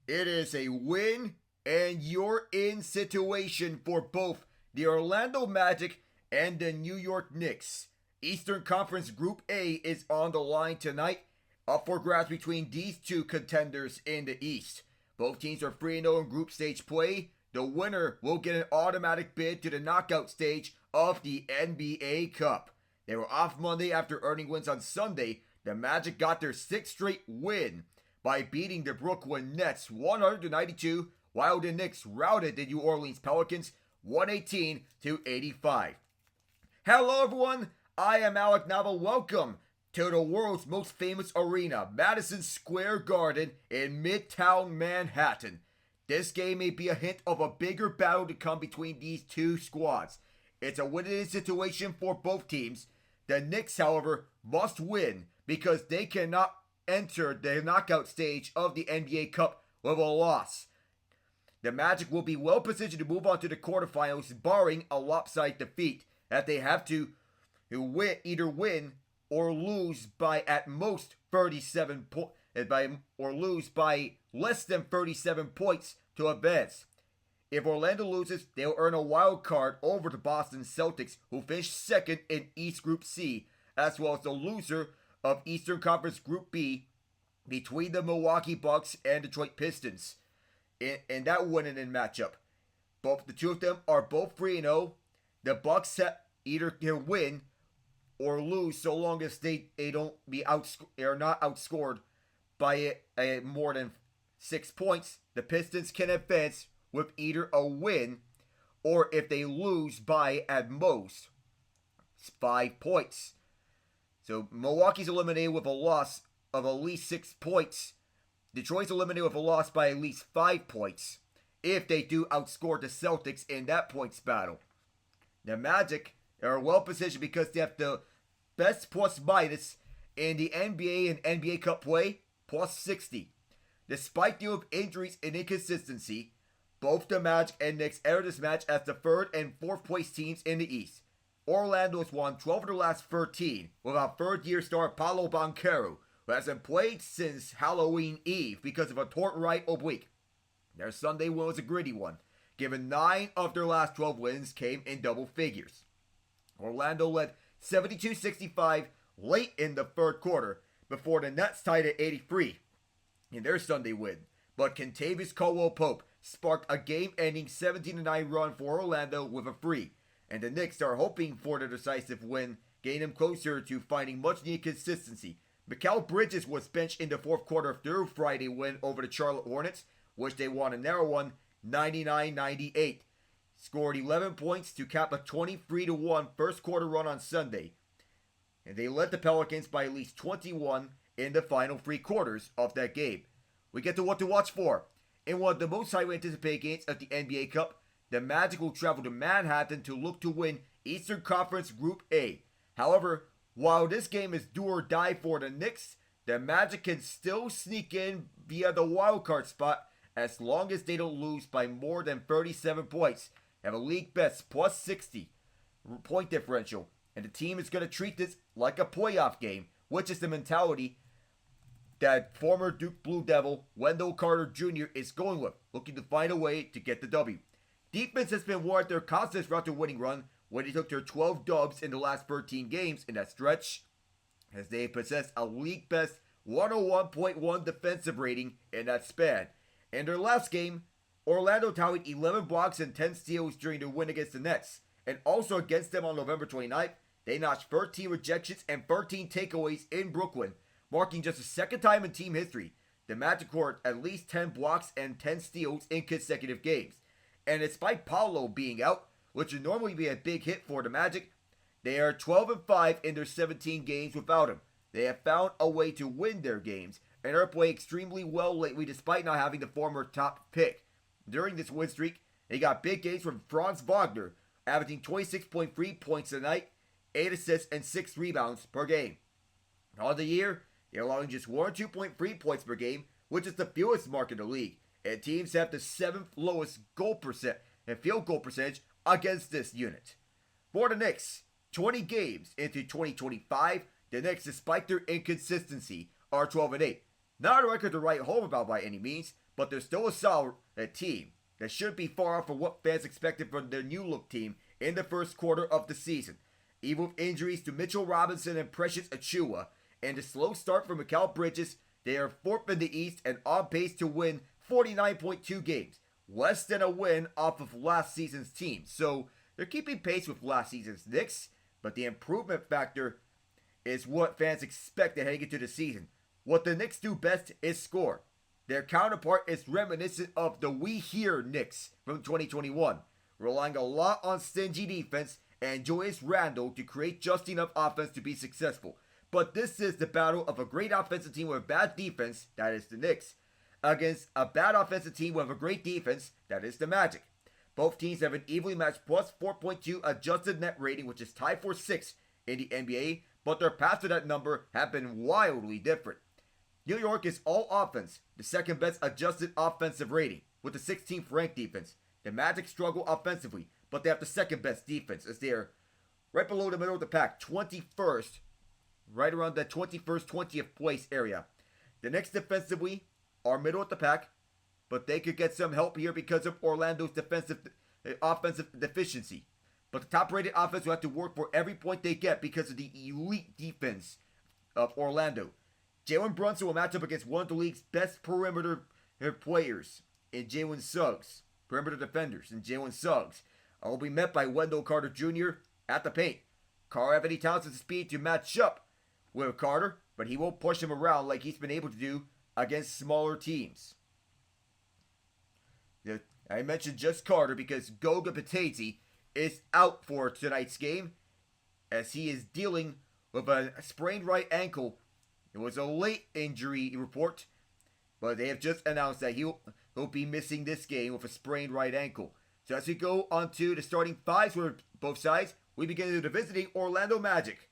It is a win and you're in situation for both the Orlando Magic and the New York Knicks. Eastern Conference Group A is on the line tonight, up for grabs between these two contenders in the East. Both teams are 3-0 in group stage play. The winner will get an automatic bid to the knockout stage of the NBA Cup. They were off Monday after earning wins on Sunday. The Magic got their sixth straight win by beating the Brooklyn Nets 192, while the Knicks routed the New Orleans Pelicans 118-85. Hello everyone, I am Alec Nava. Welcome to the world's most famous arena, Madison Square Garden in Midtown Manhattan. This game may be a hint of a bigger battle to come between these two squads. It's a win-win situation for both teams. The Knicks, however, must win because they cannot enter the knockout stage of the NBA Cup with a loss. The Magic will be well positioned to move on to the quarterfinals, barring a lopsided defeat, that they have to either win or lose by at most 37 points, or lose by less than 37 points to advance. If Orlando loses, they'll earn a wild card over the Boston Celtics, who finished second in East Group C, as well as the loser of Eastern Conference Group B between the Milwaukee Bucks and Detroit Pistons in that win-in matchup. The two of them are both 3-0. The Bucks either can win or lose so long as they don't are not outscored by more than 6 points. The Pistons can advance with either a win or if they lose by at most 5 points. So Milwaukee's eliminated with a loss of at least 6 points. Detroit's eliminated with a loss by at least 5 points if they do outscore the Celtics in that points battle. The Magic are well positioned because they have the best plus minus in the NBA and NBA Cup play, plus 60. Despite dealing with injuries and inconsistency, both the Magic and Knicks entered this match as the third and fourth place teams in the East. Orlando has won 12 of their last 13 without third-year star Paolo Banchero, who hasn't played since Halloween Eve because of a torn right oblique. Their Sunday win was a gritty one, given 9 of their last 12 wins came in double figures. Orlando led 72-65 late in the third quarter before the Nets tied at 83 in their Sunday win, but Kentavious Caldwell-Pope sparked a game-ending 17-9 run for Orlando with a free, and the Knicks are hoping for the decisive win, getting them closer to finding much-needed consistency. Mikal Bridges was benched in the fourth quarter of their Friday win over the Charlotte Hornets, which they won a narrow one, 99-98. Scored 11 points to cap a 23-1 first quarter run on Sunday. And they led the Pelicans by at least 21 in the final 3 quarters of that game. We get to what to watch for. In one of the most highly anticipated games of the NBA Cup, the Magic will travel to Manhattan to look to win Eastern Conference Group A. However, while this game is do or die for the Knicks, the Magic can still sneak in via the wildcard spot as long as they don't lose by more than 37 points. Have a league best plus 60 point differential, and the team is going to treat this like a playoff game, which is the mentality that former Duke Blue Devil Wendell Carter Jr. is going with, looking to find a way to get the W. Defense has been one of their constants throughout their winning run when they took their 12 dubs in the last 13 games in that stretch, as they possess a league best 101.1 defensive rating in that span. In their last game, Orlando tallied 11 blocks and 10 steals during their win against the Nets, and also against them on November 29th, they notched 13 rejections and 13 takeaways in Brooklyn, marking just the second time in team history the Magic scored at least 10 blocks and 10 steals in consecutive games. And despite Paolo being out, which would normally be a big hit for the Magic, they are 12-5 in their 17 games without him. They have found a way to win their games and are playing extremely well lately despite not having the former top pick. During this win streak, they got big games from Franz Wagner, averaging 26.3 points a night, 8 assists, and 6 rebounds per game. On the year, they're allowing just 1 or 2.3 points per game, which is the fewest mark in the league, and teams have the 7th lowest field goal percentage against this unit. For the Knicks, 20 games into 2025, the Knicks, despite their inconsistency, are 12-8. Not a record to write home about by any means, but they're still a solid team that should be far off from what fans expected from their new look team in the first quarter of the season. Even with injuries to Mitchell Robinson and Precious Achiuwa, and a slow start for Mikal Bridges, they are 4th in the East and on pace to win 49.2 games, less than a win off of last season's team. So they're keeping pace with last season's Knicks, but the improvement factor is what fans expected heading into the season. What the Knicks do best is score. Their counterpart is reminiscent of the We Here Knicks from 2021, relying a lot on stingy defense and Julius Randle to create just enough offense to be successful. But this is the battle of a great offensive team with a bad defense, that is the Knicks, against a bad offensive team with a great defense, that is the Magic. Both teams have an evenly matched plus 4.2 adjusted net rating, which is tied for 6th in the NBA, but their paths to that number have been wildly different. New York is all offense, the second best adjusted offensive rating, with the 16th ranked defense. The Magic struggle offensively, but they have the second best defense, as they are right below the middle of the pack, 21st, right around the 21st, 20th place area. The Knicks defensively are middle of the pack, but they could get some help here because of Orlando's offensive deficiency. But the top-rated offense will have to work for every point they get because of the elite defense of Orlando. Jalen Brunson will match up against one of the league's best perimeter players in Jalen Suggs. Perimeter defenders in Jalen Suggs. Will be met by Wendell Carter Jr. at the paint. Karl-Anthony Towns has the speed to match up with Carter, but he won't push him around like he's been able to do against smaller teams. I mentioned just Carter because Goga Bitadze is out for tonight's game as he is dealing with a sprained right ankle. It was a late injury report, but they have just announced that he'll be missing this game with a sprained right ankle. So as we go on to the starting fives for both sides, we begin with the visiting Orlando Magic.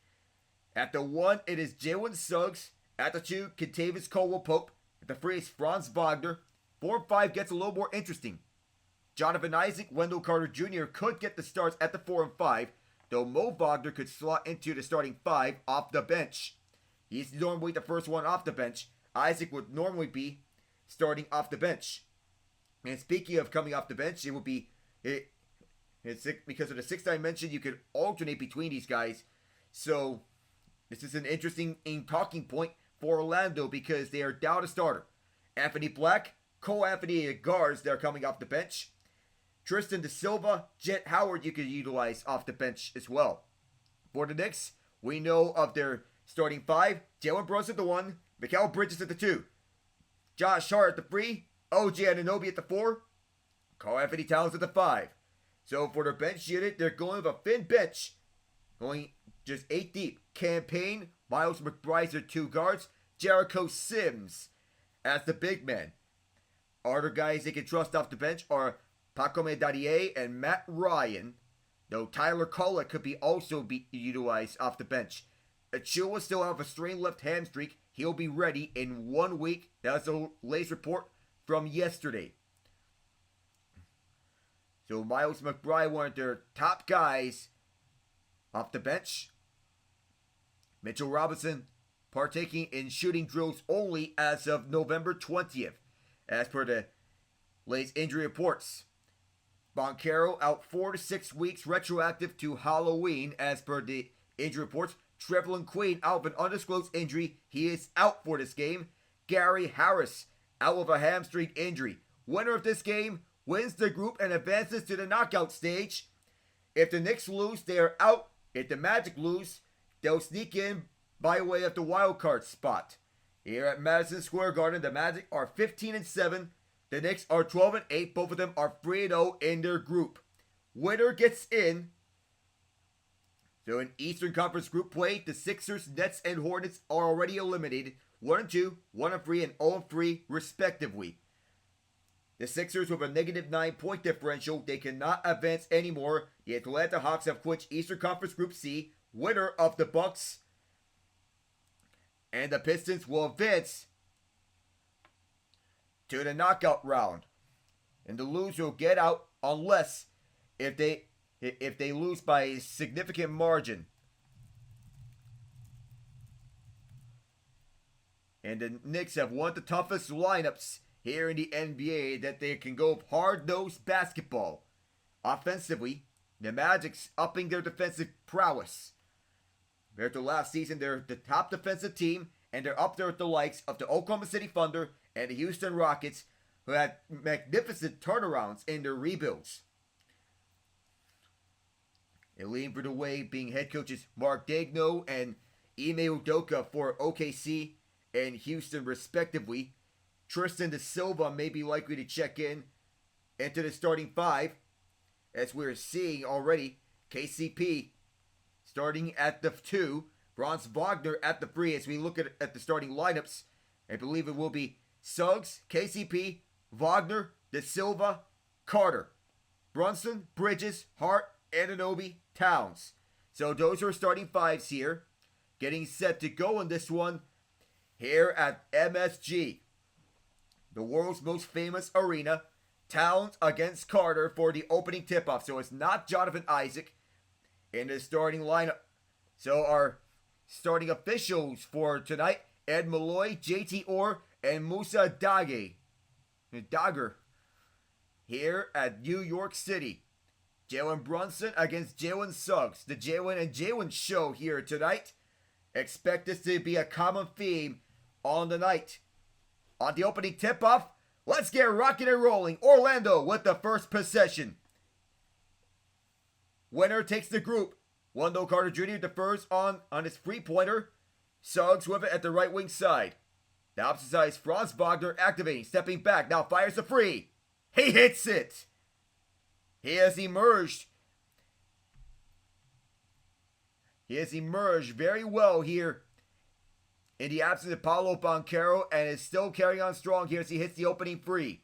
At the 1, it is Jalen Suggs. At the 2, Kentavious Caldwell-Pope. At the 3 is Franz Wagner. 4 and 5 gets a little more interesting. Jonathan Isaac, Wendell Carter Jr. could get the starts at the 4 and 5, though Mo Wagner could slot into the starting 5 off the bench. He's normally the first one off the bench. Isaac would normally be starting off the bench. And speaking of coming off the bench, it would be it's because of the 6th dimension, you could alternate between these guys. So this is an interesting talking point for Orlando because they are down a starter. Anthony Black, Karl-Anthony guards that are coming off the bench. Tristan Da Silva, Jet Howard you could utilize off the bench as well. For the Knicks, we know of their starting 5. Jalen Brunson at the 1, Mikal Bridges at the 2, Josh Hart at the 3, OG Anunoby at the 4, Karl-Anthony Towns at the 5. So for their bench unit, they're going with a thin bench, going just 8 deep. Campaign, Miles McBride, their 2 guards, Jericho Sims as the big man. Other guys they can trust off the bench are Pacome Dadier and Matt Ryan, though Tyler Collett could also be utilized off the bench. Achiuwa still have a strained left hamstring. He'll be ready in 1 week. That's the latest report from yesterday. So Miles McBride, one of their top guys off the bench. Mitchell Robinson partaking in shooting drills only as of November 20th, as per the latest injury reports. Boncaro out 4 to 6 weeks retroactive to Halloween, as per the injury reports. Trevelin Queen out of an undisclosed injury. He is out for this game. Gary Harris out with a hamstring injury. Winner of this game wins the group and advances to the knockout stage. If the Knicks lose, they are out. If the Magic lose, they'll sneak in by way of the wild card spot. Here at Madison Square Garden, the Magic are 15 and 7. The Knicks are 12 and 8. Both of them are 3 and 0 in their group. Winner gets in. So in Eastern Conference group play, the Sixers, Nets, and Hornets are already eliminated. 1 and 2, 1 and 3, and 0 and 3 respectively. The Sixers with a negative 9 point differential, they cannot advance anymore. The Atlanta Hawks have clinched Eastern Conference Group C. Winner of the Bucks and the Pistons will advance to the knockout round. And the loser will get out unless if they lose by a significant margin. And the Knicks have one of the toughest lineups here in the NBA that they can go hard-nosed basketball. Offensively, the Magic's upping their defensive prowess. Compared to last season, they're the top defensive team, and they're up there with the likes of the Oklahoma City Thunder and the Houston Rockets, who had magnificent turnarounds in their rebuilds. And leading for the way being head coaches Mark Daigneault and Ime Udoka for OKC and Houston respectively. Tristan da Silva may be likely to check in into the starting five, as we're seeing already. KCP starting at the 2, Franz Wagner at the 3. As we look at the starting lineups, I believe it will be Suggs, KCP, Wagner, da Silva, Carter, Brunson, Bridges, Hart, Anunoby, Towns. So those are starting fives here. Getting set to go in this one here at MSG, the world's most famous arena. Towns against Carter for the opening tip-off. So it's not Jonathan Isaac in the starting lineup. So our starting officials for tonight, Ed Malloy, JT Orr, and Musa Dagger here at New York City. Jalen Brunson against Jalen Suggs. The Jalen and Jalen show here tonight. Expect this to be a common theme on the night. On the opening tip-off, let's get rocking and rolling. Orlando with the first possession. Winner takes the group. Wendell Carter Jr. defers on his three-pointer. Suggs with it at the right wing side. The opposite side is Franz Wagner activating, stepping back, now fires a free. He hits it. He has emerged very well here in the absence of Paolo Banchero, and is still carrying on strong here as he hits the opening free.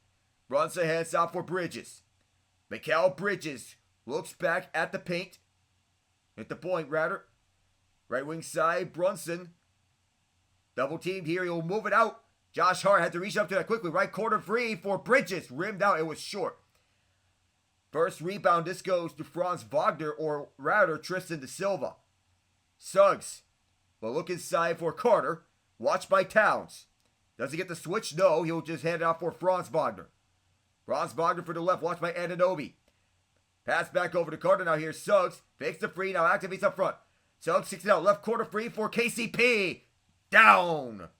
Brunson hands out for Bridges. Mikal Bridges looks back at the paint. At the point, rather. Right wing side, Brunson. Double teamed here, he'll move it out. Josh Hart had to reach up to that quickly. Right corner free for Bridges. Rimmed out, it was short. First rebound, this goes to Franz Wagner, or rather Tristan da Silva. Suggs will look inside for Carter. Watched by Towns. Does he get the switch? No, he'll just hand it out for Franz Wagner. Franz Wagner for the left, watched by Anunoby. Pass back over to Carter, now here's Suggs. Fakes the free, now activates up front. Suggs kicks it out, left corner free for KCP. Down.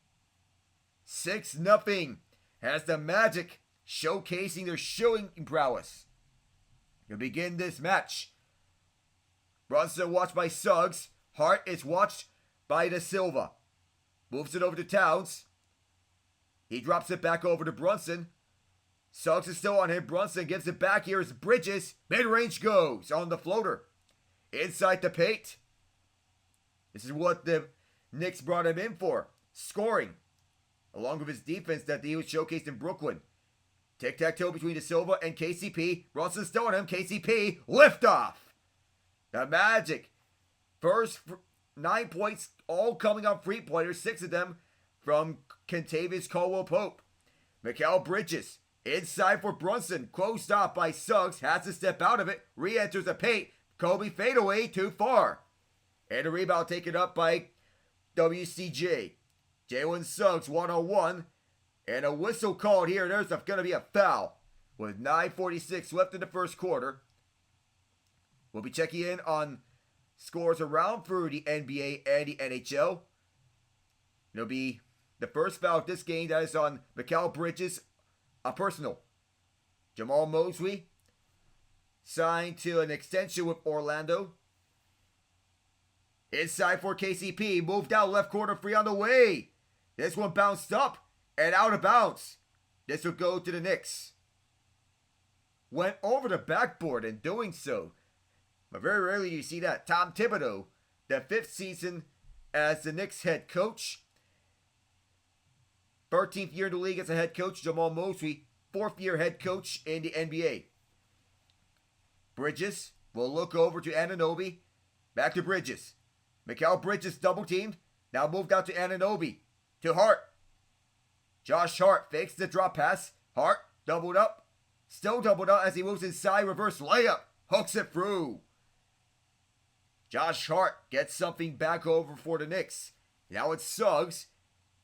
6-0 as the Magic showcasing their shooting prowess. To begin this match, Brunson watched by Suggs. Hart is watched by da Silva. Moves it over to Towns. He drops it back over to Brunson. Suggs is still on him. Brunson gives it back. Here is Bridges. Mid-range goes on the floater. Inside the paint. This is what the Knicks brought him in for. Scoring. Along with his defense that he was showcased in Brooklyn. Tic-tac-toe between da Silva and KCP. Brunson still on him. KCP. Liftoff. The Magic. First 9 points, all coming on three-pointers. 6 of them from Kentavious Caldwell-Pope. Mikal Bridges. Inside for Brunson. Closed off by Suggs. Has to step out of it. Re-enters the paint. Kobe fadeaway too far. And a rebound taken up by WCJ. Jalen Suggs one-on-one. And a whistle called here. There's going to be a foul. With 9:46 left in the first quarter. We'll be checking in on scores around through the NBA and the NHL. It'll be the first foul of this game. That is on Mikal Bridges. A personal. Jamal Mosley signed to an extension with Orlando. Inside for KCP. Moved out left corner free on the way. This one bounced up and out of bounds. This will go to the Knicks. Went over the backboard in doing so. But very rarely do you see that. Tom Thibodeau, the 5th season as the Knicks head coach. 13th year in the league as a head coach. Jamal Mosley, 4th year head coach in the NBA. Bridges will look over to Anunoby. Back to Bridges. Mikal Bridges double teamed. Now moved out to Anunoby. To Hart. Josh Hart fakes the drop pass. Hart doubled up. Still doubled up as he moves inside. Reverse layup. Hooks it through. Josh Hart gets something back over for the Knicks. Now it's Suggs.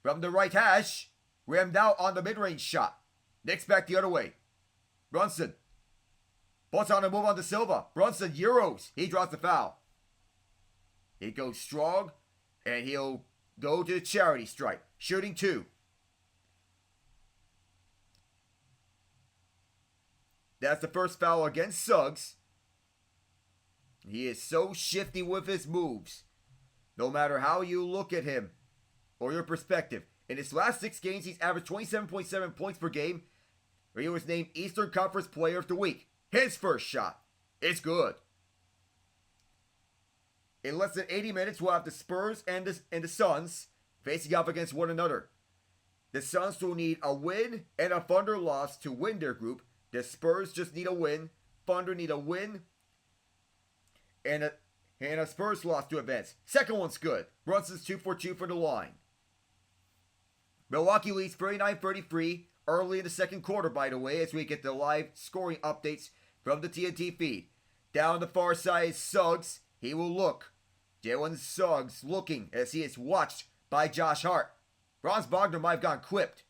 From the right hash, rimmed out on the mid-range shot. Knicks back the other way. Brunson. Puts on a move on to Silva. Brunson Euros. He draws the foul. He goes strong, and he'll go to the charity stripe. Shooting 2. That's the first foul against Suggs. He is so shifty with his moves. No matter how you look at him or your perspective. In his last 6 games, he's averaged 27.7 points per game. Where he was named Eastern Conference Player of the Week. His first shot is good. In less than 80 minutes, we'll have the Spurs and the Suns facing off against one another. The Suns will need a win and a Thunder loss to win their group. The Spurs just need a win. Thunder need a win and a Spurs loss to advance. Second one's good. Brunson's 2 for 2 for the line. Milwaukee leads 39-33 early in the second quarter, by the way, as we get the live scoring updates from the TNT feed. Down the far side is Suggs. He will look. Jalen Suggs looking as he is watched by Josh Hart. Franz Wagner might have gotten quipped.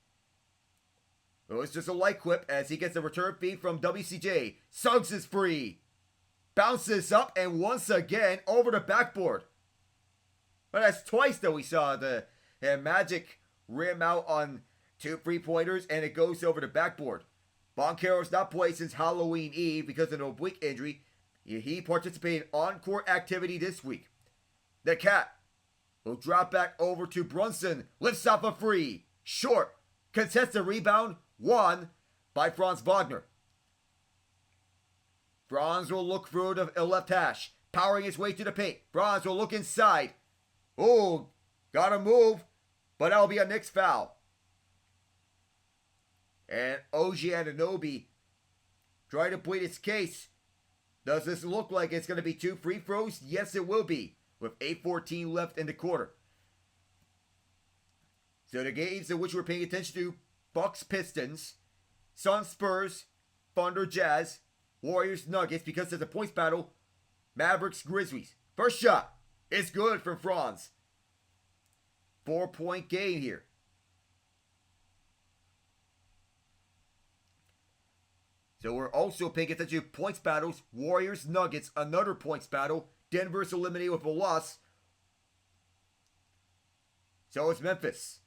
It was just a light quip as he gets a return feed from WCJ. Suggs is free. Bounces up and once again over the backboard. But that's twice that we saw the Magic rim out on 2 3-pointers and it goes over the backboard. Boncaro's not played since Halloween Eve because of an oblique injury. He participated in on-court activity this week. The Cat will drop back over to Brunson. Lifts off a free. Short. Contested rebound. Won by Franz Wagner. Franz will look through the left hash. Powering his way to the paint. Franz will look inside. Oh, gotta move. But that'll be a Knicks foul. And OG Anunoby trying to plead his case. Does this look like it's going to be 2 free throws? Yes, it will be. With 8:14 left in the quarter. So the games in which we're paying attention to: Bucks Pistons, Suns Spurs, Thunder Jazz, Warriors Nuggets, because there's a points battle. Mavericks Grizzlies. First shot is good from Franz. 4-point game here. So we're also paying attention to points battles. Warriors Nuggets, another points battle. Denver's eliminated with a loss. So it's Memphis.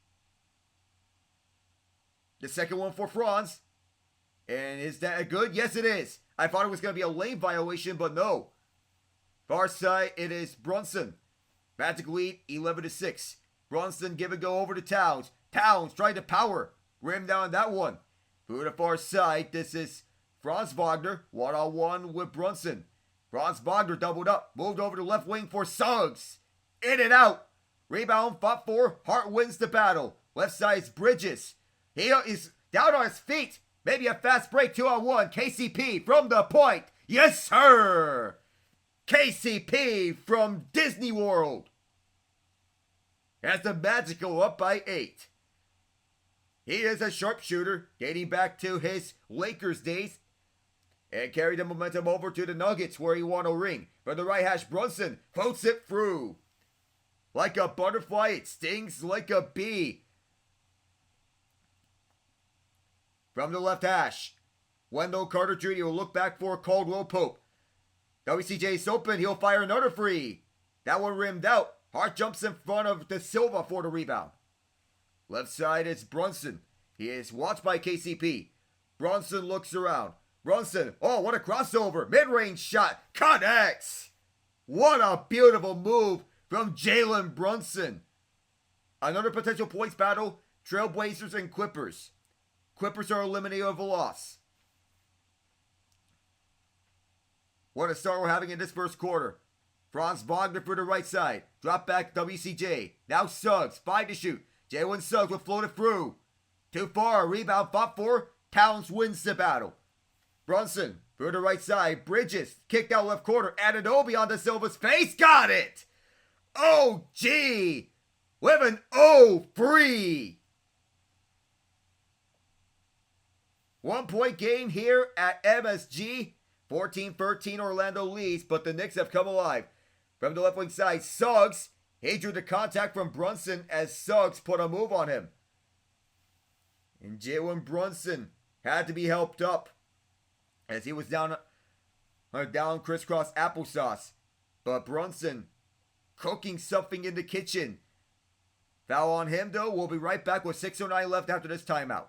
The second one for Franz. And is that good? Yes, it is. I thought it was going to be a lane violation, but no. Far side, it is Brunson. Magic lead, 11-6. Brunson give and go over to Towns. Towns trying to power. Rim down that one. Through the far side, this is Franz Wagner. One-on-one with Brunson. Franz Wagner doubled up. Moved over to left wing for Suggs. In and out. Rebound, fought for. Hart wins the battle. Left side is Bridges. He is down on his feet. Maybe a fast break, 2-on-1. KCP from the point. Yes, sir. KCP from Disney World. As the Magic go up by 8. He is a sharpshooter, dating back to his Lakers days. And carried the momentum over to the Nuggets where he won a ring. From the right hash, Brunson floats it through. Like a butterfly, it stings like a bee. From the left hash, Wendell Carter Jr. will look back for Caldwell-Pope. WCJ is open, he'll fire another free. That one rimmed out. Hart jumps in front of the Silva for the rebound. Left side is Brunson. He is watched by KCP. Brunson looks around. Brunson, oh, what a crossover. Mid-range shot, connects. What a beautiful move from Jalen Brunson. Another potential points battle, Trailblazers and Clippers. Clippers are eliminated of a loss. What a start we're having in this first quarter. Franz Wagner for the right side. Drop back WCJ. Now Suggs, 5 to shoot. Jalen Suggs will float it through. Too far, rebound fought for. Towns wins the battle. Brunson for the right side. Bridges kicked out left corner. Anunoby on the Silva's face. Got it. OG with an O-free. 1-point game here at MSG. 14-13 Orlando leads, but the Knicks have come alive. From the left wing side, Suggs. He drew the contact from Brunson as Suggs put a move on him. And Jalen Brunson had to be helped up as he was down crisscross applesauce. But Brunson cooking something in the kitchen. Foul on him though. We'll be right back with 6:09 left after this timeout.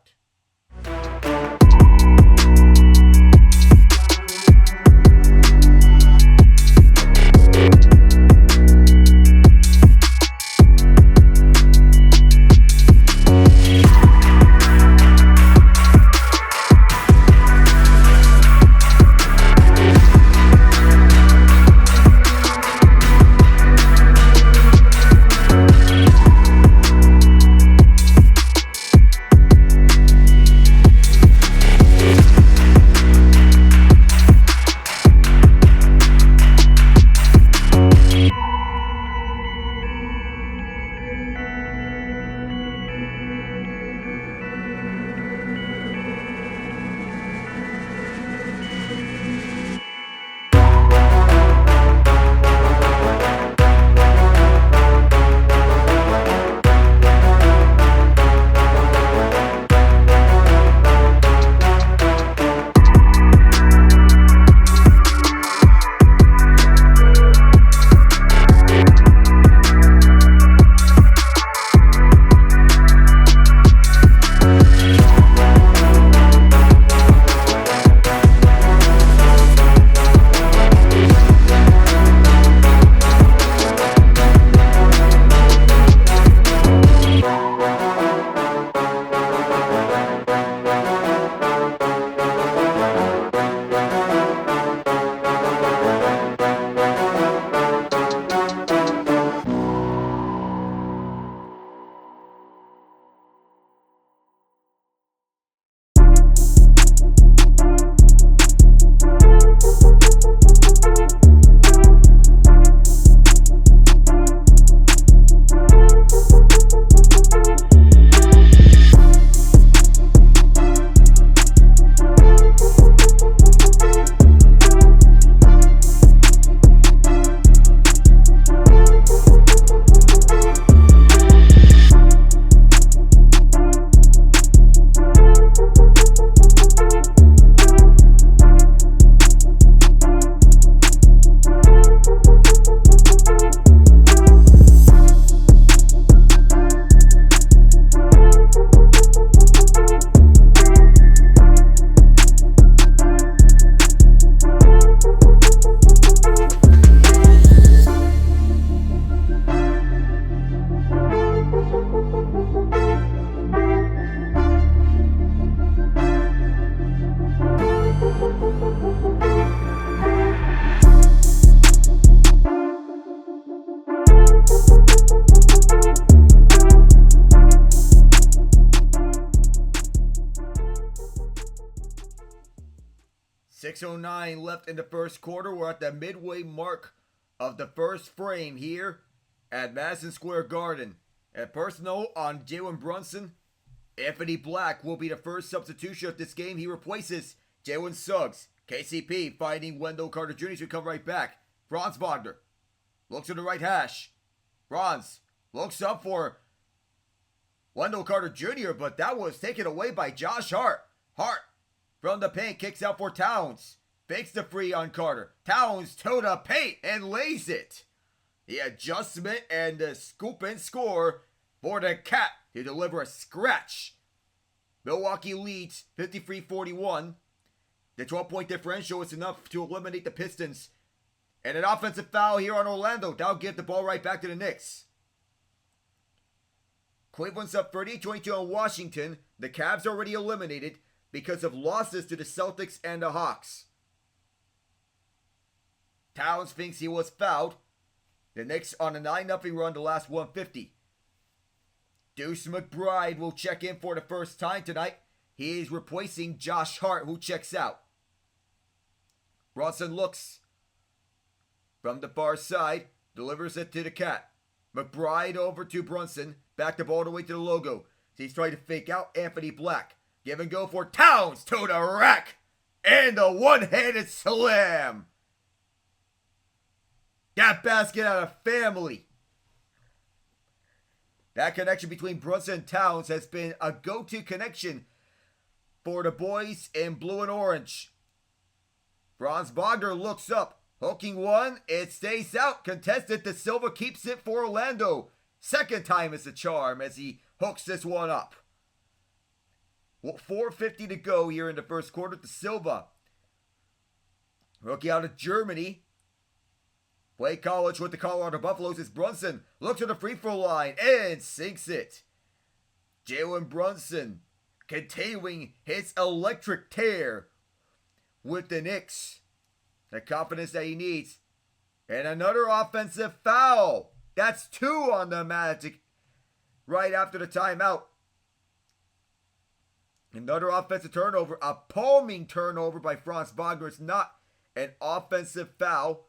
.09 left in the first quarter. We're at the midway mark of the first frame here at Madison Square Garden. A personal on Jalen Brunson. Anthony Black will be the first substitution of this game. He replaces Jalen Suggs. KCP finding Wendell Carter Jr. to come right back. Franz Wagner looks to the right hash. Franz looks up for Wendell Carter Jr., but that was taken away by Josh Hart. Hart from the paint kicks out for Towns. Fakes the free on Carter. Towns to the paint and lays it. The adjustment and the scoop and score for the Cat to deliver a scratch. Milwaukee leads 53-41. The 12-point differential is enough to eliminate the Pistons. And an offensive foul here on Orlando. That'll give the ball right back to the Knicks. Cleveland's up 38-22 on Washington. The Cavs already eliminated because of losses to the Celtics and the Hawks. Towns thinks he was fouled. The Knicks on a 9-0 run the last 150. Deuce McBride will check in for the first time tonight. He is replacing Josh Hart, who checks out. Bronson looks from the far side, delivers it to the Cat. McBride over to Brunson, back the ball all the way to the logo. He's trying to fake out Anthony Black. Give and go for Towns to the rack. And a one-handed slam. That basket out of family. That connection between Brunson and Towns has been a go-to connection for the boys in blue and orange. Franz Wagner looks up, hooking one, it stays out, contested, De Silva keeps it for Orlando. Second time is the charm as he hooks this one up. Well, 4:50 to go here in the first quarter. De Silva, rookie out of Germany, played college with the Colorado Buffaloes, as Brunson looks at the free throw line and sinks it. Jalen Brunson continuing his electric tear with the Knicks. The confidence that he needs. And another offensive foul. That's 2 on the Magic right after the timeout. Another offensive turnover. A palming turnover by Franz Wagner. It's not an offensive foul.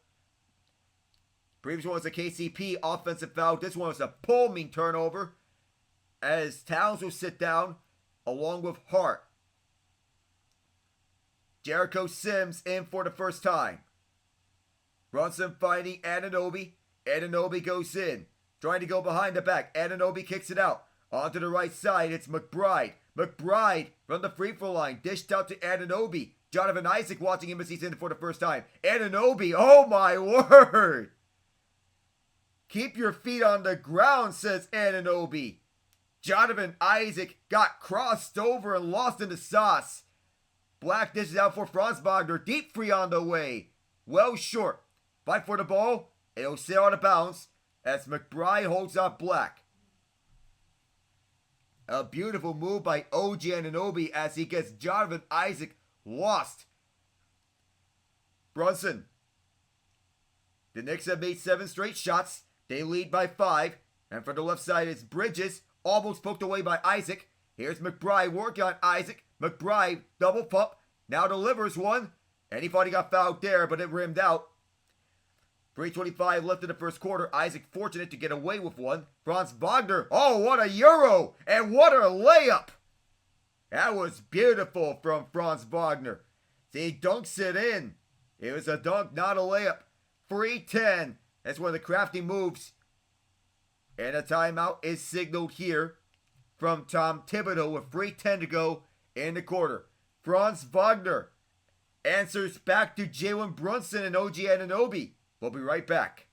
Previous one was a KCP offensive foul. This one was a palming turnover, as Towns will sit down along with Hart. Jericho Sims in for the first time. Brunson fighting Anunoby. Anunoby goes in, trying to go behind the back. Anunoby kicks it out. Onto the right side, it's McBride. McBride from the free throw line, dished out to Anunoby. Jonathan Isaac watching him as he's in for the first time. Anunoby, oh my word! Keep your feet on the ground, says Anunoby. Jonathan Isaac got crossed over and lost in the sauce. Black dishes out for Franz Wagner. Deep three on the way. Well short. Fight for the ball. It'll sail out of bounds as McBride holds off Black. A beautiful move by OG Anunoby as he gets Jonathan Isaac lost. Brunson. The Knicks have made 7 straight shots. They lead by 5. And for the left side, it's Bridges. Almost poked away by Isaac. Here's McBride working on Isaac. McBride, double pump. Now delivers one. And he thought he got fouled there, but it rimmed out. 3:25 left in the first quarter. Isaac fortunate to get away with one. Franz Wagner. Oh, what a Euro. And what a layup. That was beautiful from Franz Wagner. See, he dunks it in. It was a dunk, not a layup. 3:10. That's one of the crafty moves. And a timeout is signaled here from Tom Thibodeau with 3:10 to go in the quarter. Franz Wagner answers back to Jalen Brunson and OG Anunoby. We'll be right back.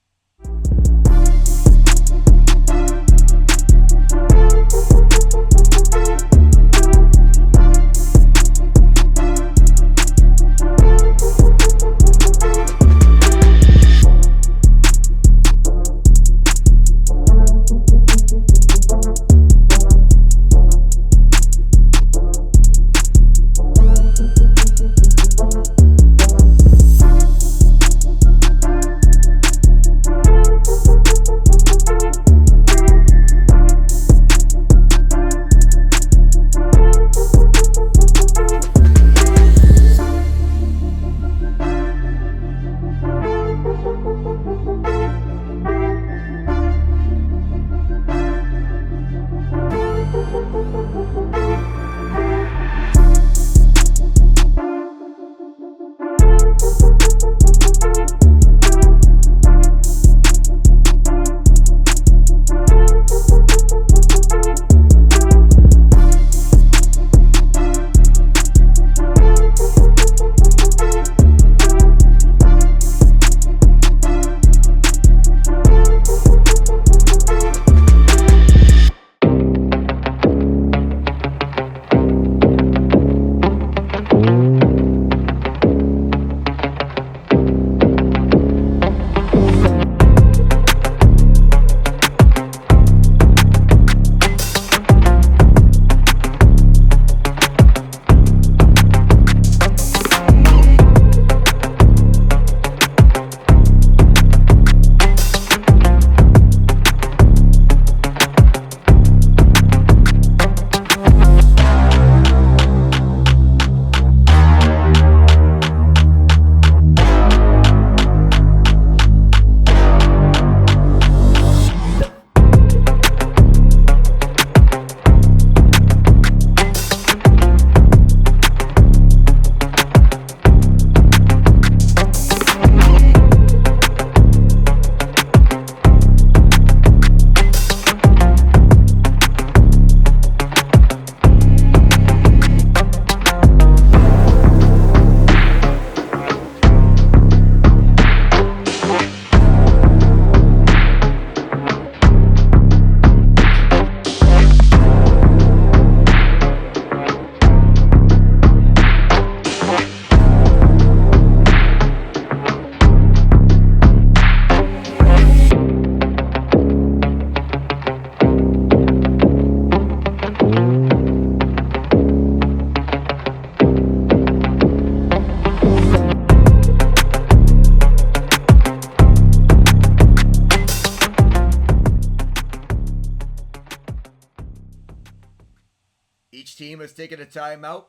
team has taken a timeout.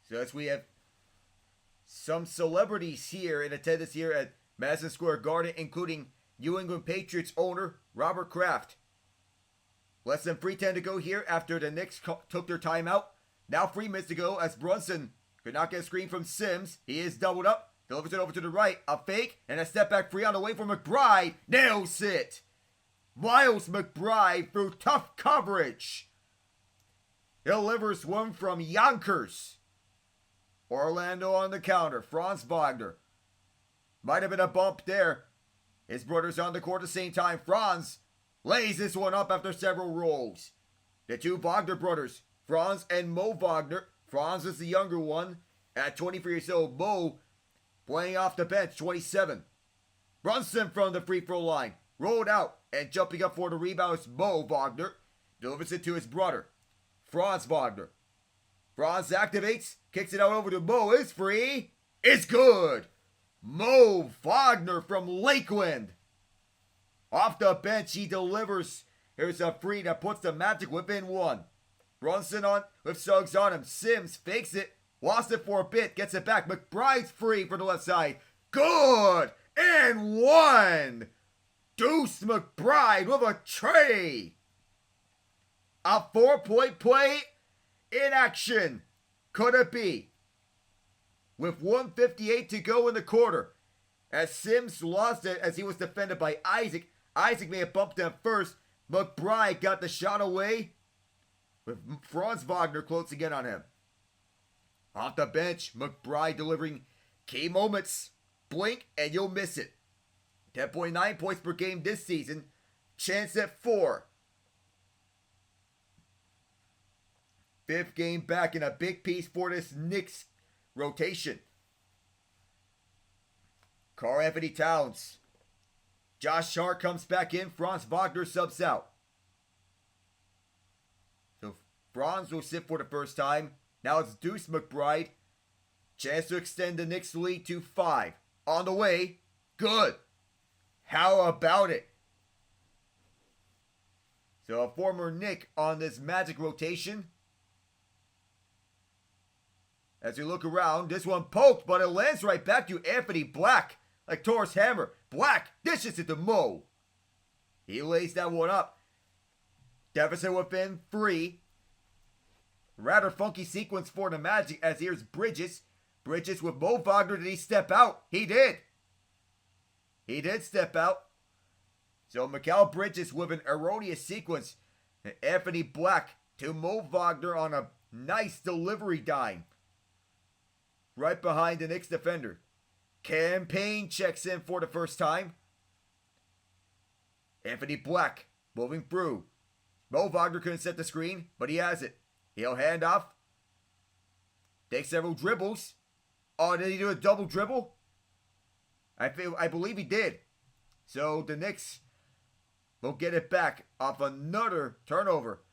So as we have some celebrities here in attendance here at Madison Square Garden, including New England Patriots owner Robert Kraft. Less than 3:10 to go here after the Knicks took their timeout. Now 3 minutes to go as Brunson could not get a screen from Sims. He is doubled up. Delivers it over to the right. A fake and a step back free on the way from McBride. Nails it. Miles McBride through tough coverage. Delivers one from Yonkers. Orlando on the counter. Franz Wagner. Might have been a bump there. His brother's on the court at the same time. Franz lays this one up after several rolls. The two Wagner brothers, Franz and Mo Wagner. Franz is the younger one at 23 years old. Mo playing off the bench, 27. Brunson from the free throw line. Rolled out and jumping up for the rebound is Mo Wagner. Delivers it to his brother, Franz Wagner. Franz activates, kicks it out over to Mo. It's free. It's good. Mo Wagner from Lakeland. Off the bench, he delivers. Here's a free that puts the Magic within one. Brunson on with Suggs on him. Sims fakes it. Lost it for a bit. Gets it back. McBride's free for the left side. Good. And one. Deuce McBride with a tray. A 4-point play in action. Could it be? With 1:58 to go in the quarter. As Sims lost it as he was defended by Isaac. Isaac may have bumped him first. McBride got the shot away with Franz Wagner closing in on him. Off the bench, McBride delivering key moments. Blink and you'll miss it. 10.9 points per game this season. Chance at 4. 5th game back in a big piece for this Knicks rotation. Karl-Anthony Towns. Josh Hart comes back in. Franz Wagner subs out. So Franz will sit for the first time. Now it's Deuce McBride. Chance to extend the Knicks lead to 5. On the way. Good. How about it? So a former Knick on this Magic rotation. As we look around, this one poked, but it lands right back to Anthony Black. Like Thor's hammer. Black dishes it to Mo. He lays that one up. Deficit within 3. Rather funky sequence for the Magic as here's Bridges. Bridges with Mo Wagner. Did he step out? He did. He did step out. So Mikal Bridges with an erroneous sequence. And Anthony Black to Mo Wagner on a nice delivery dime. Right behind the Knicks defender. Campaign checks in for the first time. Anthony Black moving through. Mo Wagner couldn't set the screen, but he has it. He'll hand off. Takes several dribbles. Oh, did he do a double dribble? I believe he did. So the Knicks will get it back off another turnover.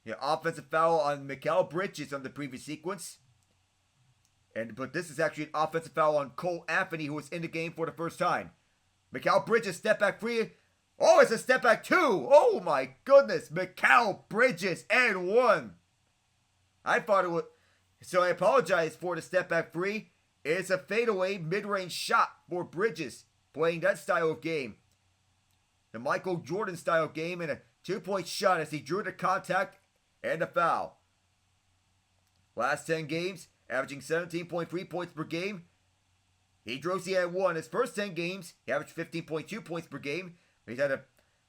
Yeah, offensive foul on Mikal Bridges on the previous sequence. But this is actually an offensive foul on Karl-Anthony, who was in the game for the first time. Mikal Bridges, step back free. Oh, it's a step back 2. Oh my goodness. Mikal Bridges and 1. I thought it would. So I apologize for the step back free. It's a fadeaway mid-range shot for Bridges, playing that style of game. The Michael Jordan style game, and a 2-point shot as he drew the contact and the foul. Last 10 games, averaging 17.3 points per game. He had 1. His first 10 games, he averaged 15.2 points per game. He's had a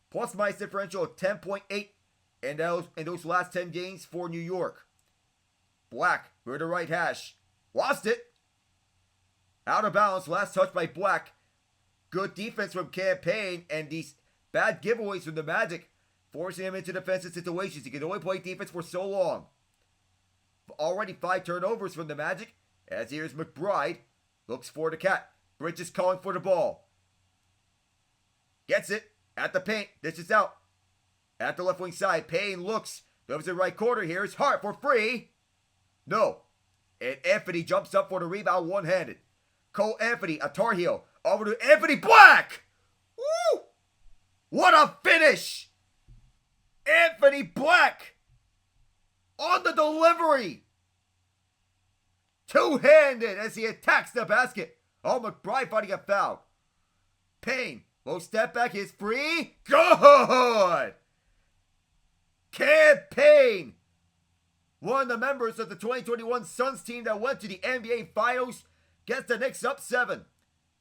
plus-minus differential of 10.8 in those last 10 games for New York. Black, through the right hash. Lost it. Out of bounds. Last touch by Black. Good defense from Campaign, and these bad giveaways from the Magic forcing him into defensive situations. He can only play defense for so long. Already 5 turnovers from the Magic. As here's McBride. Looks for the cat. Bridges calling for the ball. Gets it. At the paint. Dishes out. At the left wing side. Payne looks. Goes to the right corner. Here's Hart for free. No. And Anthony jumps up for the rebound one-handed. Karl-Anthony, a Tar Heel. Over to Anthony Black. Woo! What a finish. Anthony Black. on the delivery. Two-handed as he attacks the basket. Oh, McBride fighting a foul. Payne, low step back, is free. Good! Cam Payne, one of the members of the 2021 Suns team that went to the NBA Finals, gets the Knicks up 7.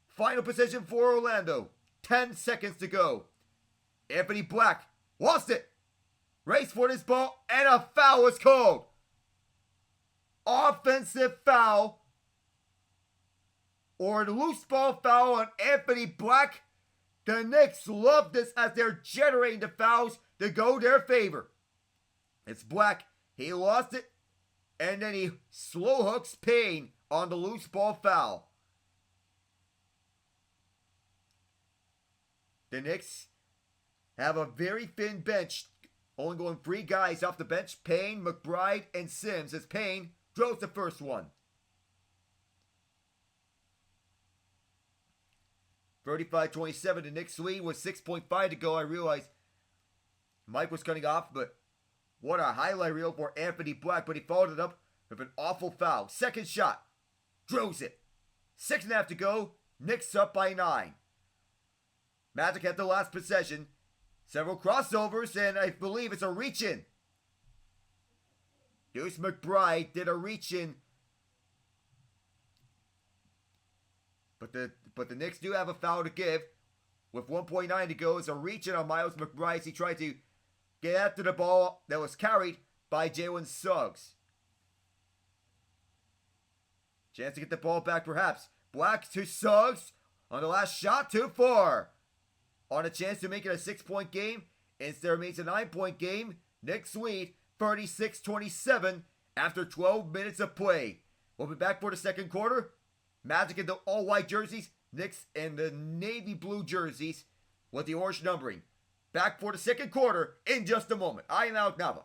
Final possession for Orlando. 10 seconds to go. Anthony Black lost it. Race for this ball, and a foul was called. Offensive foul or a loose ball foul on Anthony Black. The Knicks love this as they're generating the fouls to go their favor. It's Black. He lost it, and then he slow hooks Payne on the loose ball foul. The Knicks have a very thin bench, only going 3 guys off the bench: Payne, McBride, and Sims, as Payne throws the first one. 35-27, the Knicks lead with 6.5 to go. I realized Mike was cutting off, but what a highlight reel for Anthony Black, but he followed it up with an awful foul. Second shot, drills it. 6.5 to go, Knicks up by 9. Magic had the last possession. Several crossovers, and I believe it's a reach-in. Deuce McBride did a reach-in. But the Knicks do have a foul to give. With 1.9 to go, it's a reach-in on Miles McBride. He tried to get after the ball that was carried by Jalen Suggs. Chance to get the ball back, perhaps. Black to Suggs on the last shot, 2-4. On a chance to make it a 6-point game. Instead remains a 9-point game. Knicks lead 36-27 after 12 minutes of play. We'll be back for the second quarter. Magic in the all-white jerseys. Knicks in the navy blue jerseys with the orange numbering. Back for the second quarter in just a moment. I am Alec Nava.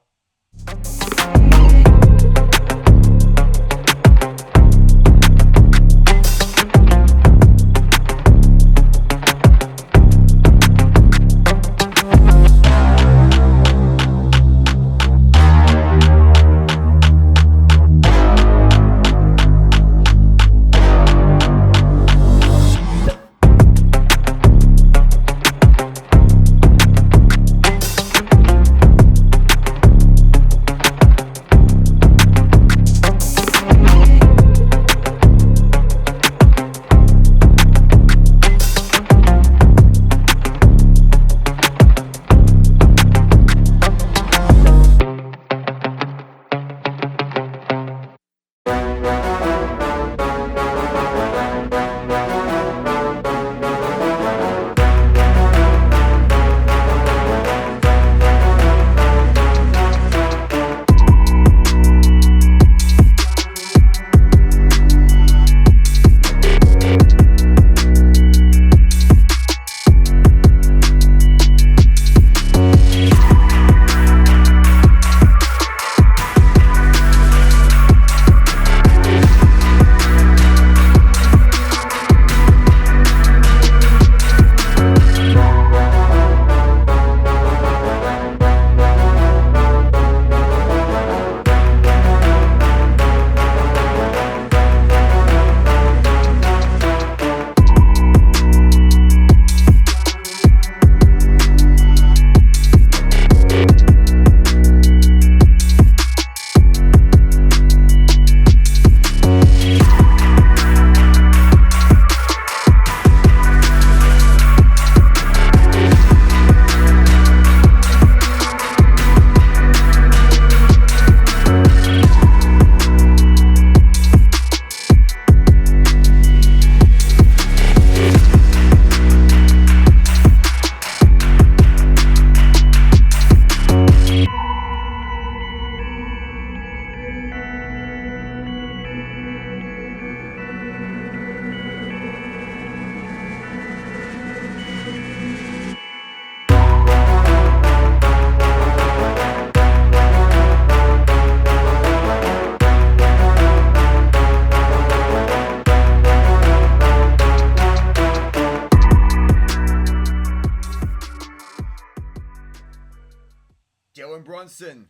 Brunson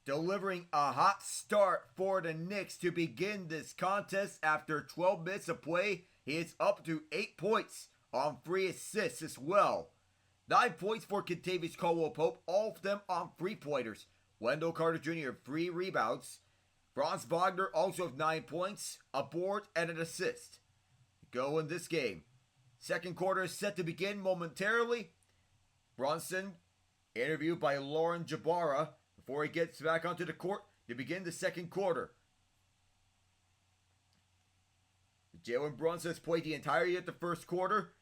delivering a hot start for the Knicks to begin this contest. After 12 minutes of play, he is up to 8 points on 3 assists as well. 9 points for Contavious Caldwell-Pope, all of them on 3-pointers. Wendell Carter Jr. 3 rebounds. Franz Wagner also with 9 points, a board, and an assist. Go in this game. Second quarter is set to begin momentarily. Brunson, interviewed by Lauren Jabara, before he gets back onto the court to begin the second quarter. Jalen Brunson has played the entirety of the first quarter.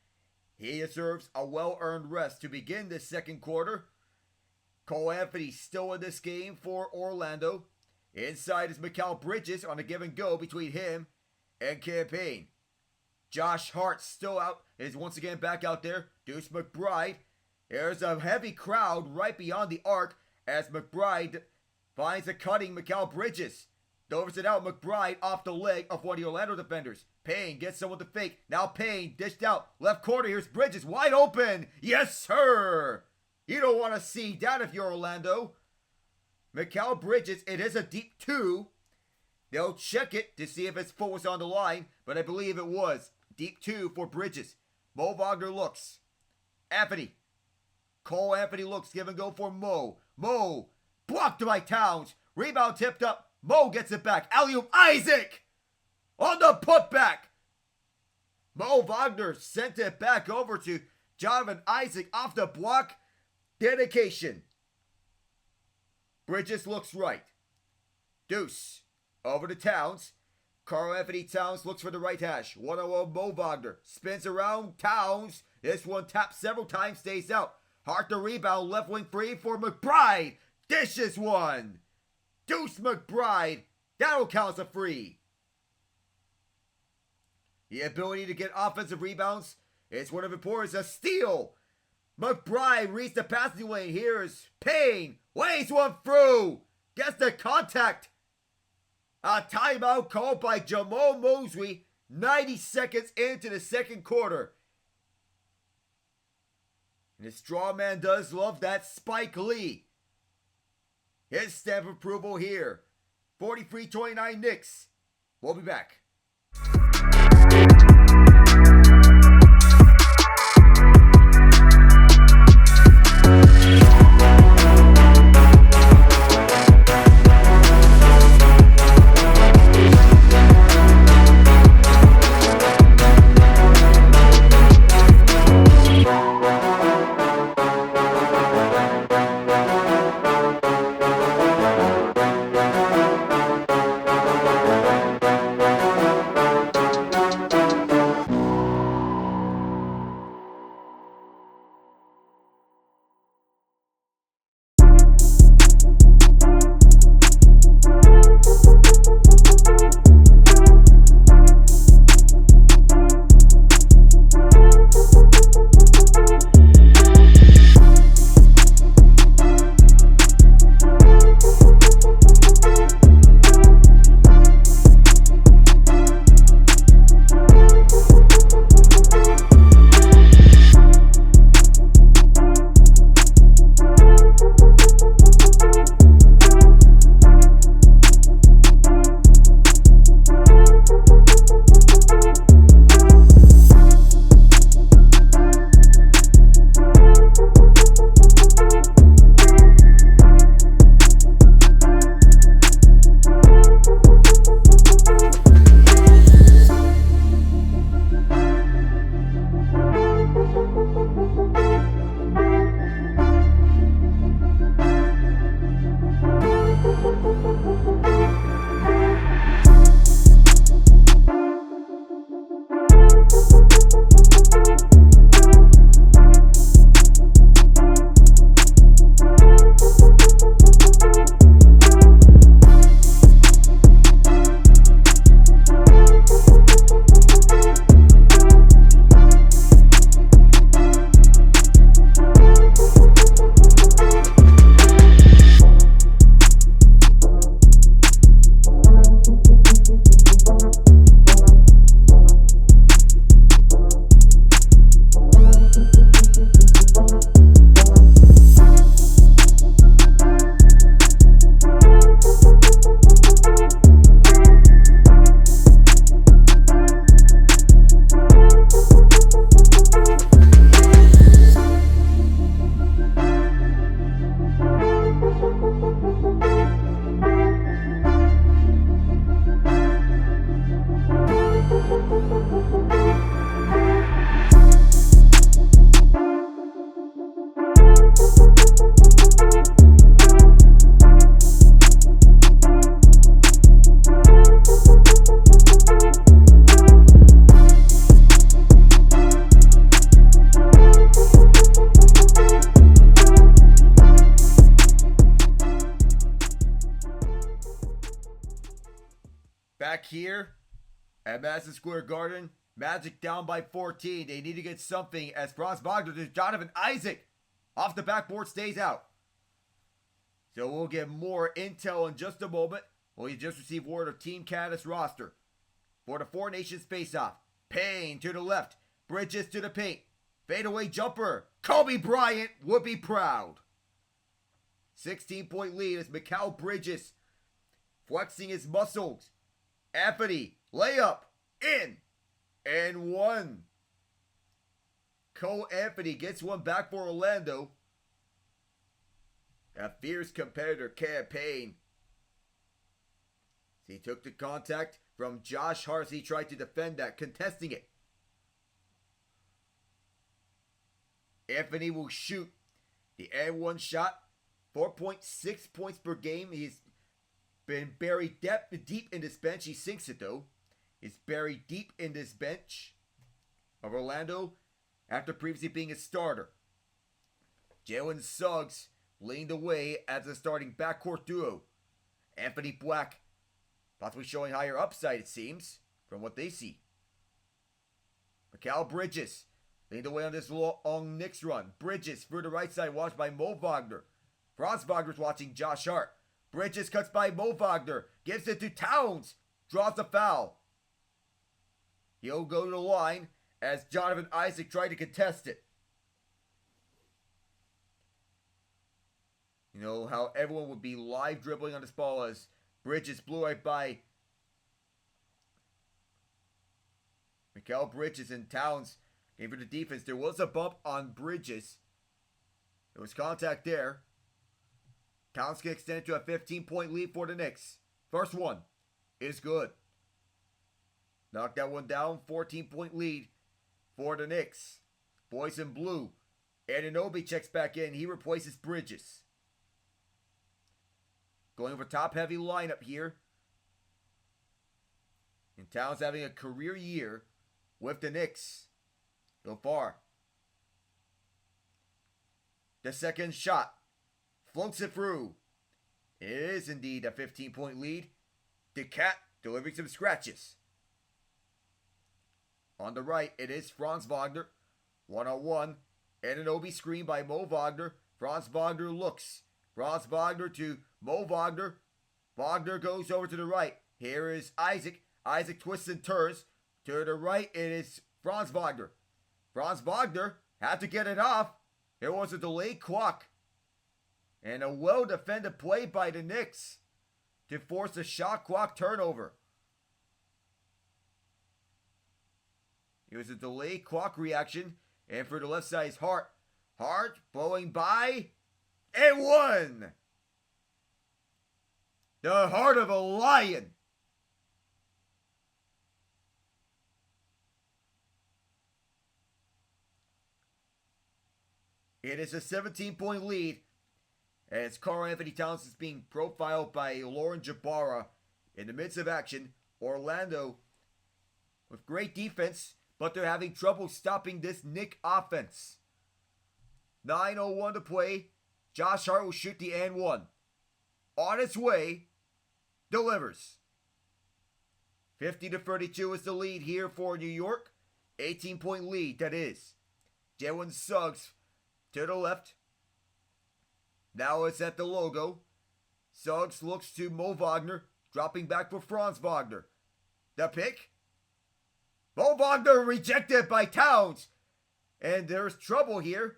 He deserves a well-earned rest to begin this second quarter. Karl-Anthony still in this game for Orlando. Inside is Mikal Bridges on a give and go between him and Campaign. Josh Hart still out, is once again back out there. Deuce McBride. There's a heavy crowd right beyond the arc as McBride finds a cutting Mikal Bridges. Dovers it out, McBride off the leg of one of the Orlando defenders. Payne gets someone to fake. Now Payne dished out. Left corner, here's Bridges wide open. Yes, sir. You don't want to see that if you're Orlando. Mikal Bridges, it is a deep 2. They'll check it to see if his foot was on the line, but I believe it was. Deep 2 for Bridges. Mo Wagner looks. Anthony. Karl-Anthony looks. Give and go for Mo. Mo. Blocked by Towns. Rebound tipped up. Mo gets it back. Alley-oop. Isaac. On the putback. Mo Wagner sent it back over to Jonathan Isaac off the block. Dedication. Bridges looks right. Deuce. Over to Towns. Karl-Anthony Towns looks for the right hash. 1-0 Mo Wagner. Spins around Towns. This one taps several times, stays out. Hart the rebound. Left wing free for McBride. Dishes one. Deuce McBride. That'll count as a free. The ability to get offensive rebounds is one of importance. A steal. McBride reads the passing lane. Here's Payne. Waves one through. Gets the contact. A timeout called by Jamal Mosley. 90 seconds into the second quarter. And the straw man does love that Spike Lee. His stamp of approval here. 43-29 Knicks. We'll be back. Back here at Madison Square Garden, Magic down by 14. They need to get something as Franz Wagner to Jonathan Isaac. Off the backboard, stays out. So we'll get more intel in just a moment. We just received word of Team Canada's roster. For the Four Nations face-off. Payne to the left. Bridges to the paint. Fadeaway jumper. Kobe Bryant would be proud. 16-point lead as Mikal Bridges flexing his muscles. Anthony, layup, in, and one. Karl-Anthony gets one back for Orlando. A fierce competitor, Payne. He took the contact from Josh Hart. He tried to defend that, contesting it. Anthony will shoot the and-one shot. 4.6 points per game. He's been buried deep in this bench. He sinks it though. He's buried deep in this bench of Orlando after previously being a starter. Jalen Suggs leaned away as a starting backcourt duo. Anthony Black possibly showing higher upside, it seems, from what they see. Mikal Bridges leaned away on this long Knicks run. Bridges through the right side, watched by Mo Wagner. Franz Wagner's watching Josh Hart. Bridges cuts by Mo Wagner. Gives it to Towns. Draws the foul. He'll go to the line as Jonathan Isaac tried to contest it. You know how everyone would be live dribbling on this ball as Bridges blew right by Mikal Bridges, and Towns came for the defense. There was a bump on Bridges. There was contact there. Towns can extend it to a 15-point lead for the Knicks. First one is good. Knocked that one down. 14-point lead for the Knicks. Boys in blue. Anunoby checks back in. He replaces Bridges. Going for top-heavy lineup here. And Towns having a career year with the Knicks so far. The second shot. Floats it through. It is indeed a 15-point lead. DeCat delivering some scratches. On the right, it is Franz Wagner. One-on-one. Anunoby screen by Mo Wagner. Franz Wagner looks. Franz Wagner to Mo Wagner. Wagner goes over to the right. Here is Isaac. Isaac twists and turns. To the right, it is Franz Wagner. Franz Wagner had to get it off. There was a delayed clock. And a well-defended play by the Knicks to force a shot clock turnover. It was a delayed clock reaction. And for the left side is Hart. Hart blowing by. And one. The heart of a lion. It is a 17-point lead. As Karl-Anthony Towns is being profiled by Lauren Jabara in the midst of action. Orlando with great defense, but they're having trouble stopping this Knick offense. 9:01 to play. Josh Hart will shoot the and one. On its way, delivers. 50-32 is the lead here for New York. 18-point lead, that is. Jalen Suggs to the left. Now it's at the logo. Suggs looks to Mo Wagner, dropping back for Franz Wagner. The pick. Mo Wagner rejected by Towns. And there's trouble here.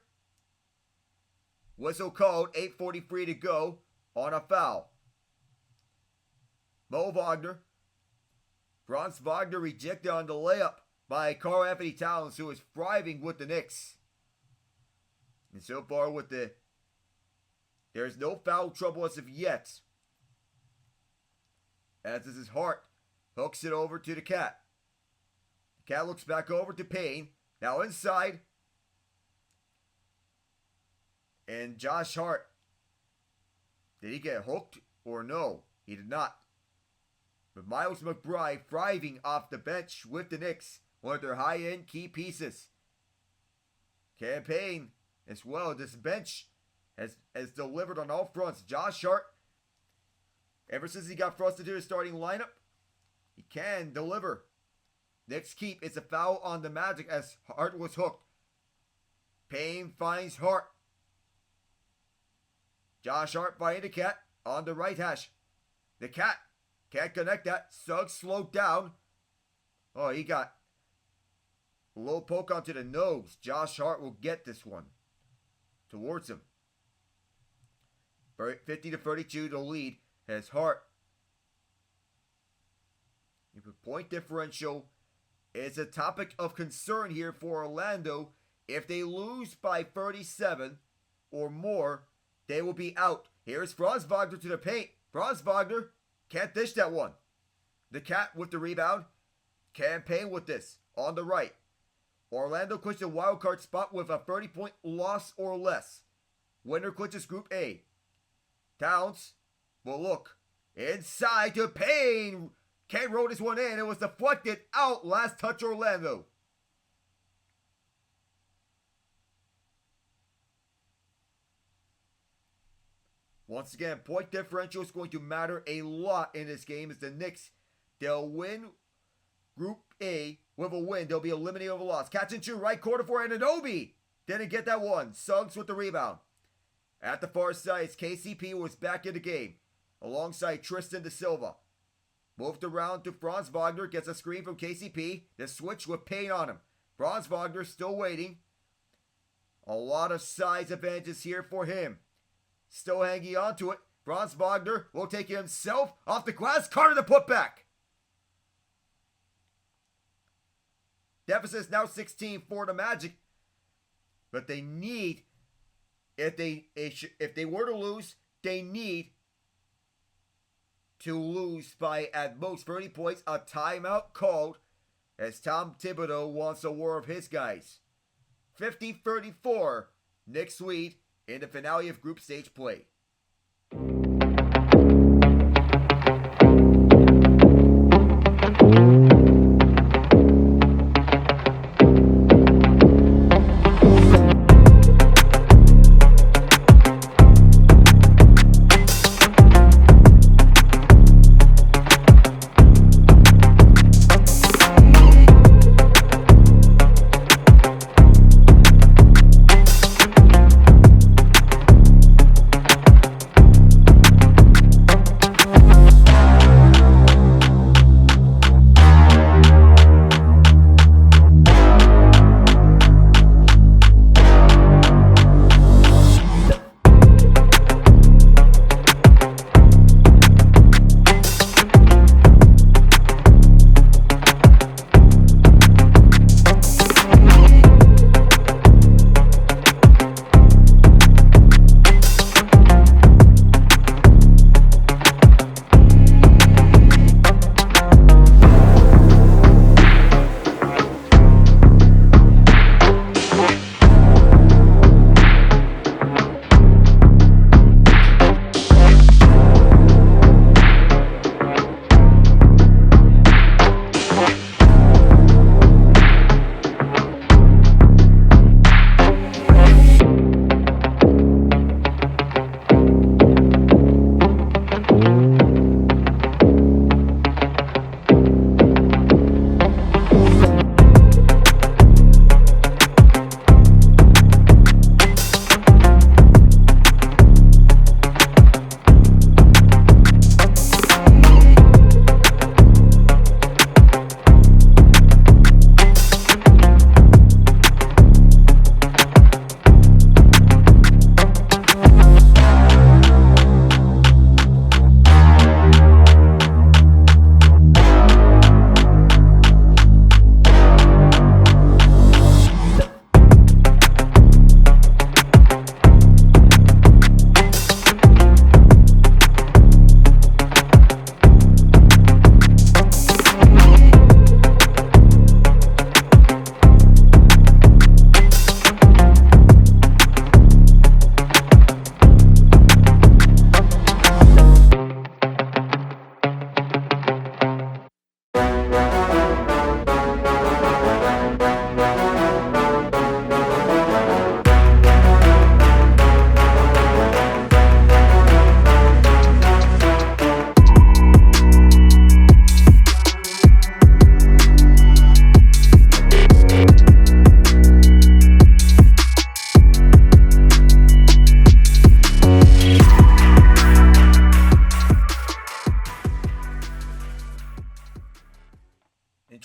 Whistle called, 8:43 to go on a foul. Mo Wagner. Franz Wagner rejected on the layup by Karl-Anthony Towns, who is thriving with the Knicks. And so far with there's no foul trouble as of yet. As this is Hart. Hooks it over to the Cat. The Cat looks back over to Payne. Now inside. And Josh Hart. Did he get hooked or no? He did not. But Miles McBride thriving off the bench with the Knicks. One of their high-end key pieces. Campaign as well. This bench has delivered on all fronts. Josh Hart, ever since he got thrust into his starting lineup, He can deliver. Knicks keep. It's a foul on the Magic as Hart was hooked. Payne finds Hart. Josh Hart fighting the Cat on the right hash. The Cat can't connect that. Suggs slowed down. Oh, he got a little poke onto the nose. Josh Hart will get this one towards him. 50-32 to lead as Hart. Point differential is a topic of concern here for Orlando. If they lose by 37 or more, they will be out. Here's Franz Wagner to the paint. Franz Wagner can't dish that one. The Cat with the rebound. Campaign with this on the right. Orlando clinches a wild card spot with a 30-point loss or less. Winner clinches Group A. Towns will look inside to Payne. Can't roll this one in. It was deflected out. Last touch Orlando. Once again, point differential is going to matter a lot in this game as the Knicks, they'll win Group A with a win. They'll be eliminated with a loss. Catch and shoot right corner for Anunoby. Didn't get that one. Suggs with the rebound. At the far side, KCP was back in the game alongside Tristan da Silva. Moved around to Franz Wagner. Gets a screen from KCP. The switch with Payne on him. Franz Wagner still waiting. A lot of size advantages here for him. Still hanging on to it. Franz Wagner will take it himself off the glass. Carter the putback. Deficit is now 16 for the Magic. But they need, if they were to lose, they need to lose by at most 30 points. A timeout called as Tom Thibodeau wants a war of his guys. 50-34, Knicks lead in the finale of group stage play.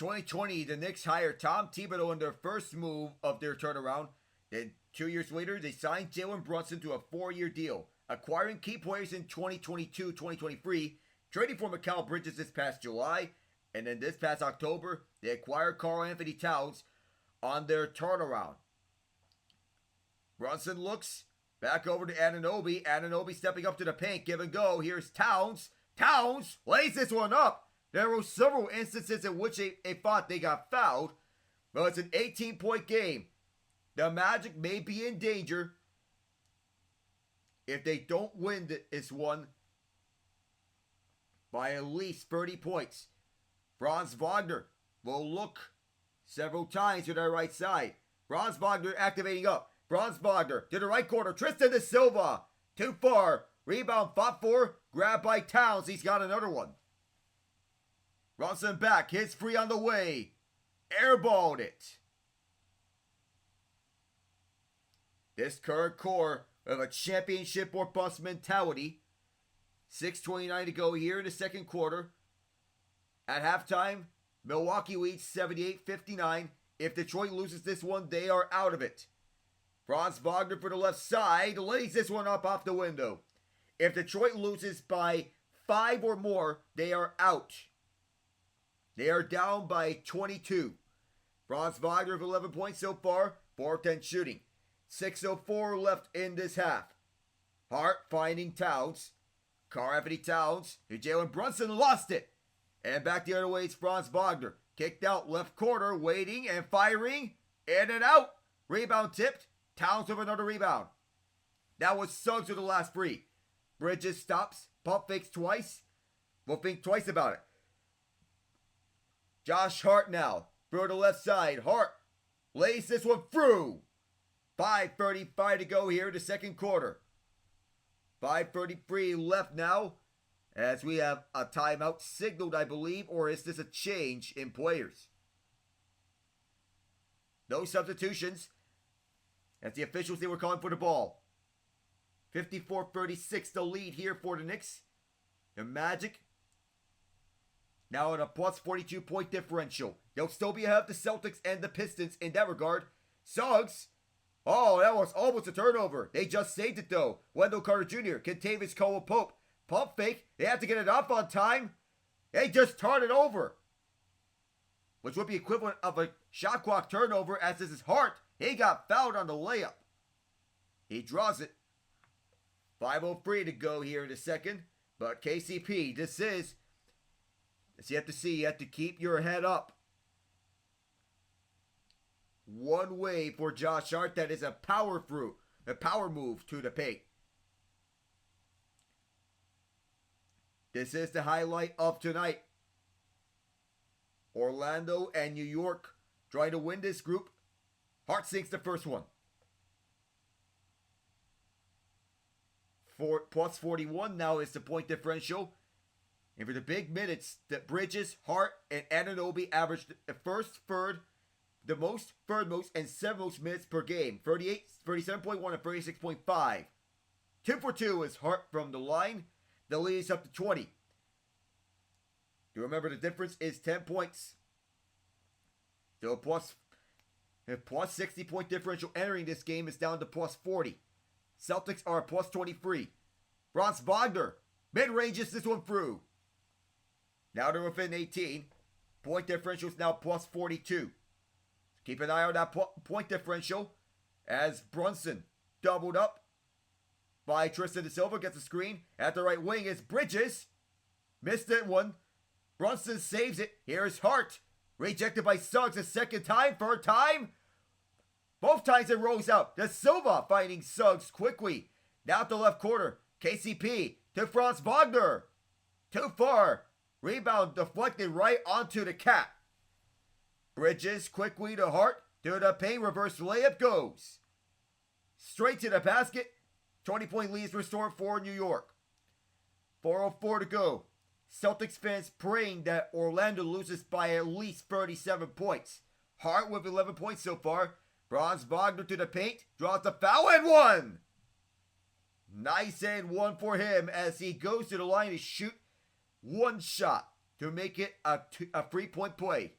2020, the Knicks hired Tom Thibodeau in their first move of their turnaround. Then 2 years later, they signed Jalen Brunson to a 4-year deal, acquiring key players in 2022-2023, trading for Mikal Bridges this past July, and then this past October, they acquired Karl-Anthony Towns on their turnaround. Brunson looks back over to Anunoby. Anunoby stepping up to the paint. Give and go. Here's Towns. Towns lays this one up. There were several instances in which they thought they got fouled. But it's an 18-point game. The Magic may be in danger if they don't win this one by at least 30 points. Franz Wagner will look several times to their right side. Franz Wagner activating up. Franz Wagner to the right corner. Tristan da Silva. Too far. Rebound fought for. Grabbed by Towns. He's got another one. Brunson back. Hits free on the way. Airballed it. This current core of a championship or bust mentality. 6:29 to go here in the second quarter. At halftime, Milwaukee leads 78-59. If Detroit loses this one, they are out of it. Franz Wagner for the left side lays this one up off the window. If Detroit loses by 5 or more, they are out. They are down by 22. Franz Wagner with 11 points so far, 4 of 10 shooting. 6:04 left in this half. Hart finding Towns. Karl-Anthony Towns to Jalen Brunson, lost it. And back the other way, it's Franz Wagner. Kicked out left corner, waiting and firing. In and out. Rebound tipped. Towns with another rebound. That was Suggs with the last free. Bridges stops. Pump fakes twice. We'll think twice about it. Josh Hart now. Through the left side. Hart lays this one through. 5:35 to go here in the second quarter. 5:33 left now. As we have a timeout signaled, I believe, or is this a change in players? No substitutions. As the officials, they were calling for the ball. 54-36 the lead here for the Knicks. The Magic now at a plus 42-point differential. They'll still be ahead of the Celtics and the Pistons in that regard. Suggs. Oh, that was almost a turnover. They just saved it though. Wendell Carter Jr., Kentavious Caldwell-Pope. Pump fake. They have to get it off on time. They just turned it over. Which would be equivalent of a shot clock turnover, as this is Hart. He got fouled on the layup. He draws it. 5:03 to go here in the second. But KCP, this is, as you have to see, you have to keep your head up. One way for Josh Hart, that is a power move to the paint. This is the highlight of tonight. Orlando and New York trying to win this group. Hart sinks the first one. Plus 41 now is the point differential. And for the big minutes, that Bridges, Hart, and Anunoby averaged the first, third most, and 7 most minutes per game. 38, 37.1, and 36.5. 2 for 2 is Hart from the line. The lead is up to 20. You remember the difference is 10 points. So a plus 60-point differential entering this game is down to plus 40. Celtics are a plus 23. Franz Wagner mid-ranges this one through. Now they're within 18. Point differential is now plus 42. Keep an eye on that point differential as Brunson doubled up by Tristan da Silva, gets a screen. At the right wing is Bridges. Missed that one. Brunson saves it. Here's Hart. Rejected by Suggs a second time. Third time. Both times it rolls out. Da Silva finding Suggs quickly. Now at the left corner. KCP to Franz Wagner. Too far. Rebound deflected right onto the cap. Bridges quickly to Hart. To the paint. Reverse layup goes. Straight to the basket. 20-point lead is restored for New York. 4:04 to go. Celtics fans praying that Orlando loses by at least 37 points. Hart with 11 points so far. Franz Wagner to the paint. Draws the foul and one. Nice and one for him as he goes to the line to shoot one shot to make it a 3-point play.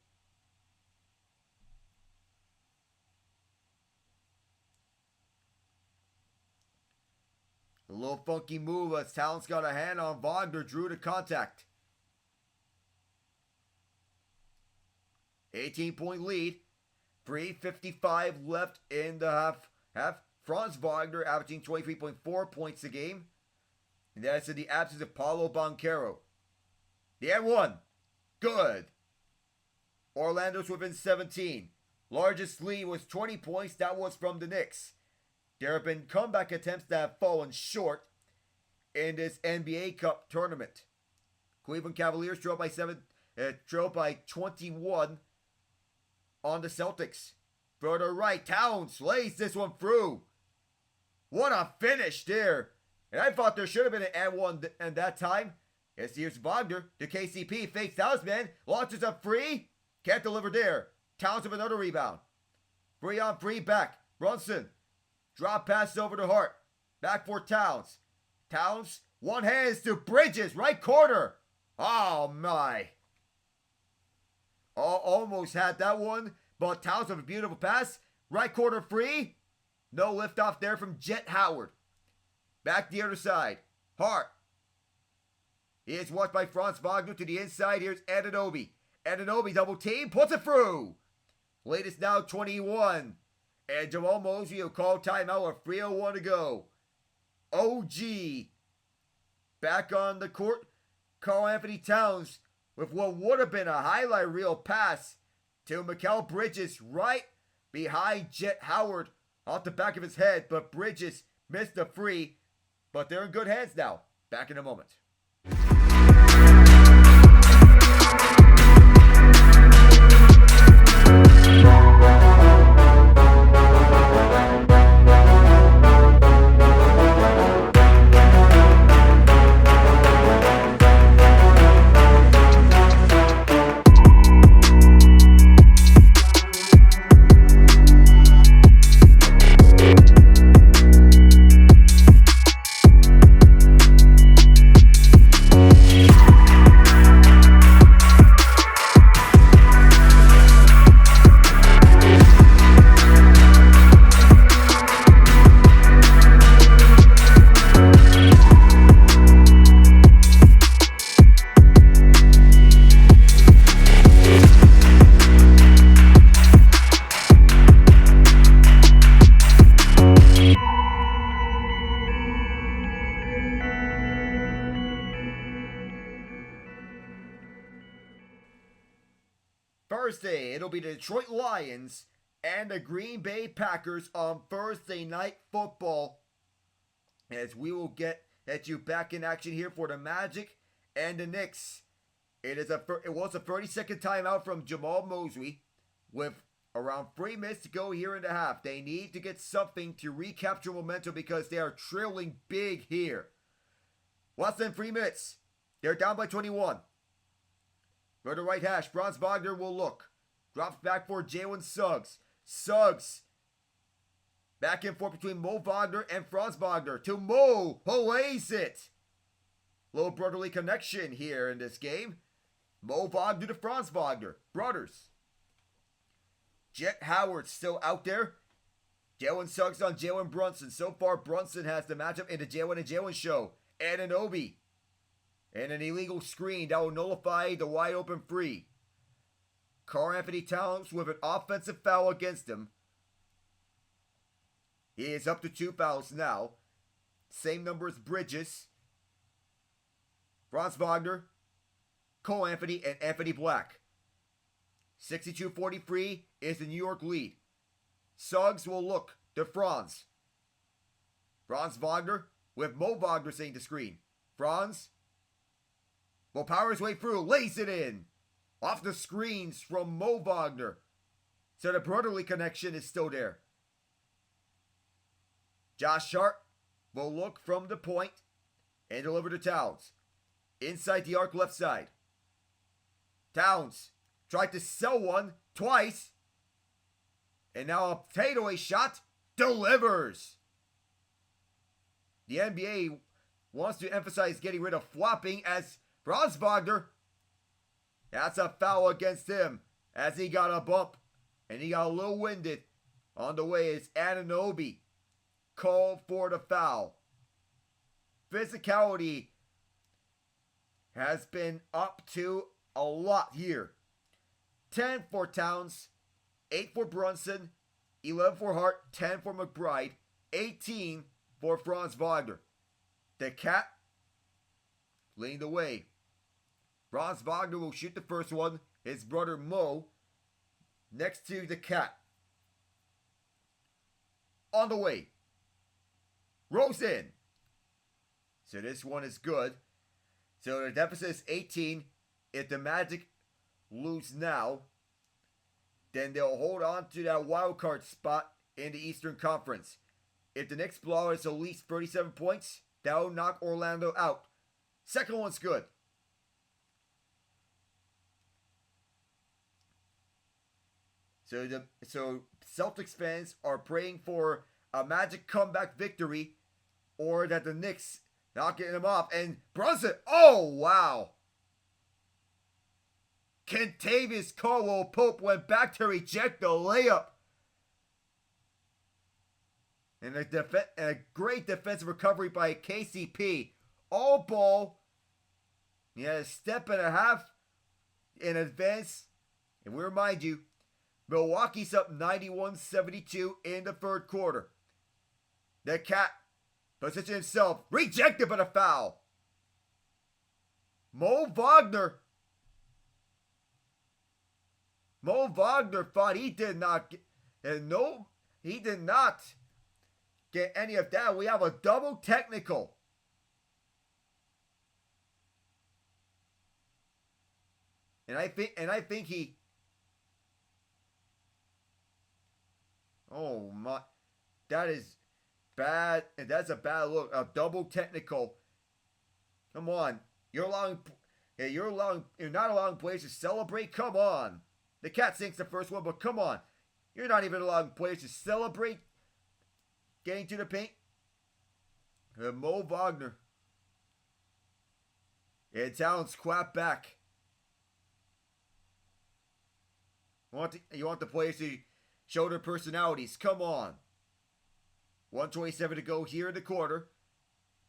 A little funky move as Towns got a hand on Wagner, drew to contact. 18-point lead. 3:55 left in the half. Franz Wagner averaging 23.4 points a game. And that's in the absence of Paulo Banchero. The and one. Good. Orlando's within 17. Largest lead was 20 points. That was from the Knicks. There have been comeback attempts that have fallen short in this NBA Cup tournament. Cleveland Cavaliers trailed by 21 on the Celtics. Further right, Towns lays this one through. What a finish there. And I thought there should have been an and one at that time. As here's Wagner to KCP. Fakes Towns, man. Launches a free. Can't deliver there. Towns with another rebound. 3-on-3 back. Brunson. Drop pass over to Hart. Back for Towns. Towns. One hands to Bridges. Right corner. Oh my. Almost had that one. But Towns with a beautiful pass. Right corner free. No lift off there from Jet Howard. Back the other side. Hart. He is watched by Franz Wagner to the inside. Here's Anunoby. Anunoby double team. Puts it through. Latest now 21. And Jamal Mosley will call timeout with 3:01 to go. OG. Back on the court. Karl-Anthony Towns with what would have been a highlight reel pass to Mikal Bridges right behind Jet Howard off the back of his head. But Bridges missed the free. But they're in good hands now. Back in a moment. Thursday, it'll be the Detroit Lions and the Green Bay Packers on Thursday Night Football. As we will get you back in action here for the Magic and the Knicks. It was a 30-second timeout from Jamal Mosley with around 3 minutes to go here in the half. They need to get something to recapture momentum because they are trailing big here. Less than 3 minutes. They're down by 21. For the right hash, Franz Wagner will look. Drops back for Jalen Suggs. Suggs. Back and forth between Mo Wagner and Franz Wagner. To Mo. Plays it. Little brotherly connection here in this game. Mo Wagner to Franz Wagner. Brothers. Jet Howard still out there. Jalen Suggs on Jalen Brunson. So far, Brunson has the matchup in the Jalen and Jalen show. Anunoby. And an illegal screen that will nullify the wide open free. Karl-Anthony Towns with an offensive foul against him. He is up to 2 fouls now. Same number as Bridges. Franz Wagner, Karl-Anthony, and Anthony Black. 62-43 is the New York lead. Suggs will look to Franz. Franz Wagner with Mo Wagner saying the screen. Franz will power his way through, lays it in. Off the screens from Mo Wagner. So the brotherly connection is still there. Josh Hart will look from the point and deliver to Towns. Inside the arc left side. Towns tried to sell one twice. And now a fadeaway shot delivers. The NBA wants to emphasize getting rid of flopping as Franz Wagner, that's a foul against him as he got a bump and he got a little winded on the way as Anunoby called for the foul. physicality has been up to a lot here. 10 for Towns, 8 for Brunson, 11 for Hart, 10 for McBride, 18 for Franz Wagner. The Cat leading the way. Franz Wagner will shoot the first one. His brother Mo next to the Cat. On the way. Rolls in. So this one is good. So the deficit is 18. If the Magic lose now, then they'll hold on to that wild card spot in the Eastern Conference. If the Knicks blow out, it's at least 37 points. That'll knock Orlando out. Second one's good. So Celtics fans are praying for a Magic comeback victory, or that the Knicks not getting them off. And Brunson, oh wow! Kentavious Caldwell-Pope went back to reject the layup. And a great defensive recovery by KCP. All ball. He had a step and a half in advance. And we remind you, Milwaukee's up 91-72 in the third quarter. The Cat positioned himself, rejected by the foul. Mo Wagner thought he did not get, and no, he did not get any of that. We have a double technical. And I think he, oh my, that is bad, and that's a bad look. A double technical. Come on, you're not allowing players to celebrate. Come on, the Cat sinks the first one, but come on, you're not even allowing players to celebrate getting to the paint. Mo Wagner. And Towns clap back. You want the players to show their personalities. Come on. 1:27 to go here in the quarter.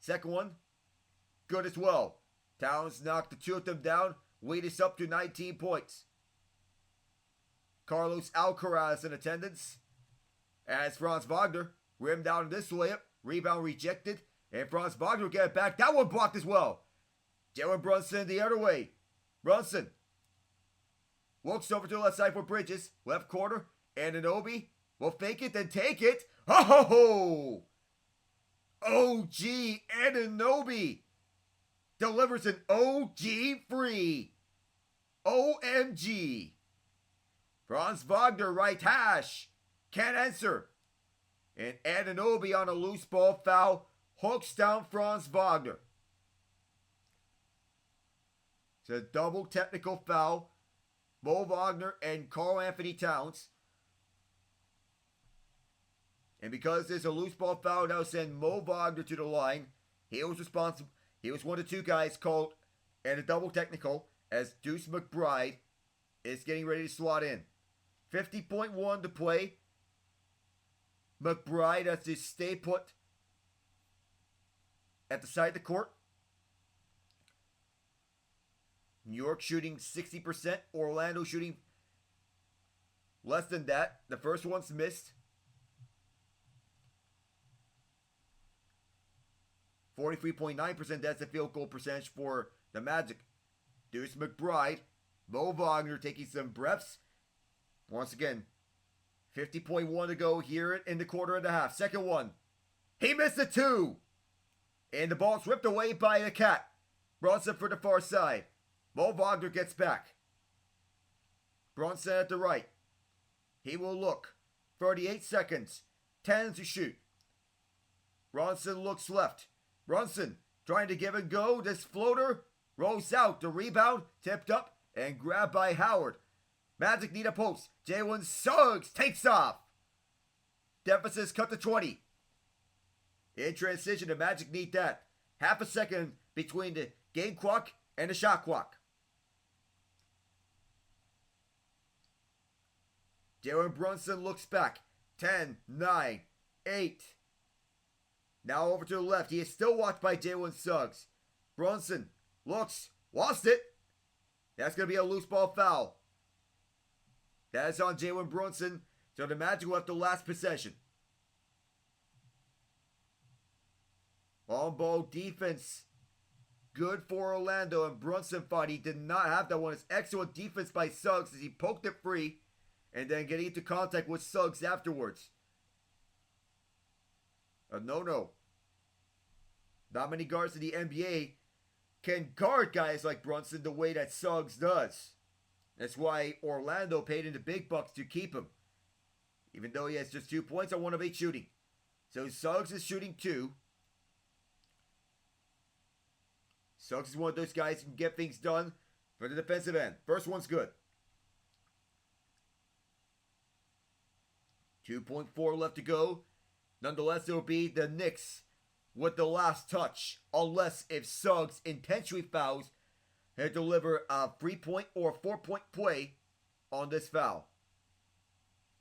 Second one, good as well. Towns knocked the two of them down. Lead us up to 19 points. Carlos Alcaraz in attendance. As Franz Wagner rimmed down this layup. Rebound rejected. And Franz Wagner will get it back. That one blocked as well. Jalen Brunson the other way. Brunson looks over to the left side for Bridges. Left corner. Anunoby will fake it, then take it. Ho ho ho! OG Anunoby delivers an OG free. OMG. Franz Wagner right hash. Can't answer. And Anunoby on a loose ball foul hooks down Franz Wagner. It's a double technical foul. Mo Wagner and Karl-Anthony Towns. And because there's a loose ball foul, now send Mo Wagner to the line. He was responsible. He was one of the two guys called and a double technical as Deuce McBride is getting ready to slot in. 50.1 to play. McBride has to stay put at the side of the court. New York shooting 60%. Orlando shooting less than that. The first one's missed. 43.9%, that's the field goal percentage for the Magic. Deuce McBride, Mo Wagner taking some breaths. Once again, 50.1 to go here in the quarter and a half. Second one. He missed the two. And the ball's ripped away by the Cat. Brunson for the far side. Mo Wagner gets back. Brunson at the right. He will look. 38 seconds. 10 to shoot. Brunson looks left. Brunson trying to give and go. This floater rolls out. The rebound tipped up and grabbed by Howard. Magic need a post. Jalen Suggs takes off. Deficit's cut to 20. In transition, the Magic need that. Half a second between the game clock and the shot clock. Jalen Brunson looks back. 10, 9, 8. Now over to the left. He is still watched by Jalen Suggs. Brunson looks. Lost it. That's going to be a loose ball foul. That is on Jalen Brunson. So the Magic will have the last possession. On ball defense. Good for Orlando. And Brunson thought he did not have that one. It's excellent defense by Suggs as he poked it free. And then getting into contact with Suggs afterwards. A no-no. Not many guards in the NBA can guard guys like Brunson the way that Suggs does. That's why Orlando paid him the big bucks to keep him. Even though he has just 2 points on 1 of 8 shooting. So Suggs is shooting 2. Suggs is one of those guys who can get things done for the defensive end. First one's good. 2.4 left to go. Nonetheless, it will be the Knicks with the last touch. Unless if Suggs intentionally fouls, he'll deliver a 3-point or 4-point play on this foul.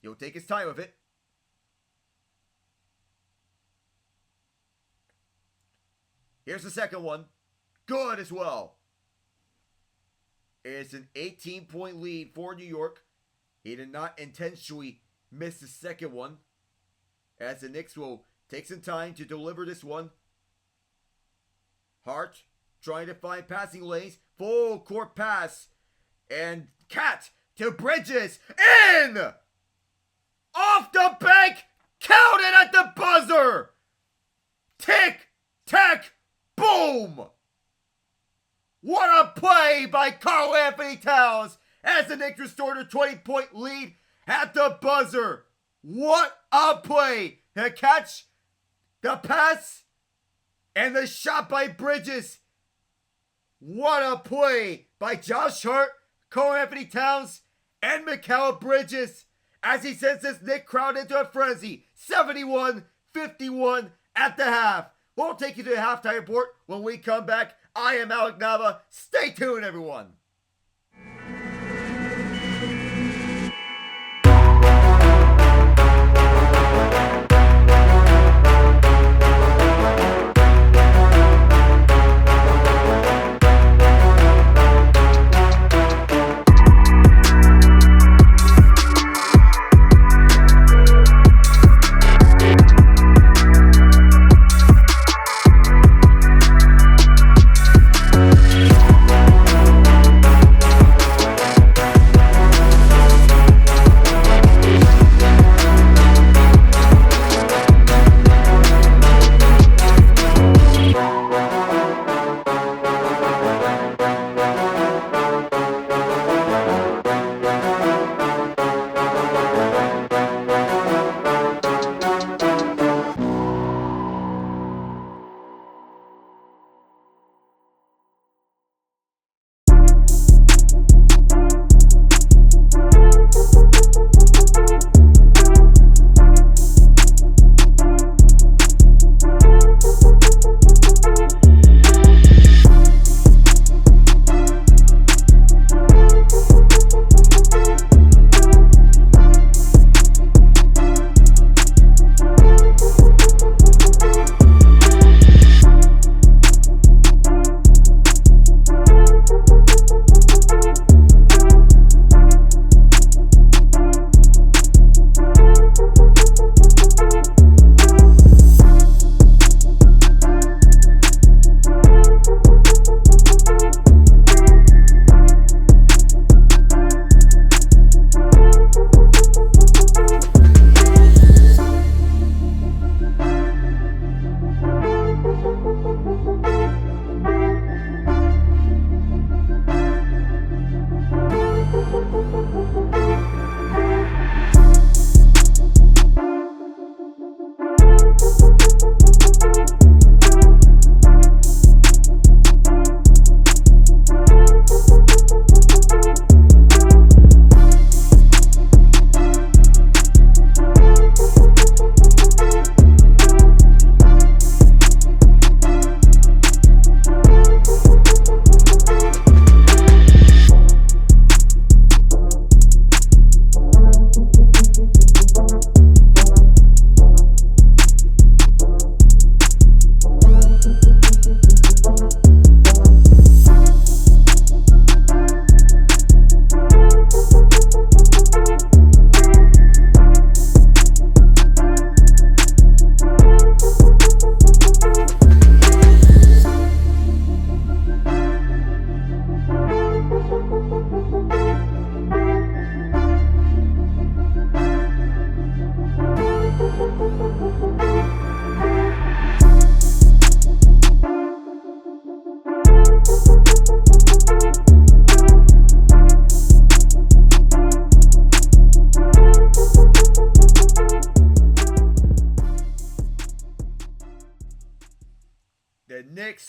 He'll take his time with it. Here's the second one. Good as well. It's an 18-point lead for New York. He did not intentionally miss the second one, as the Knicks will take some time to deliver this one. Hart trying to find passing lanes. Full court pass. And Cat to Bridges. In! Off the bank. Counted at the buzzer. Tick, tack, boom. What a play by Karl-Anthony Towns as the Knicks restored a 20-point lead at the buzzer. What a play. The catch, the pass, and the shot by Bridges. What a play by Josh Hart, Karl-Anthony Towns, and Mikal Bridges as he sends this Knicks crowd into a frenzy. 71-51 at the half. We'll take you to the halftime report when we come back. I am Alec Nava. Stay tuned, everyone.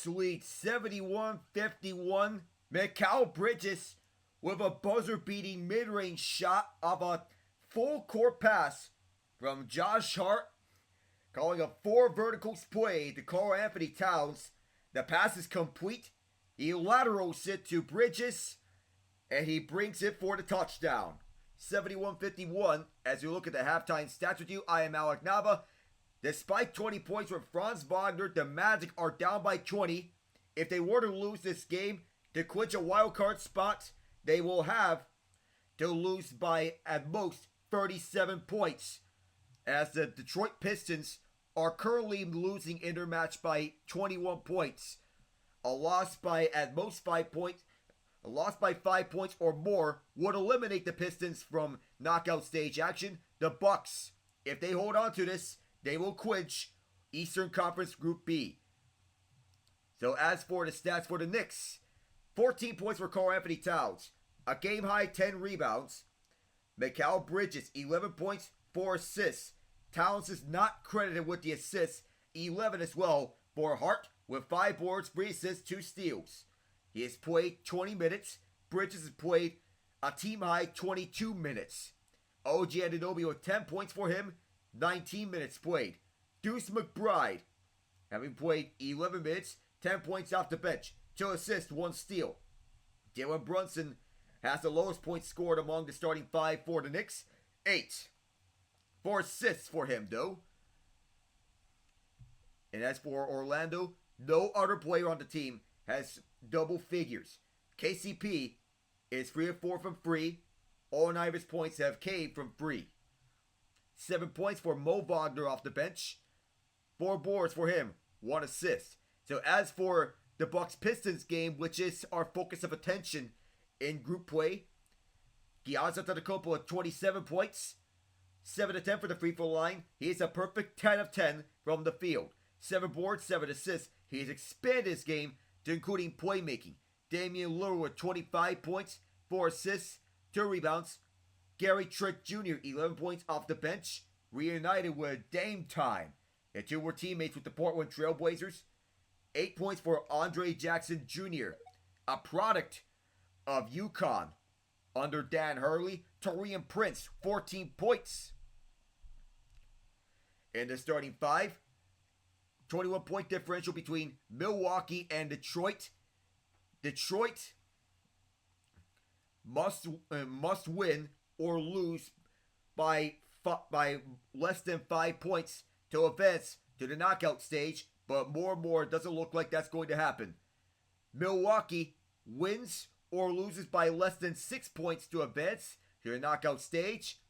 Knicks lead 71-51. Mikal Bridges with a buzzer-beating mid-range shot of a full-court pass from Josh Hart, calling a 4 verticals play to Karl-Anthony Towns. The pass is complete. He laterals it to Bridges, and he brings it for the touchdown. 71-51. As we look at the halftime stats with you, I am Alec Nava. Despite 20 points from Franz Wagner, the Magic are down by 20. If they were to lose this game to clinch a wild card spot, they will have to lose by at most 37 points, as the Detroit Pistons are currently losing in their match by 21 points. A loss by at most 5 points, a loss by 5 points or more would eliminate the Pistons from knockout stage action. The Bucks, if they hold on to this, they will clinch Eastern Conference Group B. So as for the stats for the Knicks, 14 points for Karl-Anthony Towns, a game-high 10 rebounds. Mikal Bridges, 11 points, 4 assists. Towns is not credited with the assists, 11 as well for Hart with 5 boards, 3 assists, 2 steals. He has played 20 minutes. Bridges has played a team-high 22 minutes. OG Anunoby with 10 points for him, 19 minutes played. Deuce McBride, having played 11 minutes, 10 points off the bench, 2 assists, 1 steal. Jalen Brunson has the lowest points scored among the starting 5 for the Knicks, 8. 4 assists for him, though. And as for Orlando, no other player on the team has double figures. KCP is 3 of 4 from free. All 9 of his points have came from free. 7 points for Mo Wagner off the bench. 4 boards for him, 1 assist. So as for the Bucks-Pistons game, which is our focus of attention in group play, Giannis Antetokounmpo with 27 points. 7 of 10 for the free throw line. He is a perfect 10 of 10 from the field. 7 boards, 7 assists. He has expanded his game to including playmaking. Damian Lillard with 25 points, 4 assists, 2 rebounds. Gary Trent Jr., 11 points off the bench. Reunited with Dame time. The two were teammates with the Portland Trail Blazers. 8 points for Andre Jackson Jr., a product of UConn under Dan Hurley. Taurean Prince, 14 points. In the starting 5, 21-point differential between Milwaukee and Detroit. Detroit must win or lose by less than 5 points to advance to the knockout stage, but more and more it doesn't look like that's going to happen. Milwaukee wins or loses by less than 6 points to advance to the knockout stage.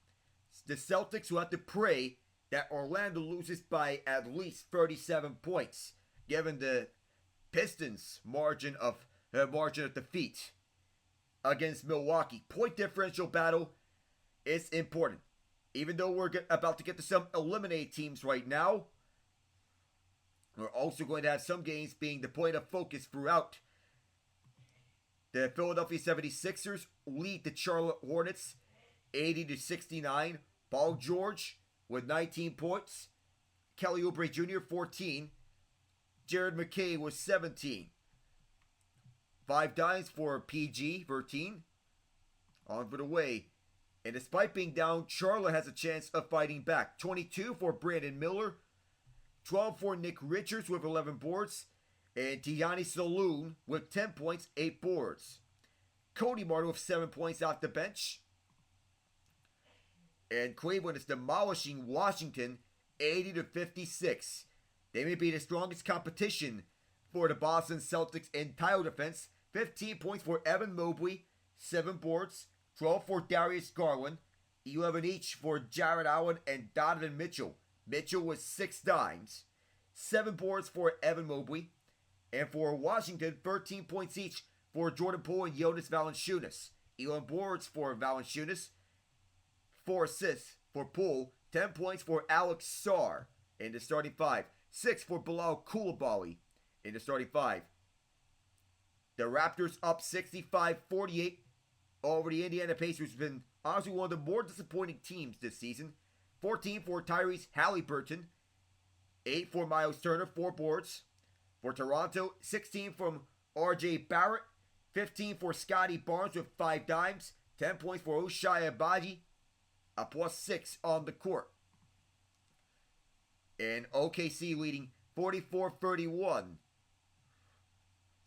The Celtics will have to pray that Orlando loses by at least 37 points, given the Pistons' margin of defeat against Milwaukee. Point differential battle is important. Even though we're about to get to some eliminated teams right now, we're also going to have some games being the point of focus throughout. The Philadelphia 76ers lead the Charlotte Hornets 80-69. Paul George with 19 points. Kelly Oubre Jr. 14. Jared McKay with 17. 5 dimes for PG 13. On for the way. And despite being down, Charlotte has a chance of fighting back. 22 for Brandon Miller. 12 for Nick Richards with 11 boards. And Tiani Saloon with 10 points, 8 boards. Cody Martin with 7 points off the bench. And Cleveland is demolishing Washington 80-56. They may be the strongest competition for the Boston Celtics in title defense. 15 points for Evan Mobley, 7 boards. 12 for Darius Garland, 11 each for Jared Allen and Donovan Mitchell. Mitchell with 6 dimes. 7 boards for Evan Mobley. And for Washington, 13 points each for Jordan Poole and Jonas Valanciunas. 11 boards for Valanciunas. 4 assists for Poole. 10 points for Alex Sarr in the starting 5. 6 for Bilal Coulibaly in the starting 5. The Raptors up 65-48 over the Indiana Pacers, have been honestly one of the more disappointing teams this season. 14 for Tyrese Halliburton. 8 for Miles Turner, 4 boards. For Toronto, 16 from R.J. Barrett, 15 for Scotty Barnes with 5 dimes, 10 points for Ochai Agbaji, a +6 on the court. And OKC leading 44-31.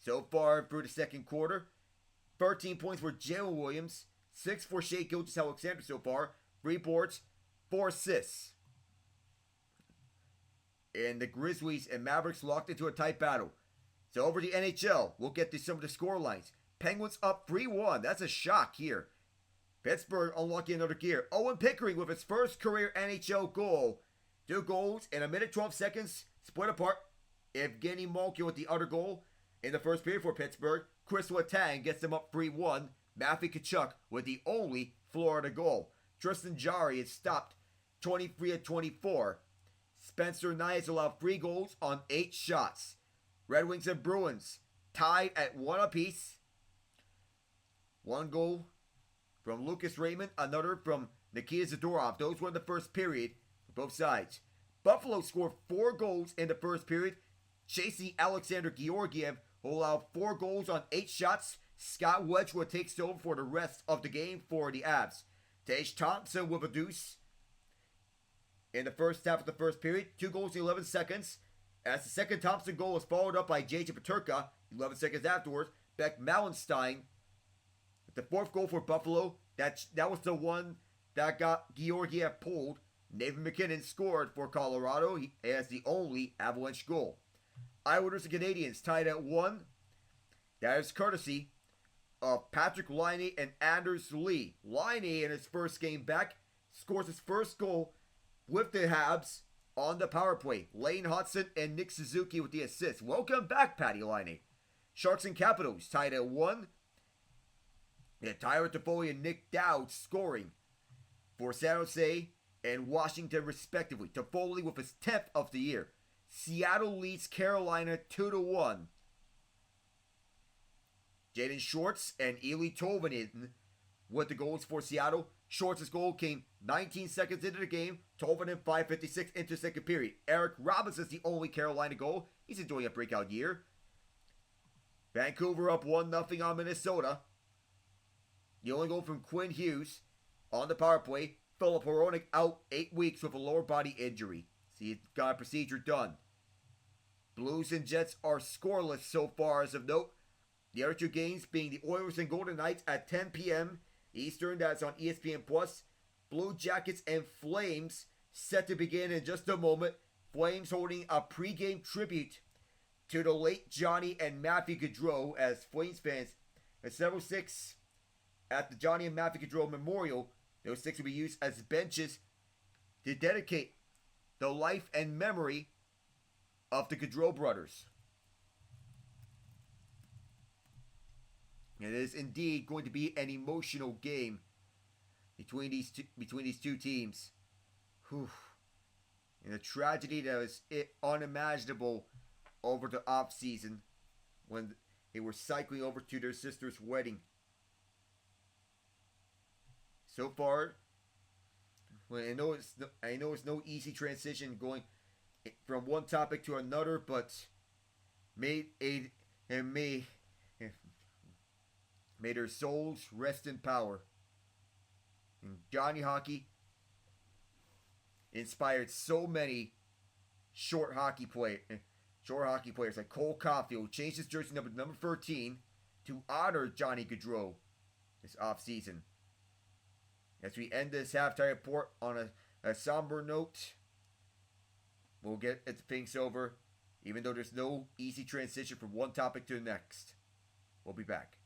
So far through the second quarter, 13 points for Jalen Williams, 6 for Shai Gilgeous-Alexander so far, 3 boards, 4 assists. And the Grizzlies and Mavericks locked into a tight battle. So over the NHL, we'll get to some of the score lines. Penguins up 3-1. That's a shock here. Pittsburgh unlocking another gear. Owen Pickering with his first career NHL goal. 2 goals in a minute 12 seconds. Split apart. Evgeny Malkin with the other goal in the first period for Pittsburgh. Chris Letang gets them up 3-1. Matthew Tkachuk with the only Florida goal. Tristan Jarry is stopped 23-24. Spencer Knight has allowed 3 goals on 8 shots. Red Wings and Bruins tied at 1 apiece. 1 goal from Lucas Raymond, another from Nikita Zadorov. Those were in the first period for both sides. Buffalo scored 4 goals in the first period. Chasing Alexander Georgiev, who allowed 4 goals on 8 shots. Scott Wedgwood takes over for the rest of the game for the Avs. Tage Thompson with a deuce in the first half of the first period. 2 goals in 11 seconds. As the second Thompson goal was followed up by J.J. Peterka 11 seconds afterwards. Beck Mallenstein with the 4th goal for Buffalo. That was the one that got Georgiev pulled. Nathan McKinnon scored for Colorado. He has the only Avalanche goal. Islanders and Canadiens tied at 1. That is courtesy of Patrick Laine and Anders Lee. Laine, in his first game back, scores his first goal with the Habs on the power play. Lane Hudson and Nick Suzuki with the assists. Welcome back, Patty Laine. Sharks and Capitals tied at 1. And Tyler Toffoli and Nick Dowd scoring for San Jose and Washington respectively. Toffoli with his 10th of the year. Seattle leads Carolina 2-1. Jaden Schwartz and Eeli Tolvanen with the goals for Seattle. Schwartz's goal came 19 seconds into the game. Tolvanen 5:56 into the second period. Eric Robinson's the only Carolina goal. He's enjoying a breakout year. Vancouver up 1-0 on Minnesota. The only goal from Quinn Hughes on the power play. Philip Hronek out 8 weeks with a lower body injury. So he got a procedure done. Blues and Jets are scoreless so far as of note. The other 2 games being the Oilers and Golden Knights at 10 p.m. Eastern. That's on ESPN+. Blue Jackets and Flames set to begin in just a moment. Flames holding a pregame tribute to the late Johnny and Matthew Gaudreau as Flames fans. At 7:06 at the Johnny and Matthew Gaudreau Memorial, those 6 will be used as benches to dedicate the life and memory of the Gaudreau brothers. It is indeed going to be an emotional game between these two teams. Whew. And a tragedy that was unimaginable over the off season when they were cycling over to their sister's wedding. So far, well, I know it's no easy transition going from one topic to another, but may their souls rest in power. And Johnny Hockey inspired so many short hockey players like Cole Caulfield, changed his jersey number 13 to honor Johnny Gaudreau this offseason. As we end this halftime report on a somber note, we'll get things over, even though there's no easy transition from one topic to the next. We'll be back.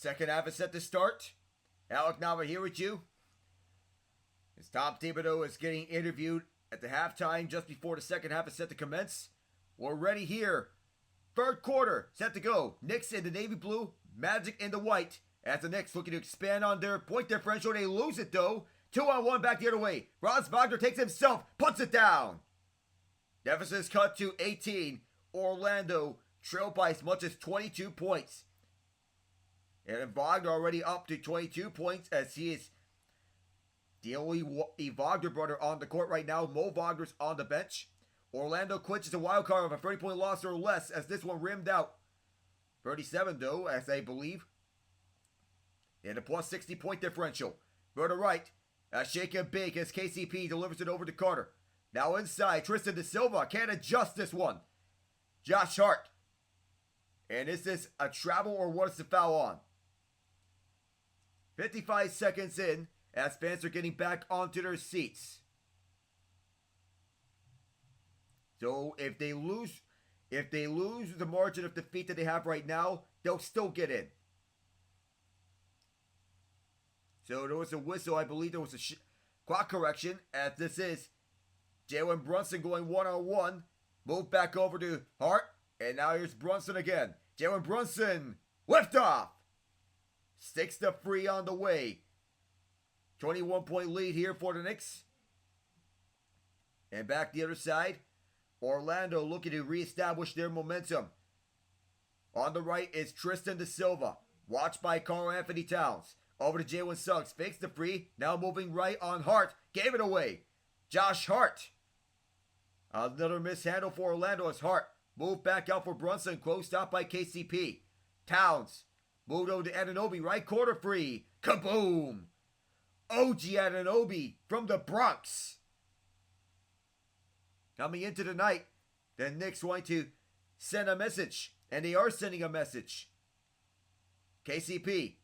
Second half is set to start. Alec Nava here with you. As Tom Thibodeau is getting interviewed at the halftime just before the second half is set to commence. We're ready here. Third quarter set to go. Knicks in the navy blue, Magic in the white. As the Knicks looking to expand on their point differential. They lose it though. 2-on-1 back the other way. Franz Wagner takes himself, puts it down. Deficit is cut to 18. Orlando trailed by as much as 22 points. And Wagner already up to 22 points as he is the only Wagner brother on the court right now. Mo Wagner's on the bench. Orlando clinches a wild card of a 30-point loss or less as this one rimmed out. 37 though, as I believe. And a plus 60 point differential. Go to right. Shake and bake as KCP delivers it over to Carter. Now inside, Tristan De Silva can't adjust this one. Josh Hart. And is this a travel or what is the foul on? 55 seconds in as fans are getting back onto their seats. So if they lose the margin of defeat that they have right now, they'll still get in. So there was a whistle. I believe there was a clock correction as this is Jalen Brunson going one-on-one. Move back over to Hart. And now here's Brunson again. Jalen Brunson, lift off. Sticks the free on the way. 21-point lead here for the Knicks. And back the other side. Orlando looking to reestablish their momentum. On the right is Tristan De Silva. Watched by Karl-Anthony Towns. Over to Jalen Suggs. Fakes the free. Now moving right on Hart. Gave it away. Josh Hart. Another mishandle for Orlando as Hart moved back out for Brunson. Close stop by KCP. Towns. Moved over to Anunoby. Right corner free. Kaboom. OG Anunoby from the Bronx. Coming into the night, the Knicks want to send a message. And they are sending a message. KCP.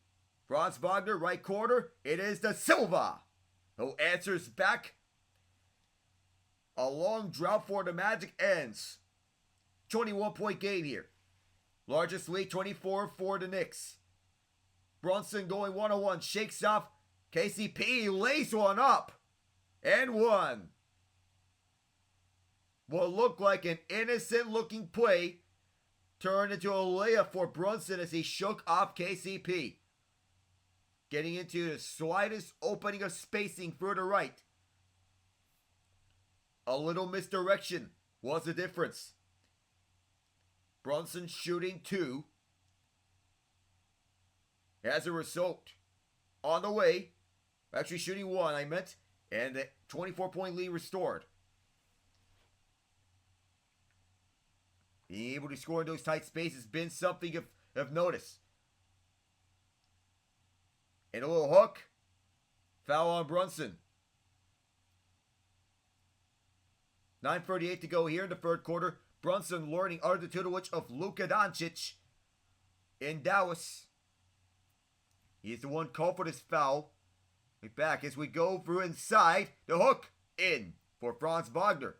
Franz Wagner, right corner. It is De Silva who answers back. A long drought for the Magic ends. 21-point game here. Largest lead, 24 for the Knicks. Brunson going one-on-one. Shakes off. KCP lays one up. And one. What looked like an innocent-looking play turned into a layup for Brunson as he shook off KCP. Getting into the slightest opening of spacing for the right. A little misdirection was the difference. Brunson shooting 2. As a result, on the way, actually shooting 1, I meant, and the 24-point lead restored. Being able to score in those tight spaces has been something of notice. And a little hook. Foul on Brunson. 9:38 to go here in the third quarter. Brunson learning under the tutelage of Luka Doncic in Dallas. He's the one called for this foul. Back as we go through inside. The hook in for Franz Wagner.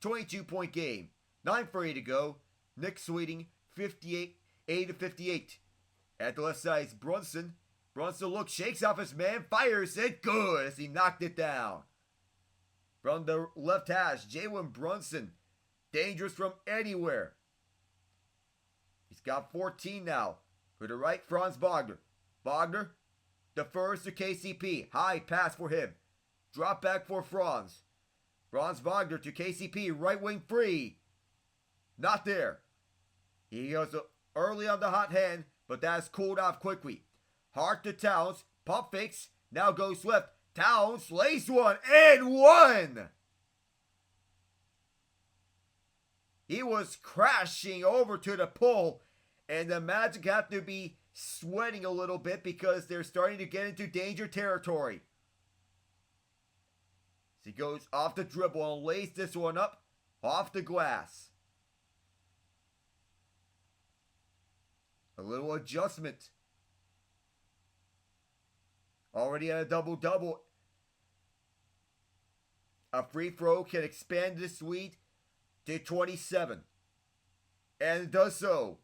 22-point game. 9:30 to go. Knicks leading 80-58. At the left side is Brunson. Brunson looks, shakes off his man, fires it good as he knocked it down. From the left hash, Jalen Brunson. Dangerous from anywhere. He's got 14 now. For the right, Franz Wagner. Wagner defers to KCP. High pass for him. Drop back for Franz. Franz Wagner to KCP. Right wing free. Not there. He goes early on the hot hand, but that's cooled off quickly. Hart to Towns. Pump fakes. Now goes left. Towns lays one and one. He was crashing over to the pole, and the Magic have to be sweating a little bit because they're starting to get into danger territory. So he goes off the dribble and lays this one up off the glass. A little adjustment. Already at a double-double. A free throw can expand this lead to 27. And it does so.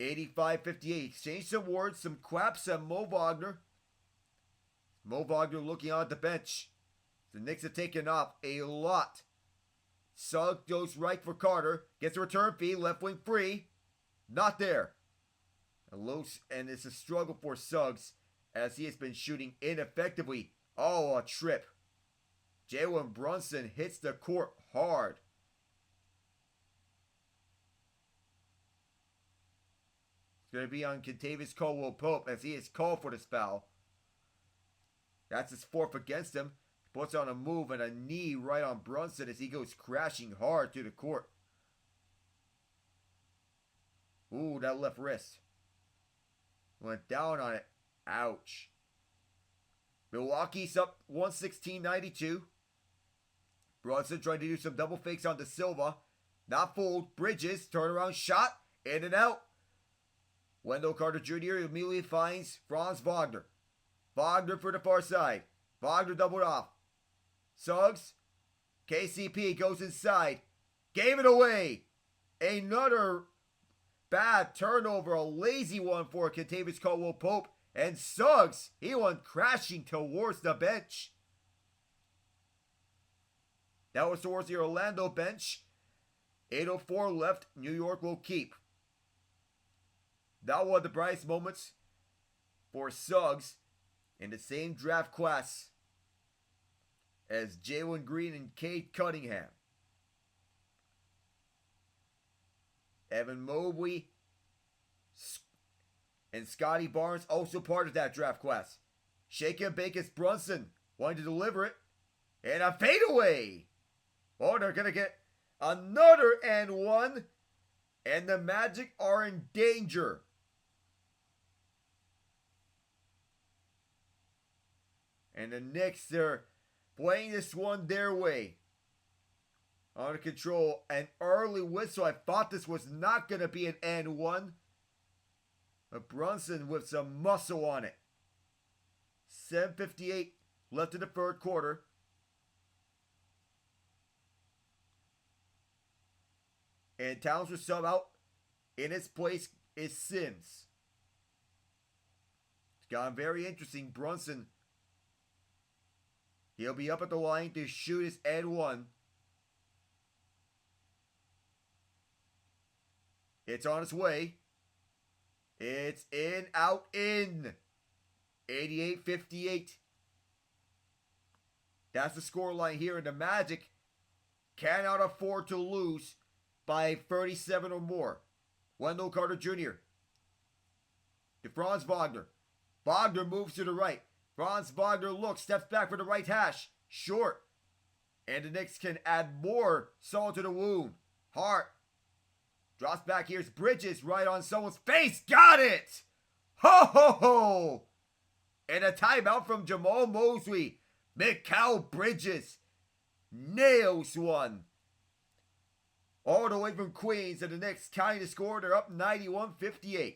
85-58. Exchange some words, some claps on Mo Wagner. Mo Wagner looking on the bench. The Knicks have taken off a lot. Suggs goes right for Carter. Gets a return feed. Left wing free. Not there. And it's a struggle for Suggs as he has been shooting ineffectively. Oh, a trip. Jalen Brunson hits the court hard. It's going to be on Caldwell-Pope as he is called for this foul. That's his fourth against him. Puts on a move and a knee right on Brunson as he goes crashing hard through the court. Ooh, that left wrist. Went down on it. Ouch. Milwaukee's up 116-92. Brunson trying to do some double fakes on De Silva. Not fooled. Bridges, turnaround shot, in and out. Wendell Carter Jr. immediately finds Franz Wagner. Wagner for the far side. Wagner doubled off. Suggs. KCP goes inside. Gave it away. Another bad turnover. A lazy one for Caldwell-Pope. And Suggs, he went crashing towards the bench. That was towards the Orlando bench. 8:04 left. New York will keep. That was the brightest moments for Suggs in the same draft class as Jalen Green and Cade Cunningham. Evan Mobley and Scotty Barnes also part of that draft class. Shake and bake as Brunson wanting to deliver it. And a fadeaway. Oh, they're going to get another and one. And the Magic are in danger. And the Knicks, they're playing this one their way. Under control. An early whistle. I thought this was not going to be an and one. But Brunson with some muscle on it. 7:58 left in the third quarter. And Towns will sub out. In its place is Sims. It's gotten very interesting. Brunson, he'll be up at the line to shoot his and one. It's on its way. It's in, out, in. 88-58. That's the scoreline here. And the Magic cannot afford to lose by 37 or more. Wendell Carter Jr. to Franz Wagner. Wagner moves to the right. Franz Wagner looks, steps back for the right hash. Short. And the Knicks can add more salt to the wound. Hart. Drops back. Here's Bridges right on someone's face. Got it! Ho ho ho! And a timeout from Jamal Mosley. Mikal Bridges nails one. All the way from Queens, and the Knicks counting the score. They're up 91-58.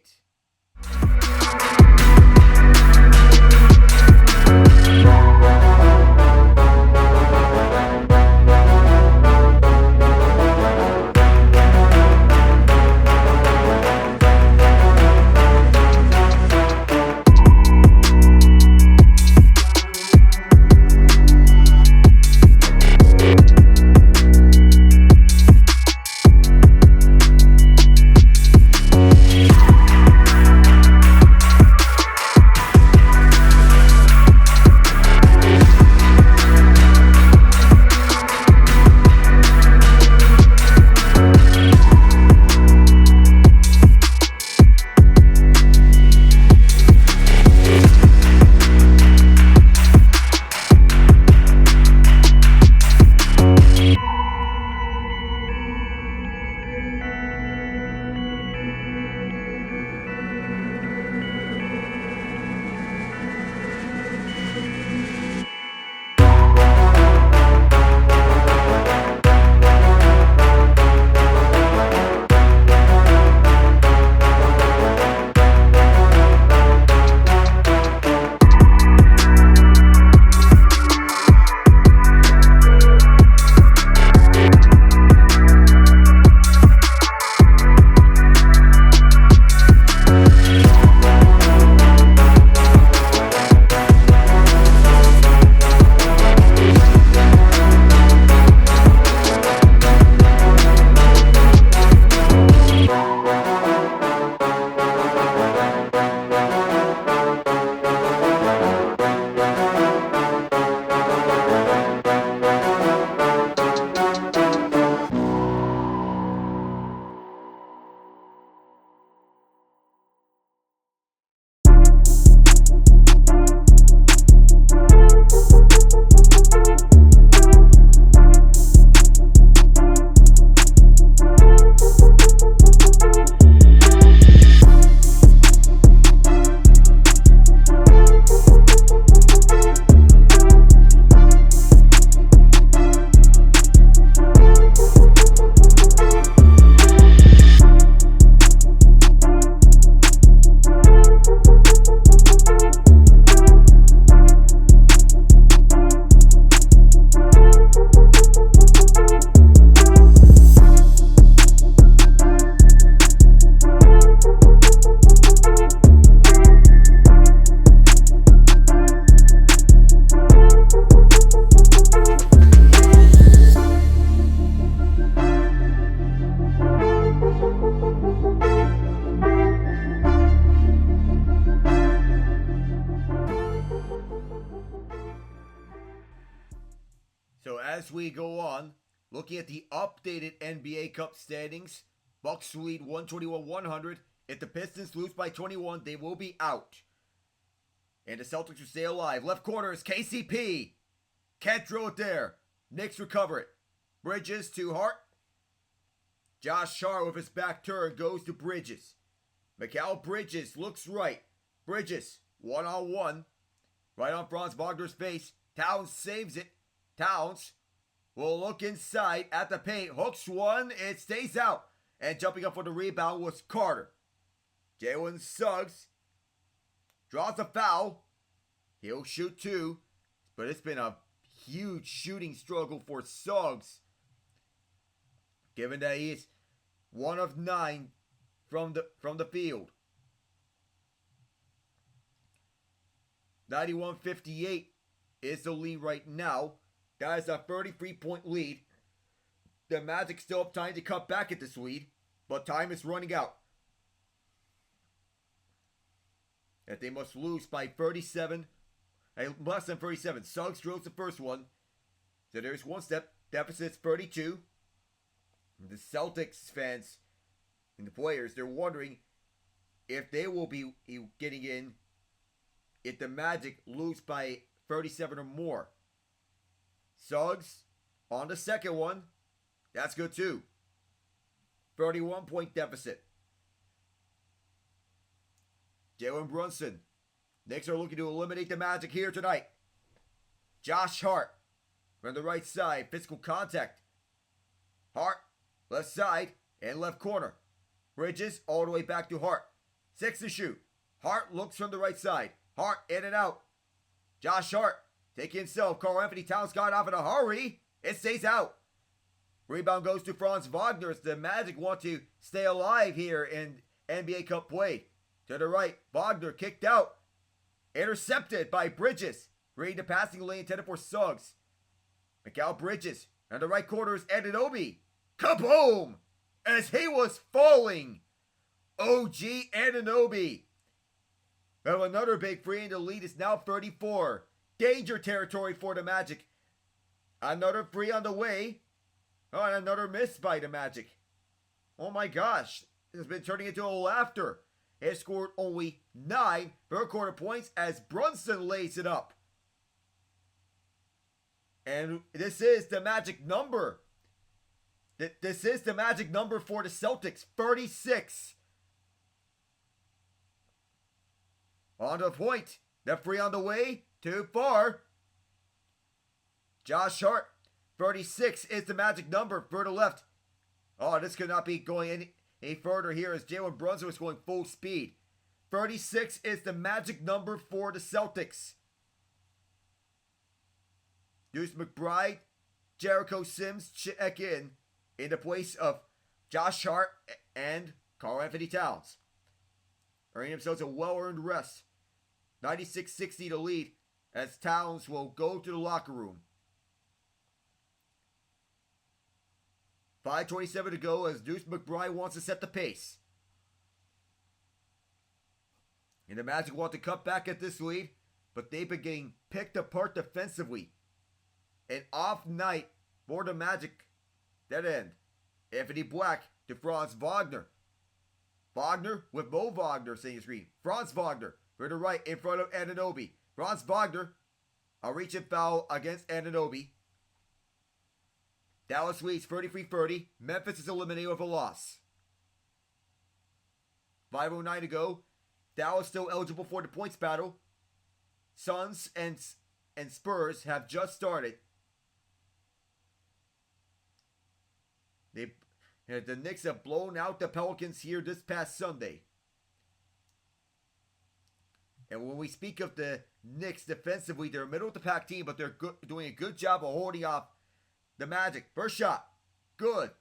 as we go on, looking at the updated NBA Cup standings, Bucks lead 121-100. If the Pistons lose by 21, they will be out. And the Celtics will stay alive. Left corner is KCP. Can't drill it there. Knicks recover it. Bridges to Hart. Josh Hart with his back turn goes to Bridges. Mikal Bridges looks right. Bridges, one-on-one. Right on Franz Wagner's face. Towns saves it. Towns will look inside at the paint. Hooks one. It stays out. And jumping up for the rebound was Carter. Jalen Suggs draws a foul. He'll shoot two. But it's been a huge shooting struggle for Suggs, given that he is 1 of 9 from the field. 91-58 is the lead right now. That is a 33-point lead. The Magic still have time to cut back at this lead, but time is running out. That they must lose by 37, less than 37. Suggs drills the first one. So there's one step. Deficit's 32. The Celtics fans and the players, they're wondering if they will be getting in if the Magic lose by 37 or more. Suggs on the second one. That's good too. 31-point deficit. Jalen Brunson. Knicks are looking to eliminate the Magic here tonight. Josh Hart from the right side. Physical contact. Hart, left side and left corner. Bridges all the way back to Hart. 6 to shoot. Hart looks from the right side. Hart in and out. Josh Hart taking himself. Karl-Anthony Towns got off in a hurry. It stays out. Rebound goes to Franz Wagner as the Magic want to stay alive here in NBA Cup play. To the right, Wagner kicked out. Intercepted by Bridges. Reading the passing lane intended for Suggs. Mikal Bridges. And the right corner is Anunoby. Kaboom! As he was falling. OG Anunoby. We have another big free and the lead is now 34. Danger territory for the Magic. Another free on the way. Oh, and another miss by the Magic. Oh my gosh. This has been turning into a laughter. It scored only 9 third quarter points as Brunson lays it up. And this is the magic number. This is the magic number for the Celtics. 36. On the point. That free on the way. Too far. Josh Hart. 36 is the magic number for the left. Oh, this could not be going any further here as Jalen Brunson was going full speed. 36 is the magic number for the Celtics. Deuce McBride, Jericho Sims check in the place of Josh Hart and Karl-Anthony Towns. Earning themselves a well-earned rest. 96-60 to lead as Towns will go to the locker room. 5:27 to go as Deuce McBride wants to set the pace. And the Magic want to cut back at this lead, but they've been getting picked apart defensively. An off night for the Magic. Dead end. Anthony Black to Franz Wagner. Wagner with Mo Wagner seeing screen. Franz Wagner for the right in front of Anunoby. Franz Wagner, a reach-in foul against Anunoby. Dallas leads 33-30. Memphis is eliminated with a loss. 5:09 to go. Dallas still eligible for the points battle. Suns and Spurs have just started. The Knicks have blown out the Pelicans here this past Sunday. And when we speak of the Knicks defensively, they're a middle-of-the-pack team, but they're doing a good job of holding off the Magic. First shot. Good.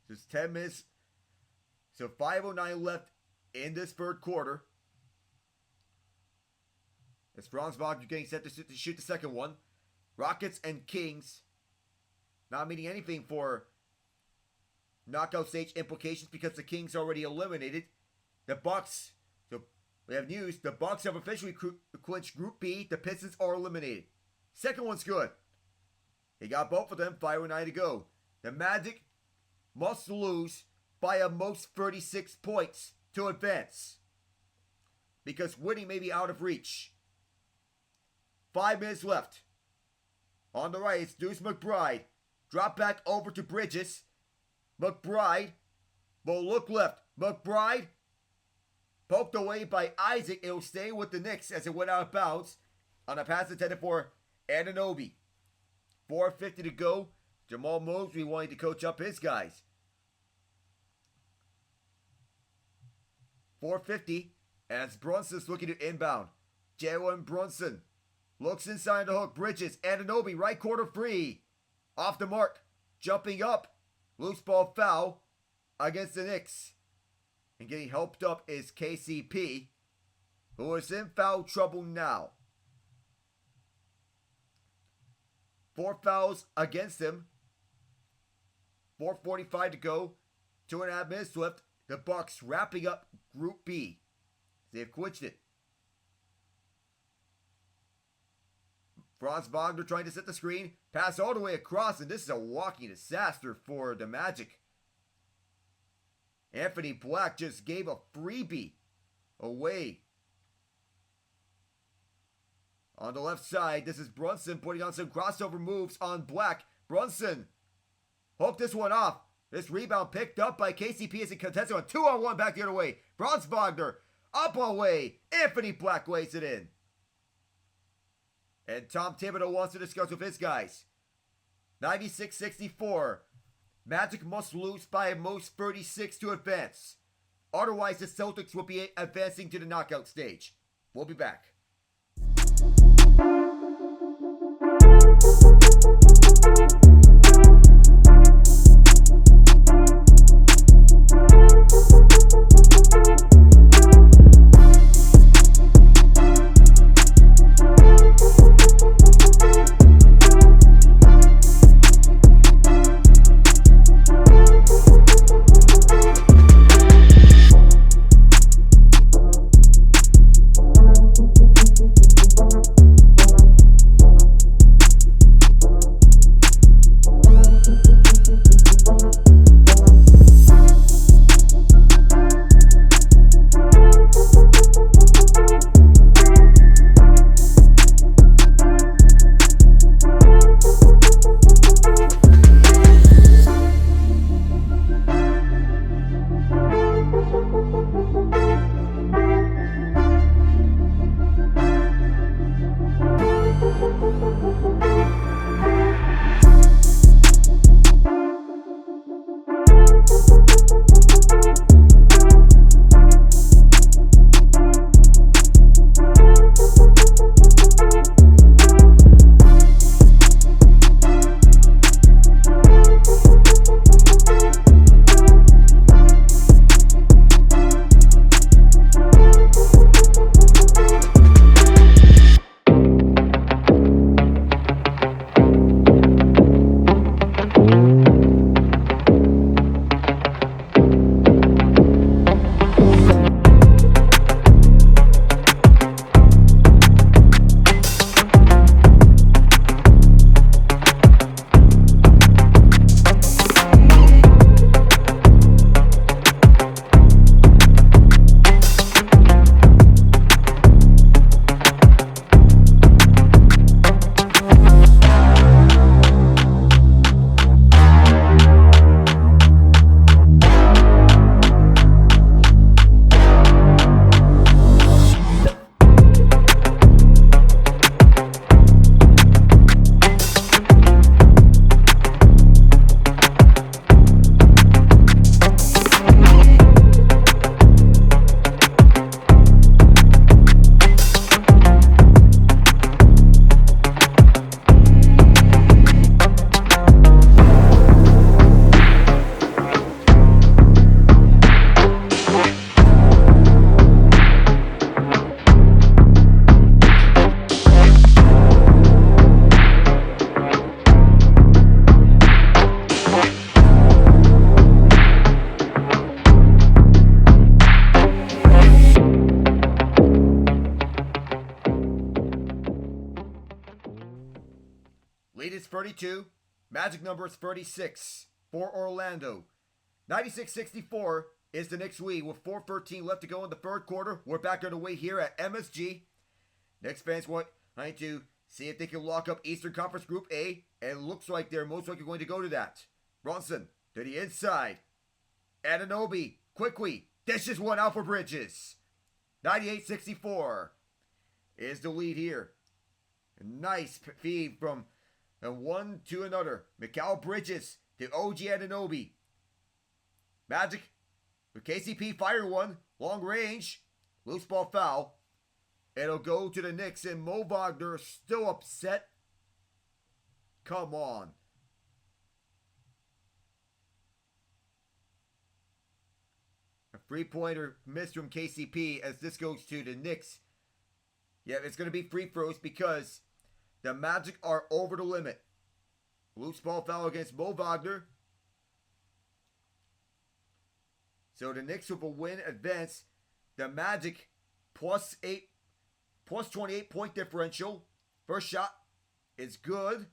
Just 10 minutes. So 5:09 left in this third quarter. As Franz Wagner getting set to shoot the second one. Rockets and Kings not meaning anything for knockout stage implications because the Kings already eliminated. The Bucks, so we have news. The Bucks have officially clinched Group B. The Pistons are eliminated. Second one's good. He got both of them 5:09 to go. The Magic must lose by a most 36 points to advance, because winning may be out of reach. 5 minutes left. On the right, it's Deuce McBride. Drop back over to Bridges. McBride will look left. McBride poked away by Isaac. It'll stay with the Knicks as it went out of bounds on a pass intended for Anunoby. 4:50 to go. Jamal Mosley wanting to coach up his guys. 4:50 as Brunson's looking to inbound. Jalen Brunson looks inside the hook. Bridges, Anunoby, right corner free. Off the mark. Jumping up. Loose ball foul against the Knicks. And getting helped up is KCP, who is in foul trouble now. 4 fouls against him. 4:45 to go. 2.5 minutes left. The Bucks wrapping up Group B. They've clinched it. Franz Wagner trying to set the screen. Pass all the way across, and this is a walking disaster for the Magic. Anthony Black just gave a freebie away. On the left side, this is Brunson putting on some crossover moves on Black. Brunson hooked this one off. This rebound picked up by KCP as he contested on 2-on-1 back the other way. Franz Wagner up away. Anthony Black lays it in. And Tom Thibodeau wants to discuss with his guys. 96-64. Magic must lose by a most 36 to advance. Otherwise, the Celtics will be advancing to the knockout stage. We'll be back. 32. Magic number is 36 for Orlando. 96-64 is the Knicks lead with 4:13 left to go in the third quarter. We're back underway here at MSG. Knicks fans want to see if they can lock up Eastern Conference Group A, and it looks like they're most likely going to go to that. Bronson to the inside. Anunoby quickly dishes one out for Bridges. 98-64 is the lead here. A nice feed from one to another. Mikal Bridges to OG Anunoby. Magic with KCP fire one. Long range. Loose ball foul. It'll go to the Knicks, and Mo Wagner still upset. Come on. A three-pointer missed from KCP as this goes to the Knicks. Yeah, it's going to be free throws because the Magic are over the limit. Loose ball foul against Mo Wagner. So the Knicks with a win advance. The Magic plus 28 point differential. First shot is good.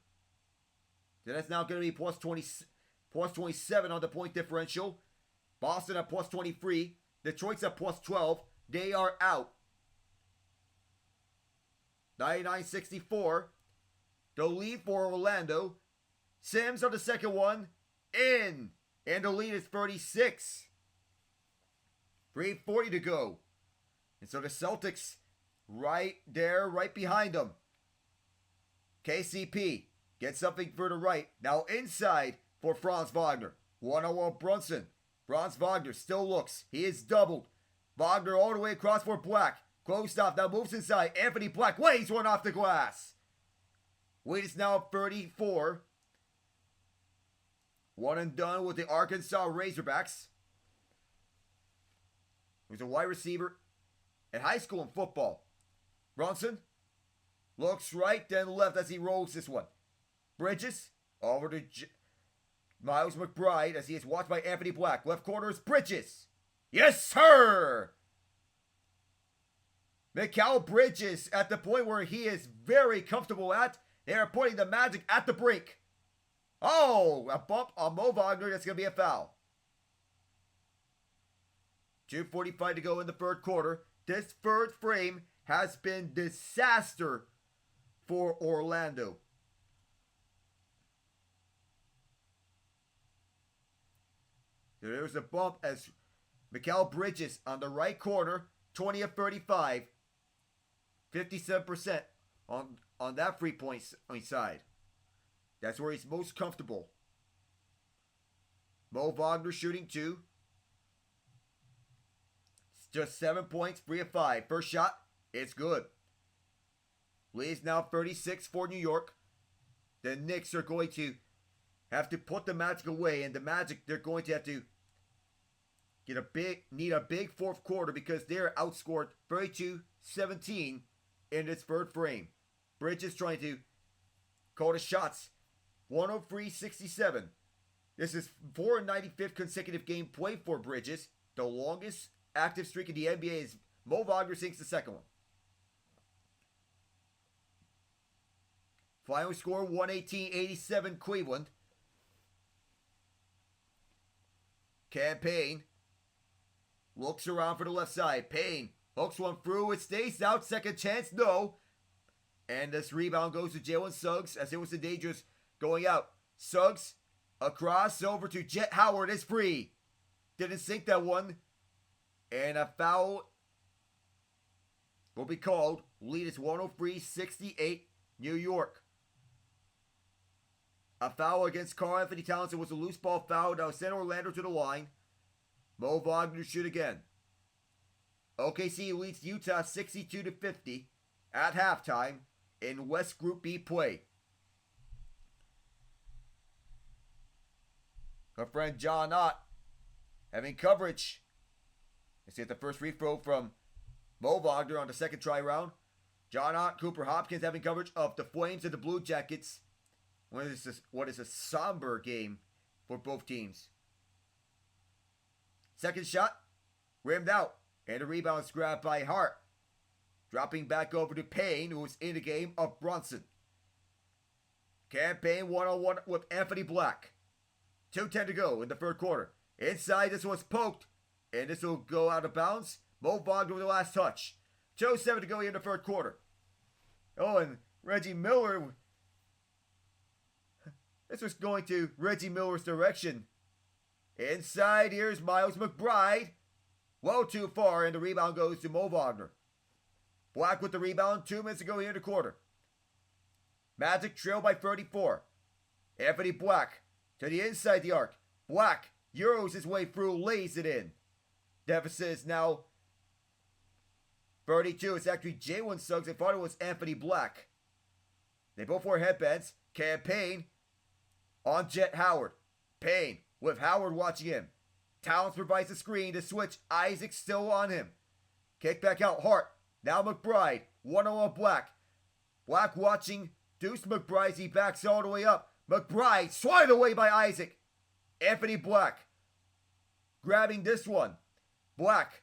So that's now going to be plus 27 on the point differential. Boston at plus 23. Detroit's at plus 12. They are out. 99-64. The lead for Orlando. Sims on the second one. In. And the lead is 36. 3:40 to go. And so the Celtics right there, right behind them. KCP gets something for the right. Now inside for Franz Wagner. 1-on-1 Brunson. Franz Wagner still looks. He is doubled. Wagner all the way across for Black. Close off. Now moves inside. Anthony Black lays one off the glass. Lead is now 34. One and done with the Arkansas Razorbacks. Who's a wide receiver in high school in football. Brunson looks right, then left as he rolls this one. Bridges over to Miles McBride as he is watched by Anthony Black. Left corner is Bridges. Yes, sir! Mikal Bridges at the point where he is very comfortable at. They are putting the Magic at the brink. Oh, a bump on Mo Wagner. That's going to be a foul. 2:45 to go in the third quarter. This third frame has been disaster for Orlando. There's a bump as Mikal Bridges on the right corner, 20 of 35, 57% on that 3-point side. That's where he's most comfortable. Mo Wagner shooting 2. Just 7 points, 3 of 5. First shot, it's good. Lead's now 36 for New York. The Knicks are going to have to put the Magic away, and the Magic, they're going to have to need a big fourth quarter because they're outscored 32-17 in this third frame. Bridges trying to call the shots. 103-67. This is 495th consecutive game played for Bridges. The longest active streak in the NBA is Mo Wagner sinks the second one. Final score 118-87 Cleveland. Campaign looks around for the left side. Payne hooks one through. It stays out. Second chance. No. And this rebound goes to Jalen Suggs as it was the dangerous going out. Suggs across over to Jet Howard. Is free. Didn't sink that one. And a foul will be called. Lead is 103-68 New York. A foul against Karl-Anthony Towns. It was a loose ball foul. Now send Orlando to the line. Mo Wagner shoot again. OKC leads Utah 62-50 at halftime in West Group B play. Our friend John Ott having coverage. Let's see the first free throw from Mo Wagner on the second try round. John Ott, Cooper Hopkins having coverage of the Flames and the Blue Jackets. What is a somber game for both teams. Second shot, rimmed out, and the rebound is grabbed by Hart. Dropping back over to Payne, who was in the game of Brunson. Campaign one-on-one with Anthony Black. 2:10 to go in the third quarter. Inside, this was poked, and this will go out of bounds. Mo Wagner with the last touch. 2:07 to go here in the third quarter. Oh, and Reggie Miller. This was going to Reggie Miller's direction. Inside, here's Miles McBride. Well too far, and the rebound goes to Mo Wagner. Black with the rebound, 2 minutes to go here in the quarter. Magic trail by 34. Anthony Black to the inside the arc. Black euros his way through, lays it in. Deficit is now 32. It's actually Jalen Suggs. I thought it was Anthony Black. They both wore headbands. Campaign on Jet Howard. Payne with Howard watching him. Towns provides the screen to switch. Isaac still on him. Kick back out. Hart. Now McBride. 1-on-1 Black. Black watching Deuce McBride. He backs all the way up. McBride swatted away by Isaac. Anthony Black grabbing this one. Black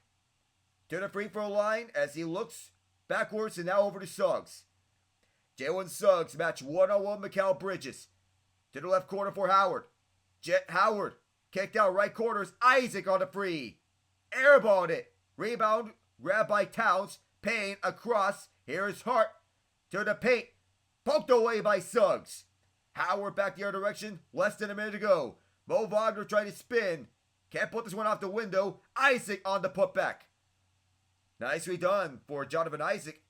to the free throw line as he looks backwards and now over to Suggs. Jalen Suggs match 1-on-1 Mikal Bridges. To the left corner for Howard. Jet Howard kicked out right corners. Isaac on the free. Airballed it. Rebound grabbed by Towns. Payne across. Here's Hart to the paint. Poked away by Suggs. Howard back the other direction. Less than a minute to go. Mo Wagner trying to spin. Can't put this one off the window. Isaac on the putback. Nicely done for Jonathan Isaac.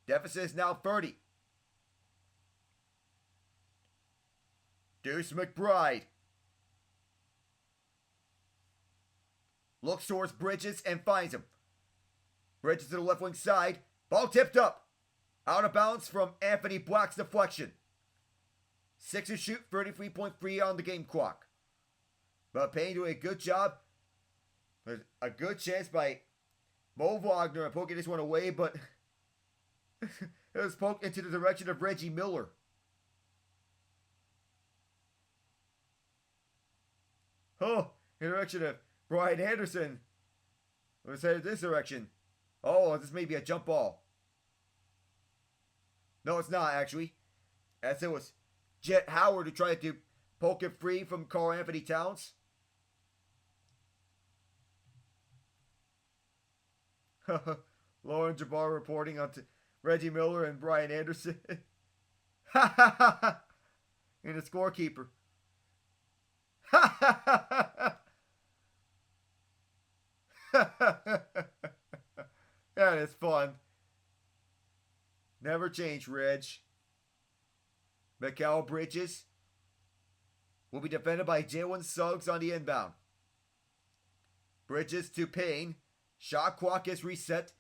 Deficit is now 30. Deuce McBride looks towards Bridges and finds him. Bridges to the left wing side. Ball tipped up. Out of bounds from Anthony Black's deflection. Sixers shoot 33.3 on the game clock. But Payne doing a good job. There's a good chance by Mo Wagner poking this one away, but it was poked into the direction of Reggie Miller. Oh, in the direction of Brian Anderson. Let's head this direction. Oh, this may be a jump ball. No, it's not actually. As it was Jet Howard who tried to poke it free from Karl-Anthony Towns. Lauren Jabbar reporting on Reggie Miller and Brian Anderson. And the scorekeeper. That is fun. Never change, Reg. Mikal Bridges will be defended by Jalen Suggs on the inbound. Bridges to Payne. Shot clock is reset.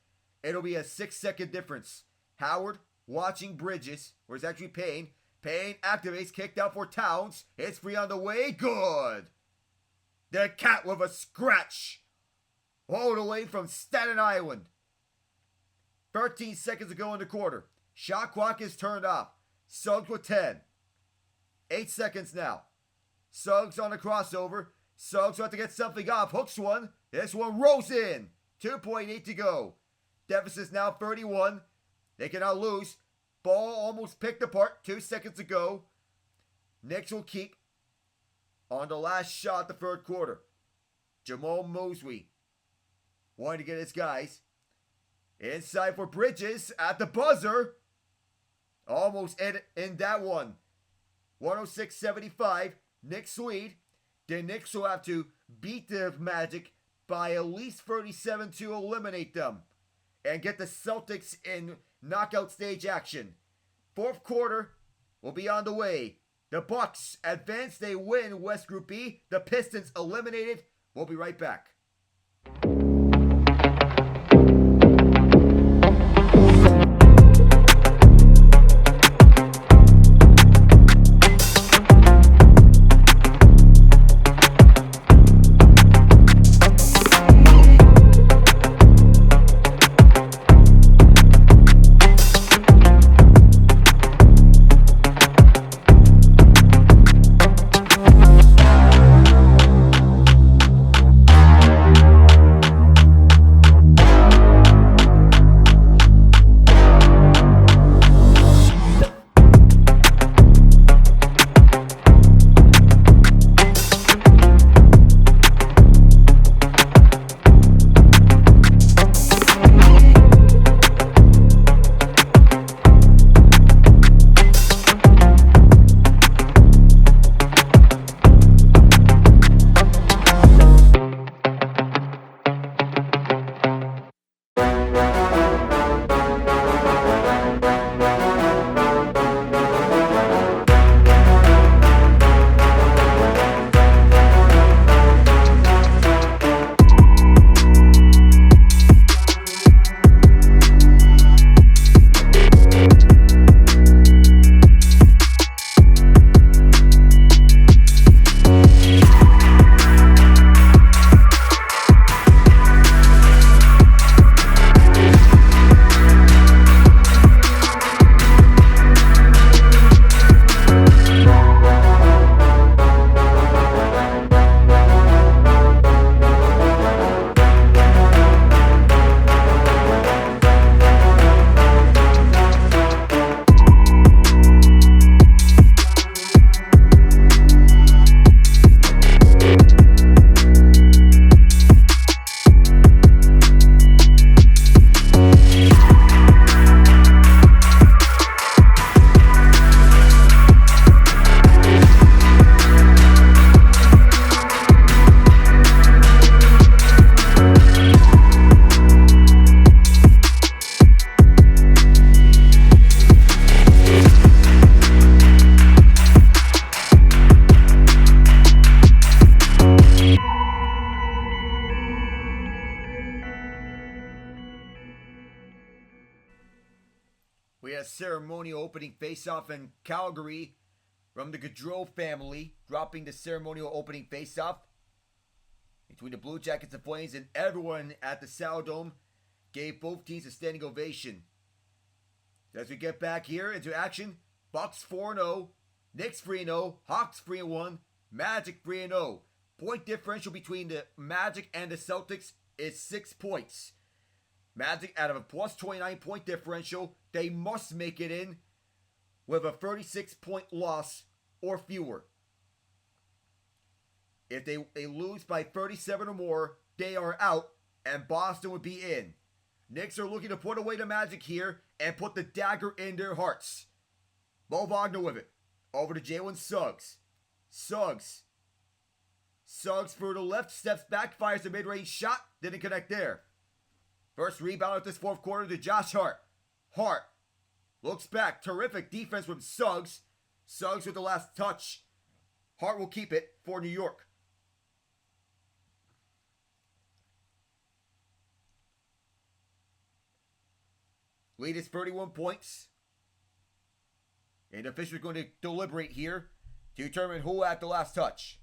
It'll be a 6-second difference. Howard watching Bridges, or it's actually Payne. Payne activates, kicked out for Towns. It's free on the way. Good. The Cat with a scratch. All the way from Staten Island. 13 seconds to go in the quarter. Shot clock is turned off. Suggs with 10. 8 seconds now. Suggs on the crossover. Suggs wants to get something off. Hooks one. This one rolls in. 2.8 to go. Deficit's now 31. They cannot lose. Ball almost picked apart. 2 seconds to go. Knicks will keep on the last shot the third quarter. Jamal Mosley wanting to get his guys. Inside for Bridges at the buzzer. Almost in that one. 106-75. Knicks lead. The Knicks will have to beat the Magic by at least 37 to eliminate them and get the Celtics in knockout stage action. Fourth quarter will be on the way. The Bucks advance, they win West Group B. The Pistons eliminated. We'll be right back. ceremonial opening faceoff in Calgary from the Gaudreau family, dropping the ceremonial opening faceoff between the Blue Jackets and Flames, and everyone at the Saddledome gave both teams a standing ovation. As we get back here into action, Bucks 4-0, Knicks 3-0, Hawks 3-1, Magic 3-0. Point differential between the Magic and the Celtics is 6 points. Magic, out of a plus 29 point differential, they must make it in with a 36-point loss or fewer. If they lose by 37 or more, they are out, and Boston would be in. Knicks are looking to put away the Magic here and put the dagger in their hearts. Mo Wagner with it. Over to Jalen Suggs. Suggs for the left, steps back, fires a mid-range shot, didn't connect there. First rebound of this fourth quarter to Josh Hart. Hart looks back, terrific defense from Suggs. Suggs with the last touch. Hart will keep it for New York. Lead is 31 points. And the officials are going to deliberate here to determine who had the last touch.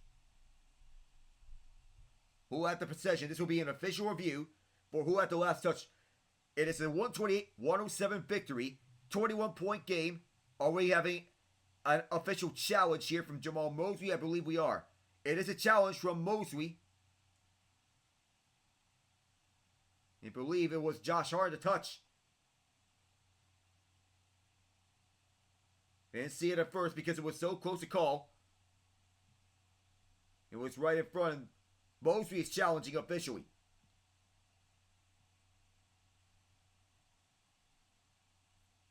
Who had the possession. This will be an official review for who had the last touch. It is a 128-107 victory. 21-point game. Are we having an official challenge here from Jamal Mosley? I believe we are. It is a challenge from Mosley. I believe it was Josh Hart to touch. Didn't see it at first because it was so close to call. It was right in front. Mosley is challenging officially.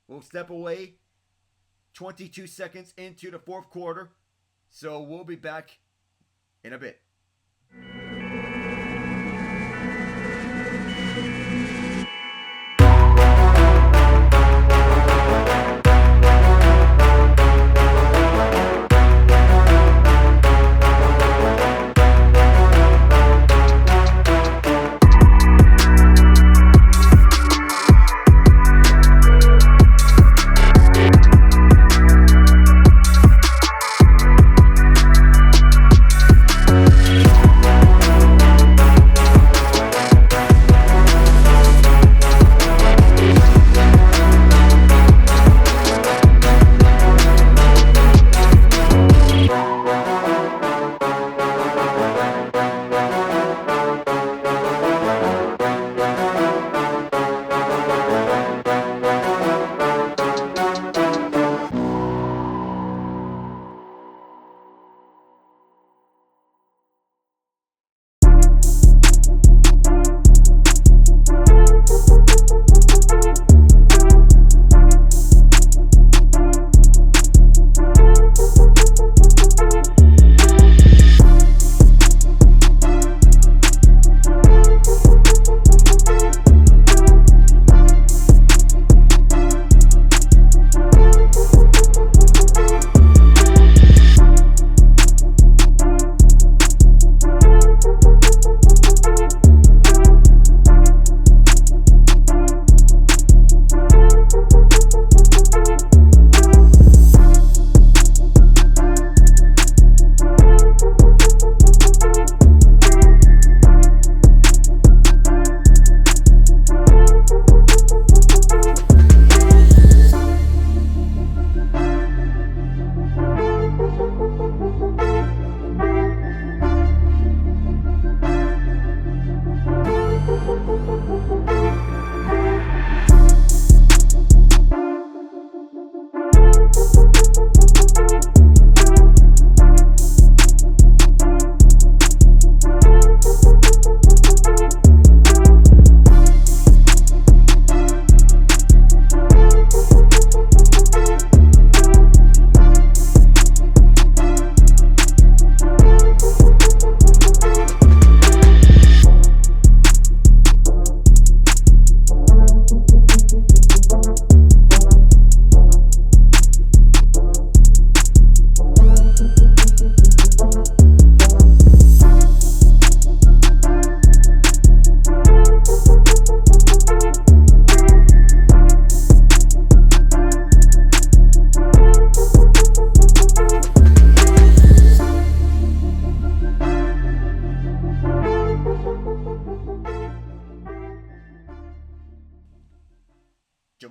We'll step away 22 seconds into the fourth quarter. So we'll be back in a bit.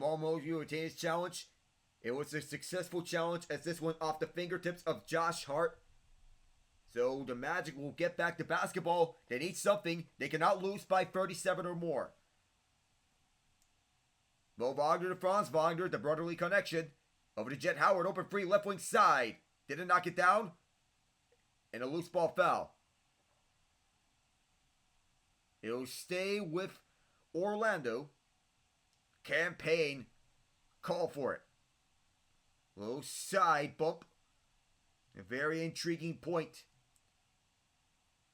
Jamal Mosby retained his challenge. It was a successful challenge as this went off the fingertips of Josh Hart. So the Magic will get back to basketball. They need something. They cannot lose by 37 or more. Mo Wagner to Franz Wagner, the brotherly connection. Over to Jet Howard, open free, left wing side. Didn't knock it down. And a loose ball foul. It'll stay with Orlando. Cam Payne call for it. Little side bump. A very intriguing point.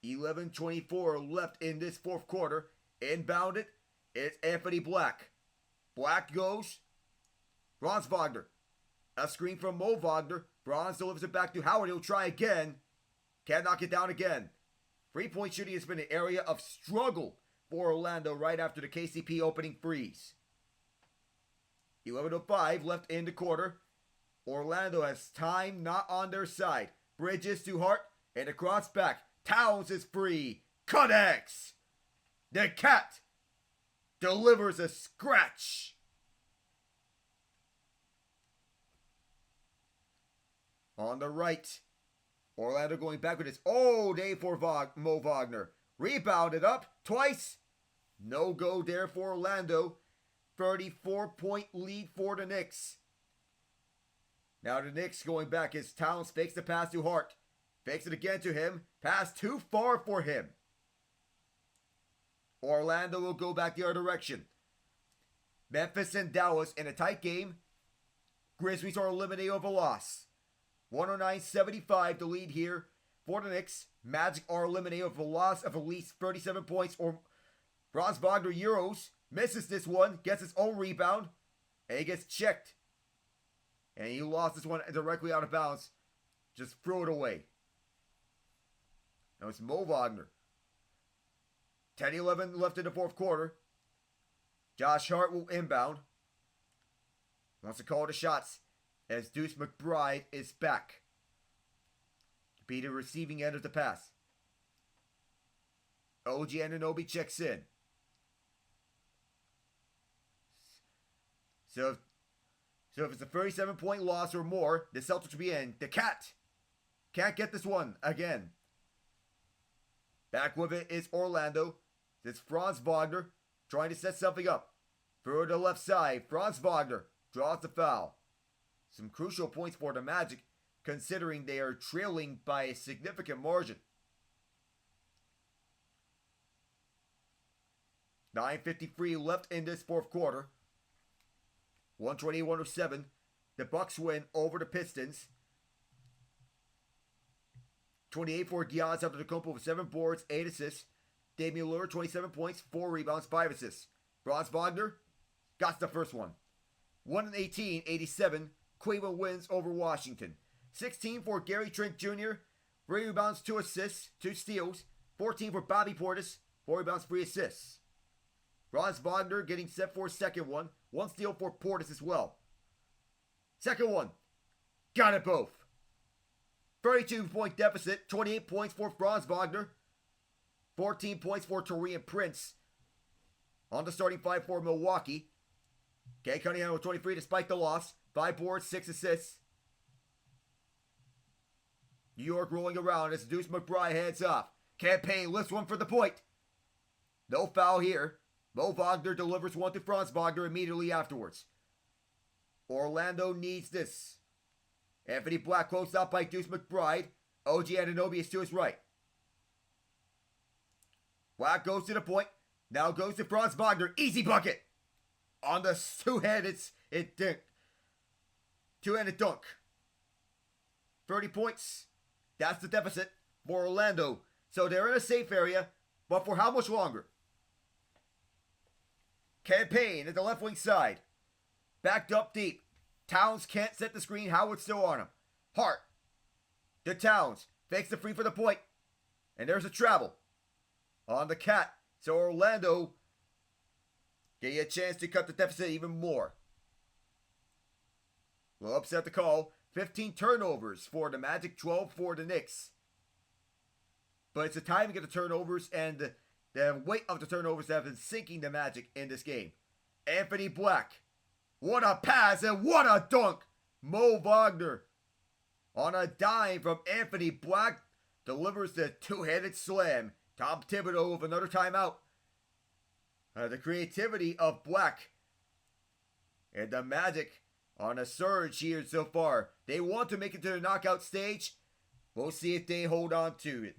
11:24 left in this fourth quarter. Inbounded. It's Anthony Black. Black goes. Franz Wagner. A screen from Mo Wagner. Franz delivers it back to Howard. He'll try again. Can't knock it down again. 3-point shooting has been an area of struggle for Orlando right after the KCP opening freeze. 11:05 left in the quarter. Orlando has time not on their side. Bridges to Hart and across back. Towns is free. Connects. The Cat delivers a scratch. On the right. Orlando going back with his day for Mo Wagner. Rebounded up twice. No go there for Orlando. 34-point lead for the Knicks. Now the Knicks going back as Towns fakes the pass to Hart. Fakes it again to him. Pass too far for him. Orlando will go back the other direction. Memphis and Dallas in a tight game. Grizzlies are eliminated of a loss. 109-75 the lead here for the Knicks. Magic are eliminated of a loss of at least 37 points. Or Franz Wagner Euros misses this one, gets his own rebound, and he gets checked. And he lost this one directly out of bounds. Just threw it away. Now it's Mo Wagner. 10-11 left in the fourth quarter. Josh Hart will inbound. Wants to call the shots as Deuce McBride is back to be the receiving end of the pass. OG Anunoby checks in. So if it's a 37-point loss or more, the Celtics will be in. The Cat can't get this one again. Back with it is Orlando. It's Franz Wagner trying to set something up. Through the left side, Franz Wagner draws the foul. Some crucial points for the Magic, considering they are trailing by a significant margin. 9:53 left in this fourth quarter. 128-107. The Bucks win over the Pistons. 28 for Giannis Antetokounmpo with 7 boards, 8 assists. Damian Lillard, 27 points, 4 rebounds, 5 assists. Franz Wagner got the first one. 118-87. Cleveland wins over Washington. 16 for Gary Trent Jr. 3 rebounds, 2 assists, 2 steals. 14 for Bobby Portis. 4 rebounds, 3 assists. Franz Wagner getting set for a second one. 1 steal for Portis as well. Second one. Got it both. 32-point deficit. 28 points for Franz Wagner. 14 points for Taurean Prince. On the starting 5 for Milwaukee. Cade Cunningham with 23 despite the loss. 5 boards, 6 assists. New York rolling around as Deuce McBride heads off. Cam Payne lifts one for the point. No foul here. Mo Wagner delivers one to Franz Wagner immediately afterwards. Orlando needs this. Anthony Black closed out by Deuce McBride. OG Anunoby is to his right. Black goes to the point. Now goes to Franz Wagner. Easy bucket. On the two-handed two-handed dunk. 30 points. That's the deficit for Orlando. So they're in a safe area, but for how much longer? Cam Payne at the left wing side. Backed up deep. Towns can't set the screen. Howard's still on him. Hart to Towns. Fakes the free for the point. And there's a travel on the Cat. So Orlando getting a chance to cut the deficit even more. We'll upset the call. 15 turnovers for the Magic, 12 for the Knicks. But it's the timing of the turnovers and the weight of the turnovers that have been sinking the Magic in this game. Anthony Black What a pass and what a dunk! Mo Wagner on a dime from Anthony Black delivers the two-handed slam. Tom Thibodeau with another timeout. The creativity of Black and the Magic on a surge here so far. They want to make it to the knockout stage. We'll see if they hold on to it.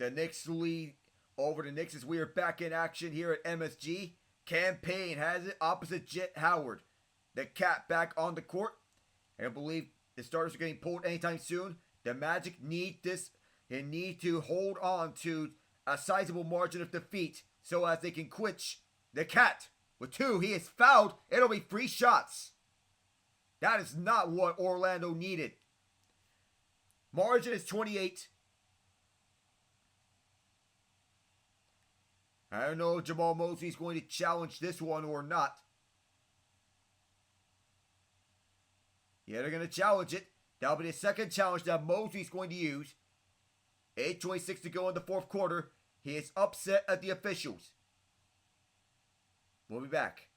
The Knicks lead over the Knicks as we are back in action here at MSG. Campaign has it opposite Jet Howard. The Cat back on the court. And I believe the starters are getting pulled anytime soon. The Magic need this. They need to hold on to a sizable margin of defeat so as they can quench the Cat. With two, he is fouled. It'll be free shots. That is not what Orlando needed. Margin is 28. I don't know if Jamal Mosley is going to challenge this one or not. Yeah, they're going to challenge it. That'll be the second challenge that Mosley is going to use. 8:26 to go in the fourth quarter. He is upset at the officials. We'll be back.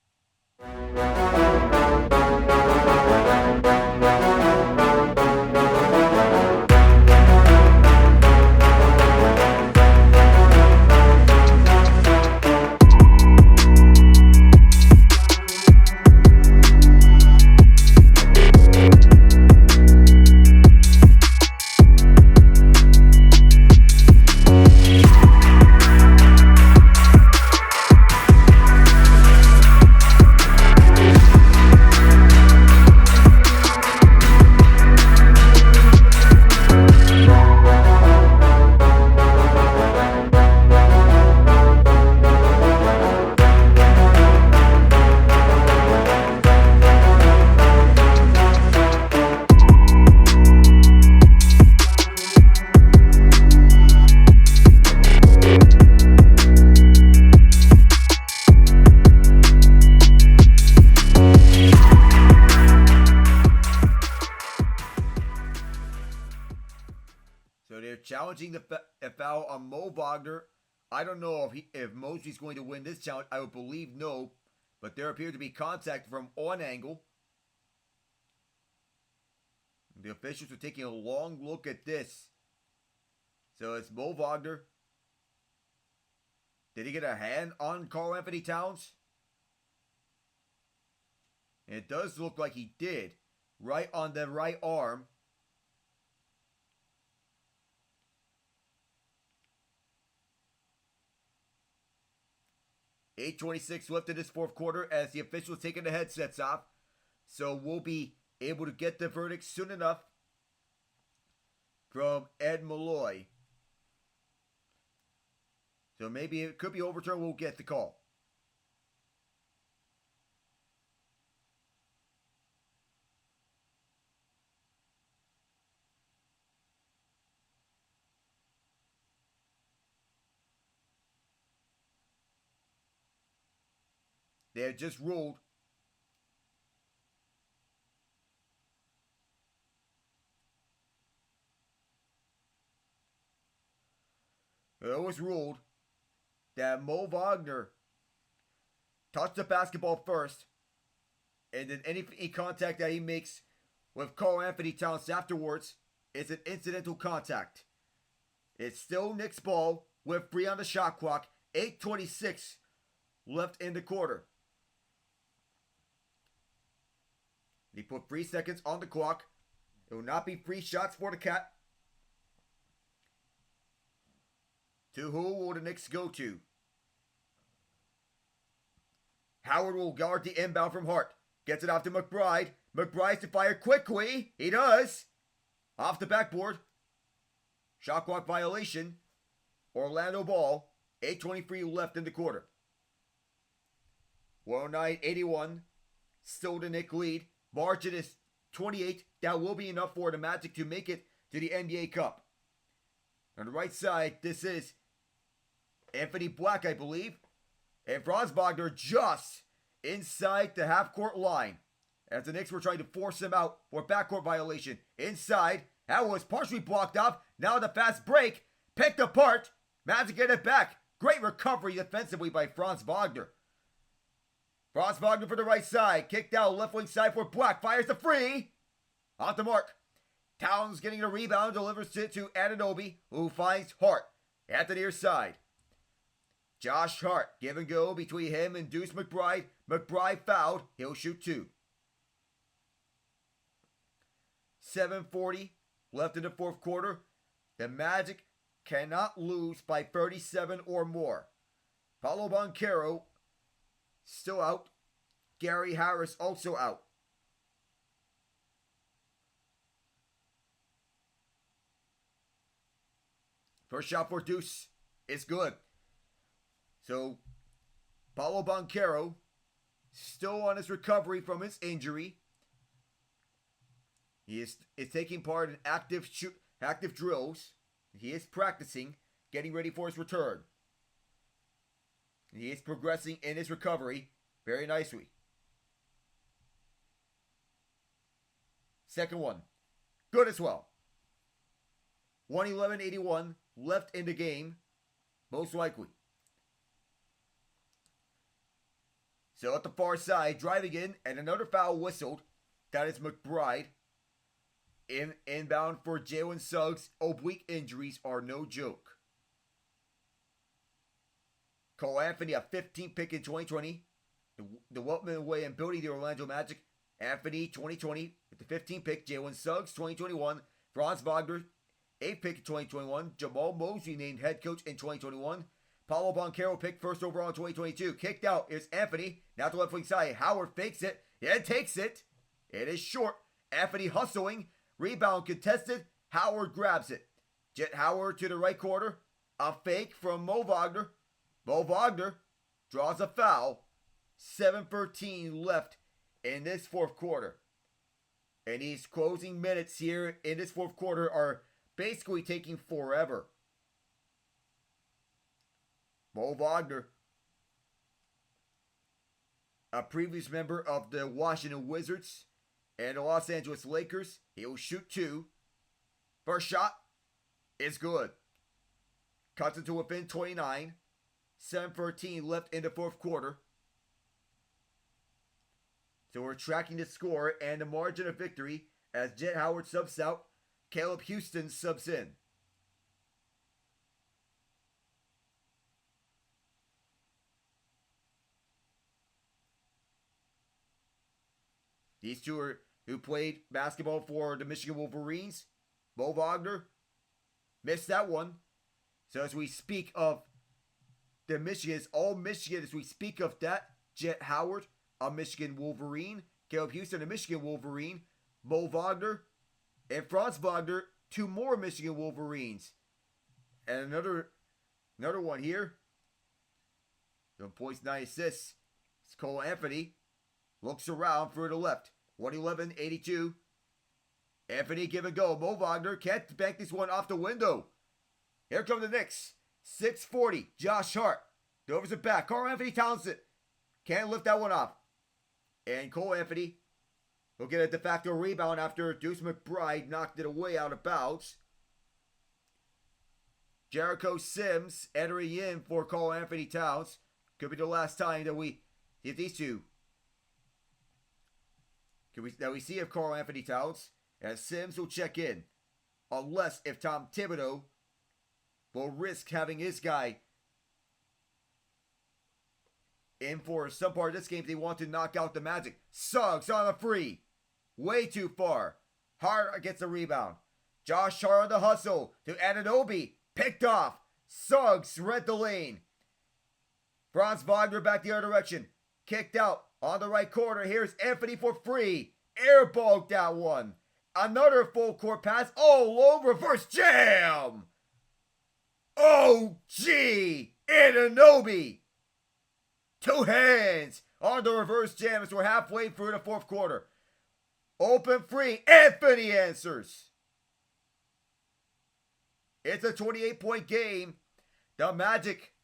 So they're challenging the foul on Mo Wagner. I don't know if Mosley's going to win this challenge. I would believe no. But there appears to be contact from on angle. The officials are taking a long look at this. So it's Mo Wagner. Did he get a hand on Karl-Anthony Towns? It does look like he did. Right on the right arm. .8:26 left in this fourth quarter as the officials taking the headsets off. So we'll be able to get the verdict soon enough from Ed Malloy. So maybe it could be overturned. We'll get the call. They had just ruled. It was ruled that Mo Wagner touched the basketball first, and then any contact that he makes with Karl-Anthony Towns afterwards is an incidental contact. It's still Knicks ball with 3 on the shot clock, 8:26 left in the quarter. He put 3 seconds on the clock. It will not be free shots for the Cat. To who will the Knicks go to? Howard will guard the inbound from Hart. Gets it off to McBride. McBride to fire quickly. He does. Off the backboard. Shot clock violation. Orlando ball. 8:23 left in the quarter. 109-81. Still the Knicks lead. Margin is 28. That will be enough for the Magic to make it to the NBA Cup. On the right side, this is Anthony Black, I believe. And Franz Wagner just inside the half-court line. As the Knicks were trying to force him out for backcourt violation. Inside, that was partially blocked off. Now the fast break, picked apart. Magic get it back. Great recovery defensively by Franz Wagner. Franz Wagner for the right side. Kicked out left wing side for Black. Fires the free. Off the mark. Towns getting a rebound. Delivers it to Anunoby, who finds Hart at the near side. Josh Hart. Give and go between him and Deuce McBride. McBride fouled. He'll shoot 2. 7:40 left in the fourth quarter. The Magic cannot lose by 37 or more. Paolo Banchero still out. Gary Harris also out. First shot for Deuce is good. So, Paolo Banchero still on his recovery from his injury. He is taking part in active drills. He is practicing, getting ready for his return. He is progressing in his recovery very nicely. Second one, good as well. 111-81 left in the game, most likely. So at the far side, driving in, and another foul whistled. That is McBride. Inbound for Jalen Suggs. Oblique injuries are no joke. Karl-Anthony, a 15th pick in 2020. The development away and building the Orlando Magic. Anthony, 2020, with the 15th pick. Jalen Suggs, 2021. Franz Wagner, 8th pick in 2021. Jamal Mosley named head coach in 2021. Paolo Banchero picked first overall in 2022. Kicked out is Anthony. Now to left wing side. Howard fakes it. Yeah, takes it. It is short. Anthony hustling. Rebound contested. Howard grabs it. Jet Howard to the right corner. A fake from Mo Wagner. Mo Wagner draws a foul. 7:13 left in this fourth quarter. And these closing minutes here in this fourth quarter are basically taking forever. Mo Wagner, a previous member of the Washington Wizards and the Los Angeles Lakers. He'll shoot 2. First shot is good. Cuts it to within 29. 7:13 left in the fourth quarter. So we're tracking the score and the margin of victory as Jet Howard subs out. Caleb Houston subs in. These two are who played basketball for the Michigan Wolverines. Mo Wagner missed that one. So as we speak of the Michigans, all Michigan, as we speak of that, Jet Howard, a Michigan Wolverine. Caleb Houston, a Michigan Wolverine. Mo Wagner and Franz Wagner, two more Michigan Wolverines. And another one here. 7 points, 9 assists. It's Karl-Anthony. Looks around for the left. 111-82. Anthony give and go. Mo Wagner can't bank this one off the window. Here come the Knicks. 6:40. Josh Hart. Delivers it back. Karl-Anthony Townsend can't lift that one off. And Karl-Anthony will get a de facto rebound after Deuce McBride knocked it away out of bounds. Jericho Sims entering in for Karl-Anthony Towns. Could be the last time that we see these two. That we see of Karl-Anthony Towns. And Sims will check in. Unless if Tom Thibodeau will risk having his guy in for some part of this game if they want to knock out the Magic. Suggs on a free. Way too far. Hart gets a rebound. Josh Hart on the hustle to Anunoby. Picked off. Suggs read the lane. Franz Wagner back the other direction. Kicked out on the right corner. Here's Anthony for free. Airballed that one. Another full court pass. Oh, low reverse jam. OG Anunoby. Two hands on the reverse jam as we're halfway through the fourth quarter. Open free. Anthony answers. It's a 28-point game. The Magic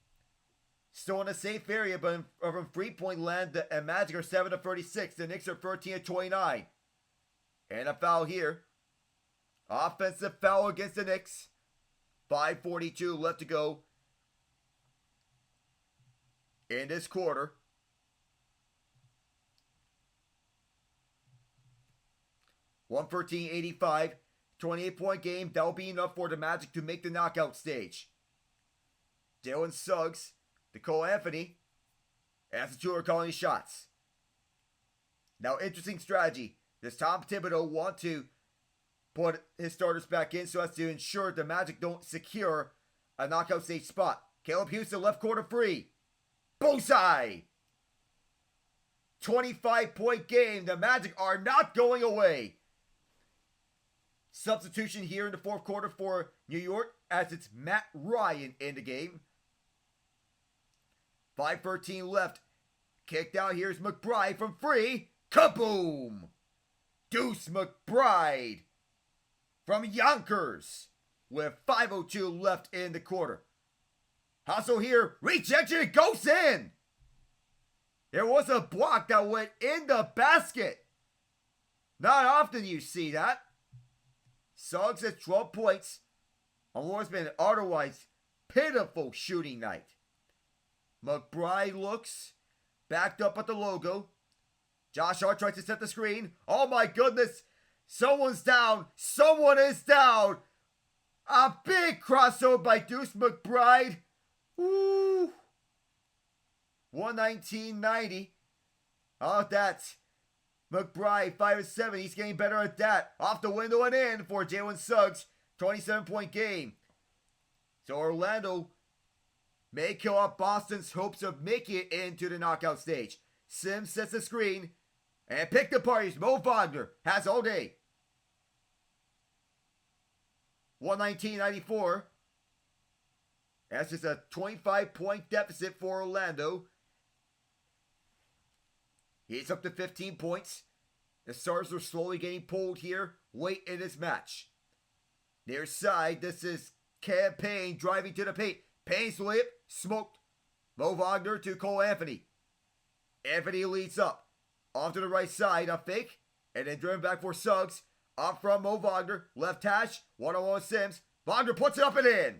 still in a safe area, but from 3-point land, the Magic are 7-36. The Knicks are 13-29. And a foul here. Offensive foul against the Knicks. 5:42 left to go in this quarter. $113.85. 28-point game. That'll be enough for the Magic to make the knockout stage. Jalen Suggs to Karl-Anthony as the two are calling shots. Now, interesting strategy. Does Tom Thibodeau want to put his starters back in so as to ensure the Magic don't secure a knockout stage spot? Caleb Houston, left corner free. Bullseye! 25-point game. The Magic are not going away. Substitution here in the fourth quarter for New York as it's Matt Ryan in the game. 5:13 left. Kicked out. Here's McBride from free. Kaboom! Deuce McBride from Yonkers with 5:02 left in the quarter. Hustle here. Rejection. It goes in. There was a block that went in the basket. Not often you see that. Suggs at 12 points on what's been an otherwise pitiful shooting night. McBride looks backed up at the logo. Josh Hart tries to set the screen. Oh my goodness. Someone's down. Someone is down. A big crossover by Deuce McBride. Woo. 119.90. Oh, that's McBride, 5-7. He's getting better at that. Off the window and in for Jalen Suggs. 27-point game. So Orlando may kill off Boston's hopes of making it into the knockout stage. Sims sets the screen. And pick the parties. Mo Wagner has all day. 119.94. That's just a 25-point deficit for Orlando. He's up to 15 points. The Stars are slowly getting pulled here late in this match. Near side, this is Campaign driving to the paint. Payne's lip, smoked. Mo Wagner to Karl-Anthony. Anthony leads up. Off to the right side, a fake. And then driven back for Suggs. Up from Mo Wagner. Left hash. 1-on-1 Sims. Wagner puts it up and in.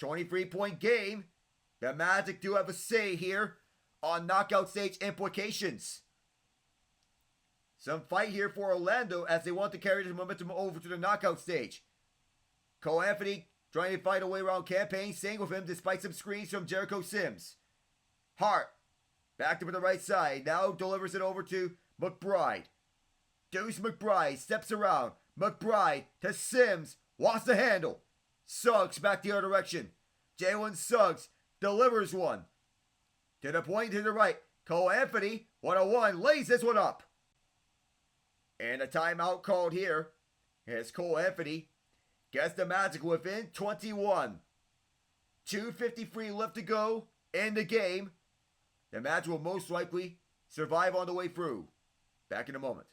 23-point game. The Magic do have a say here on knockout stage implications. Some fight here for Orlando as they want to carry the momentum over to the knockout stage. Karl-Anthony trying to fight a way around campaign, staying with him despite some screens from Jericho Sims. Hart, back to the right side, now delivers it over to McBride. Deuce McBride steps around. McBride to Sims, wants the handle. Suggs back the other direction. Jalen Suggs delivers one. To the point to the right. Karl-Anthony, 1-on-1, lays this one up. And a timeout called here as Karl-Anthony gets the Magic within 21. 2:53 left to go in the game. The Magic will most likely survive on the way through. Back in a moment.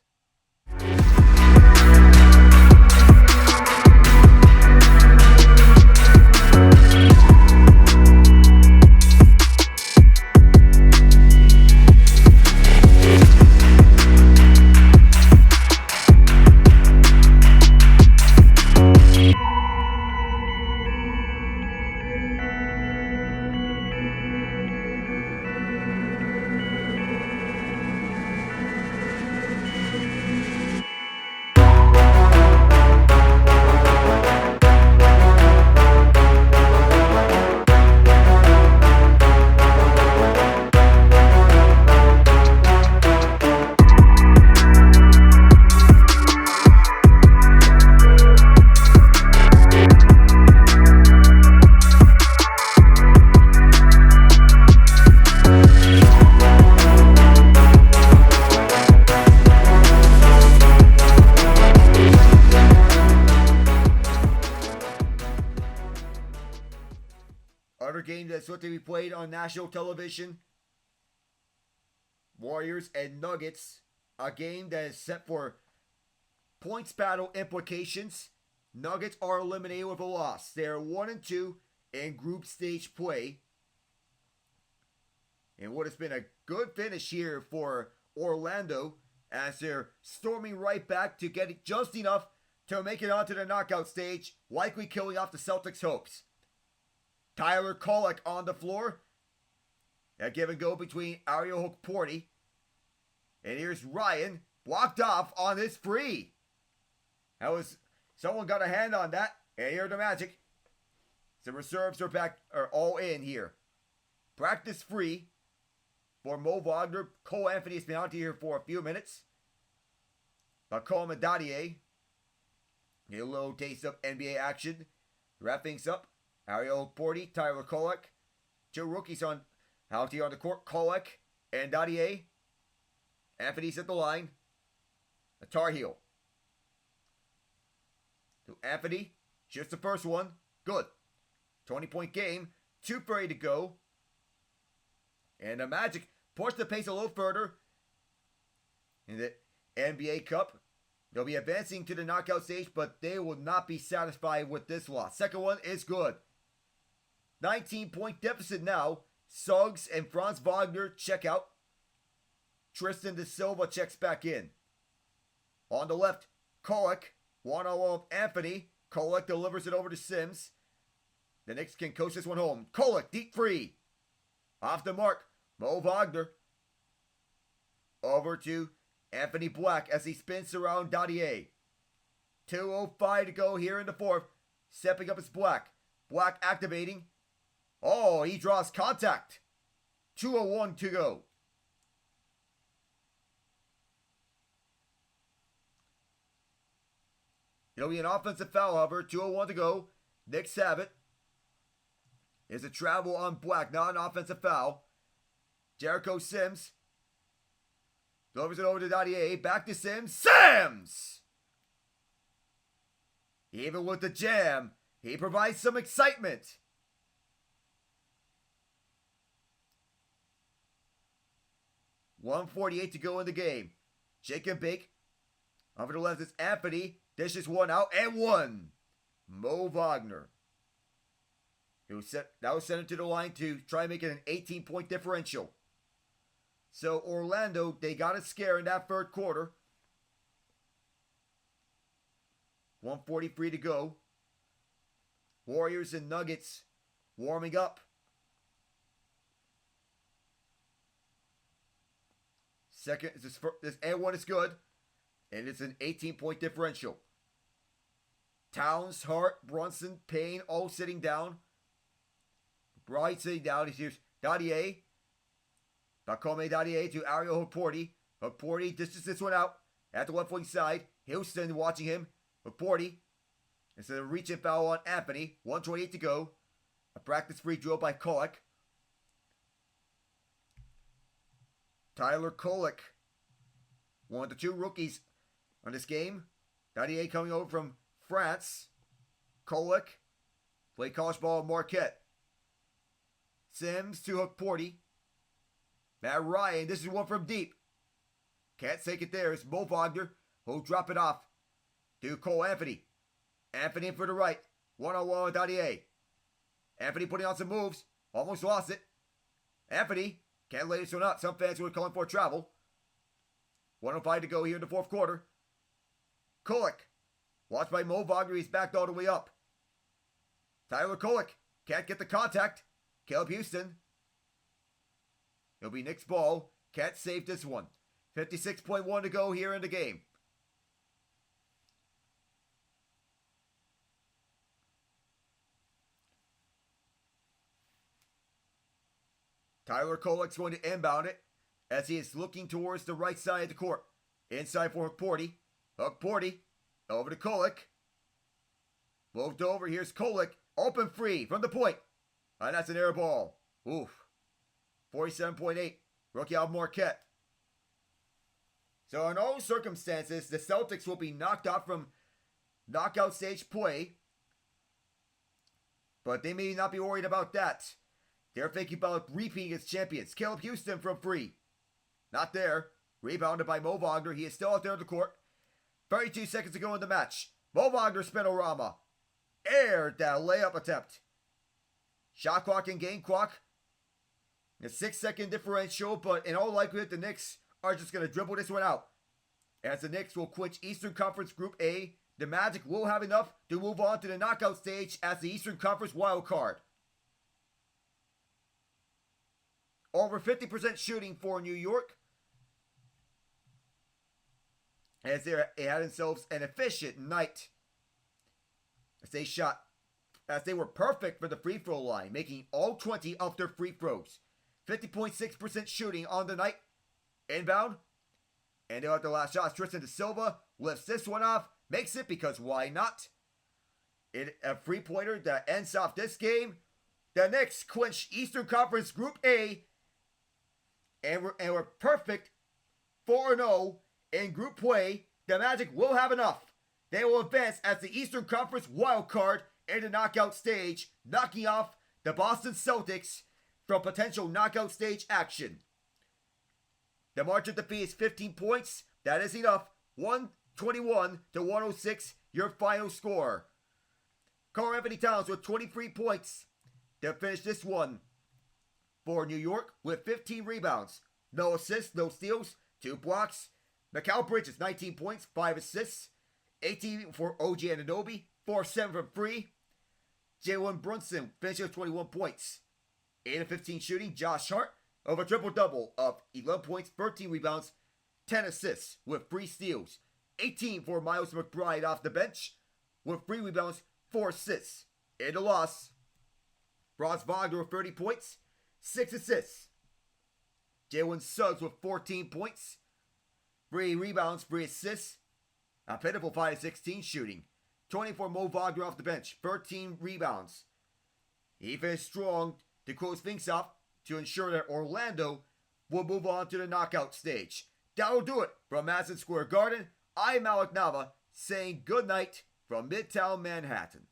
Other game that's going to be played on national television. Warriors and Nuggets. A game that is set for points battle implications. Nuggets are eliminated with a loss. They are 1-2 in group stage play. And what has been a good finish here for Orlando as they're storming right back to get it just enough to make it onto the knockout stage, likely killing off the Celtics' hopes. Tyler Kolek on the floor. A give and go between Ariel Hukporti. And here's Ryan, blocked off on this free. That was, someone got a hand on that. And here are the Magic. The reserves are all in here. Practice free for Mo Wagner. Karl-Anthony has been out here for a few minutes. Malcolm Dadier. Get a little taste of NBA action. Wrap things up. Ariel Hukporti, Tyler Kolek. Two rookies out here on the court. Kolek and Dadier. Anthony's at the line. A Tar Heel. To Anthony. Shoots the first one. Good. 20-point game. 2:30 to go. And the Magic push the pace a little further. In the NBA Cup. They'll be advancing to the knockout stage, but they will not be satisfied with this loss. Second one is good. 19-point deficit now. Suggs and Franz Wagner check out. Tristan De Silva checks back in. On the left, Kolek. One-on-one with Anthony. Kolek delivers it over to Sims. The Knicks can coast this one home. Kolek, deep free. Off the mark. Mo Wagner. Over to Anthony Black as he spins around Dadier. 2:05 to go here in the fourth. Stepping up is Black. Black activating. Oh, he draws contact. 2:01 to go. It'll be an offensive foul, however. 2:01 to go. Knicks have it. There's a travel on Black, not an offensive foul. Jericho Sims delivers it over to Dadier. Back to Sims. Sims! Even with the jam, he provides some excitement. $1:48 to go in the game. Shake and bake. Over to the left is Anthony. Dishes one out and one. Mo Wagner. That was sent to the line to try and make it an 18-point differential. So Orlando, they got a scare in that third quarter. 1:43 to go. Warriors and Nuggets warming up. Second, this and1 is good. And it's an 18-point differential. Towns, Hart, Brunson, Payne all sitting down. Bright sitting down. Here's Dadier. Bakome Dadier to Ariel Hukporti. Hukporti dishes this one out at the left wing side. Houston watching him. Hukporti. Instead of reaching foul on Anthony. 1:28 to go. A practice free drill by Kolek. Tyler Kolek. One of the two rookies on this game. Dadier coming over from France. Kolek. Played college ball at Marquette. Sims to Hukporti. Matt Ryan. This is one from deep. Can't take it there. It's Mo Wagner who'll drop it off to Karl-Anthony. Anthony for the right. One-on-one with Dadier. Anthony putting on some moves. Almost lost it. Anthony can't lay this one up. Some fans were calling for travel. 1:05 to go here in the fourth quarter. Kolek. Watched by Mo Wagner. He's backed all the way up. Tyler Kolek. Can't get the contact. Caleb Houston. It'll be Knicks ball. Can't save this one. 56.1 to go here in the game. Tyler Kolek's going to inbound it as he is looking towards the right side of the court. Inside for Hukporti. Hukporti over to Kolek. Moved over. Here's Kolek. Open free from the point. And that's an air ball. Oof. 47.8. Rookie out of Marquette. So in all circumstances, the Celtics will be knocked out from knockout stage play. But they may not be worried about that. They're thinking about repeating as champions. Caleb Houston from free. Not there. Rebounded by Mo Wagner. He is still out there on the court. 32 seconds to go in the match. Mo Wagner spinorama. Aired that layup attempt. Shot clock and game clock. A 6-second differential, but in all likelihood, the Knicks are just going to dribble this one out. As the Knicks will clinch Eastern Conference Group A, the Magic will have enough to move on to the knockout stage as the Eastern Conference wild card. Over 50% shooting for New York. As they had themselves an efficient night. As they were perfect for the free throw line, making all 20 of their free throws. 50.6% shooting on the night. Inbound. And they'll have the last shot. Tristan De Silva lifts this one off. Makes it because why not? A three-pointer that ends off this game. The Knicks clinch Eastern Conference Group A. And we're perfect 4-0 in group play. The Magic will have enough. They will advance as the Eastern Conference wild card in the knockout stage, knocking off the Boston Celtics from potential knockout stage action. The margin of defeat is 15 points. That is enough. 121 to 106, your final score. Karl-Anthony Towns with 23 points to finish this one for New York with 15 rebounds. No assists, no steals, 2 blocks. Mikal Bridges, 19 points, 5 assists. 18 for OG Anunoby, 4-7 from free. Jalen Brunson finishes with 21 points. 8 of 15 shooting. Josh Hart of a triple-double of 11 points, 13 rebounds, 10 assists with 3 steals. 18 for Miles McBride off the bench with 3 rebounds, 4 assists. In the loss, Franz Wagner with 30 points, 6 assists. Jalen Suggs with 14 points, 3 rebounds, 3 assists. A pitiful 5-16 shooting. 20 for Mo Wagner off the bench, 13 rebounds. He finished strong to close things up to ensure that Orlando will move on to the knockout stage. That'll do it from Madison Square Garden. I'm Alec Nava saying good night from Midtown Manhattan.